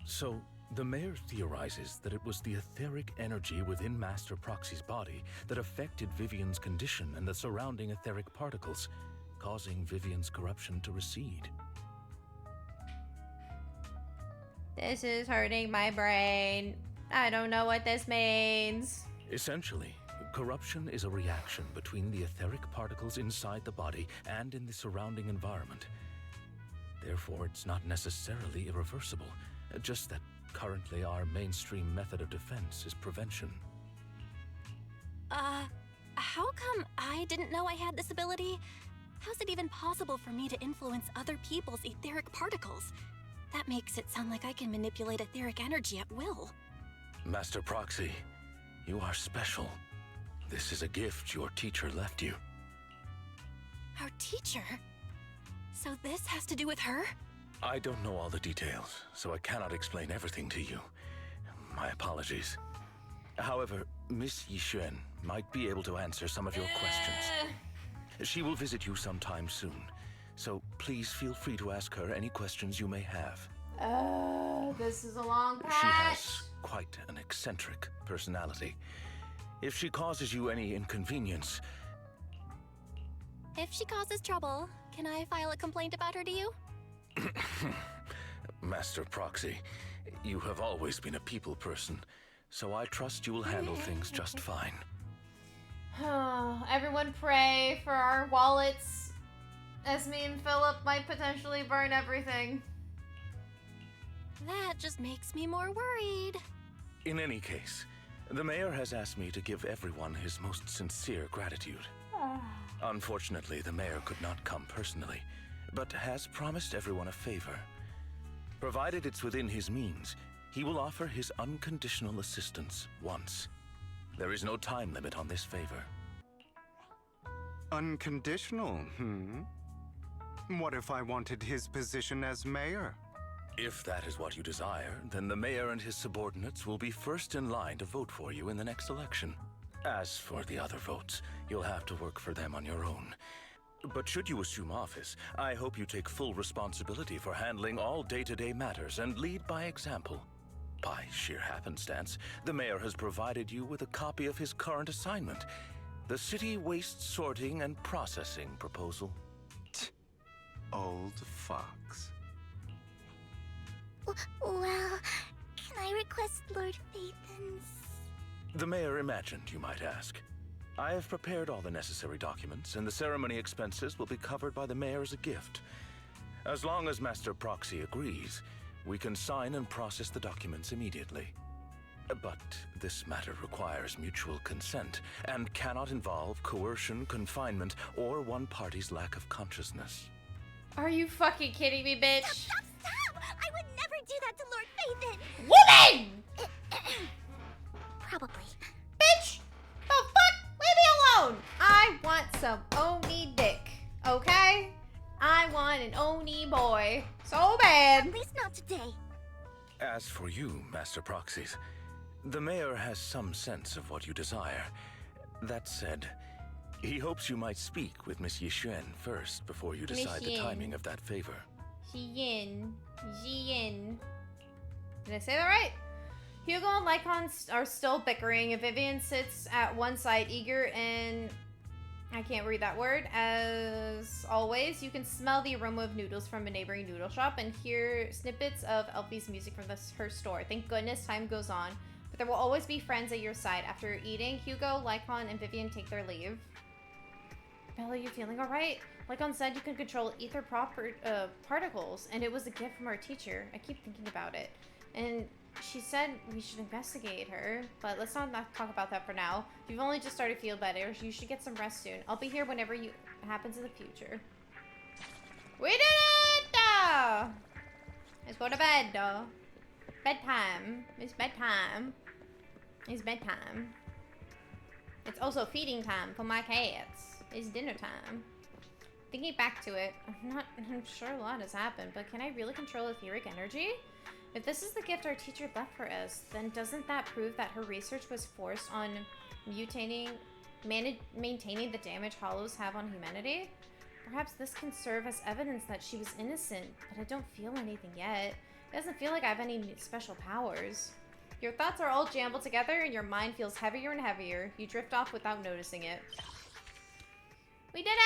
So, the mayor theorizes that it was the etheric energy within Master Proxy's body that affected Vivian's condition and the surrounding etheric particles, causing Vivian's corruption to recede. This is hurting my brain. I don't know what this means. Essentially, corruption is a reaction between the etheric particles inside the body and in the surrounding environment. Therefore, it's not necessarily irreversible, just that currently our mainstream method of defense is prevention. How come I didn't know I had this ability? How's it even possible for me to influence other people's etheric particles? That makes it sound like I can manipulate etheric energy at will. Master Proxy, you are special. This is a gift your teacher left you. Our teacher? So this has to do with her? I don't know all the details, so I cannot explain everything to you. My apologies. However, Miss Yixuan might be able to answer some of your questions. She will visit you sometime soon, so please feel free to ask her any questions you may have. This is a long patch. She has quite an eccentric personality. If she causes you any inconvenience... If she causes trouble, can I file a complaint about her to you? Master Proxy, you have always been a people person, so I trust you will handle things just fine. Everyone pray for our wallets, as me and Philip might potentially burn everything. That just makes me more worried. In any case, the mayor has asked me to give everyone his most sincere gratitude. Unfortunately, the mayor could not come personally, but has promised everyone a favor. Provided it's within his means, he will offer his unconditional assistance once. There is no time limit on this favor. Unconditional, What if I wanted his position as mayor? If that is what you desire, then the mayor and his subordinates will be first in line to vote for you in the next election. As for the other votes, you'll have to work for them on your own. But should you assume office, I hope you take full responsibility for handling all day-to-day matters and lead by example. By sheer happenstance, the mayor has provided you with a copy of his current assignment, the City Waste Sorting and Processing proposal. Old fox. Well, can I request Lord Phaethon's? The mayor imagined you might ask. I have prepared all the necessary documents, and the ceremony expenses will be covered by the mayor as a gift. As long as Master Proxy agrees, we can sign and process the documents immediately. But this matter requires mutual consent, and cannot involve coercion, confinement, or one party's lack of consciousness. Are you fucking kidding me, bitch? Stop! I would never do that to Lord Phaethon! Woman! Probably. Bitch! The fuck? Leave me alone! I want some Oni dick, okay? I want an Oni boy. So bad. At least not today. As for you, Master Proxies, the mayor has some sense of what you desire. That said, he hopes you might speak with Miss Yixuan first before you decide the timing of that favor. Yin. Did I say that right? Hugo and Lycon are still bickering, and Vivian sits at one side, eager and... I can't read that word. As always, you can smell the aroma of noodles from a neighboring noodle shop and hear snippets of Elfie's music from her store. Thank goodness time goes on, but there will always be friends at your side. After eating, Hugo, Lycon, and Vivian take their leave. Bella, you feeling alright? Lycon said you can control ether particles, and it was a gift from our teacher. I keep thinking about it. And she said we should investigate her, but let's not talk about that for now. You've only just started to feel better. You should get some rest soon. I'll be here whenever it happens in the future. We did it! Let's go to bed, though. Bedtime. It's bedtime. It's bedtime. It's also feeding time for my cats. It's dinner time. Thinking back to it, I'm sure a lot has happened, but can I really control etheric energy? If this is the gift our teacher left for us, then doesn't that prove that her research was forced on maintaining the damage hollows have on humanity? Perhaps this can serve as evidence that she was innocent, but I don't feel anything yet. It doesn't feel like I have any special powers. Your thoughts are all jumbled together and your mind feels heavier and heavier. You drift off without noticing it. We did it!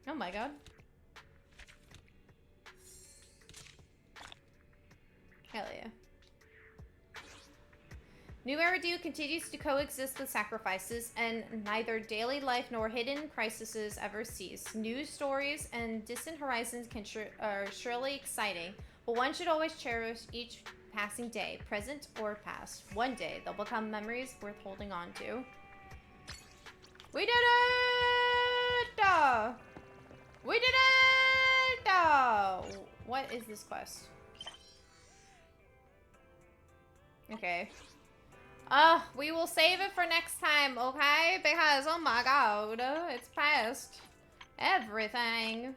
Oh my god. Hell yeah. New Eridu continues to coexist with sacrifices, and neither daily life nor hidden crises ever cease. New stories and distant horizons are surely exciting, but one should always cherish each passing day, present or past. One day, they'll become memories worth holding on to. We did it! We did it! What is this quest? Okay. We will save it for next time, okay? Because, oh my god, it's past everything.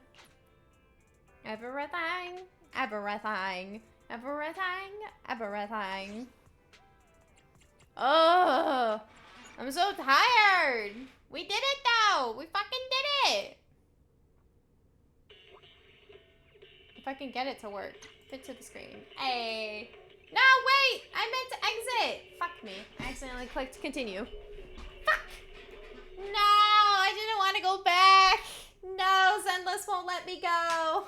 Everything. Everything. Everything. Everything. Oh, I'm so tired. We did it though. We fucking did it. If I can get it to work. Fit to the screen. Hey. No, wait! I meant to exit! Fuck me. I accidentally clicked continue. Fuck! No, I didn't want to go back. No, Zenless won't let me go.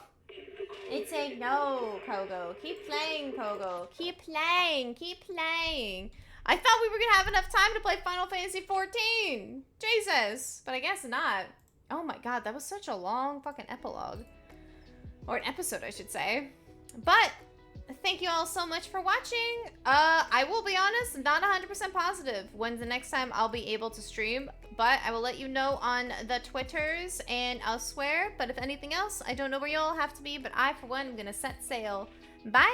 It's a no, Kogo. Keep playing, Kogo. Keep playing. Keep playing. I thought we were going to have enough time to play Final Fantasy XIV. Jesus. But I guess not. Oh my god, that was such a long fucking epilogue. Or an episode, I should say. But thank you all so much for watching. I will be honest, not 100% positive when the next time I'll be able to stream, but I will let you know on the Twitters and elsewhere. But if anything else, I don't know where you all have to be, but I, for one, am gonna set sail. Bye!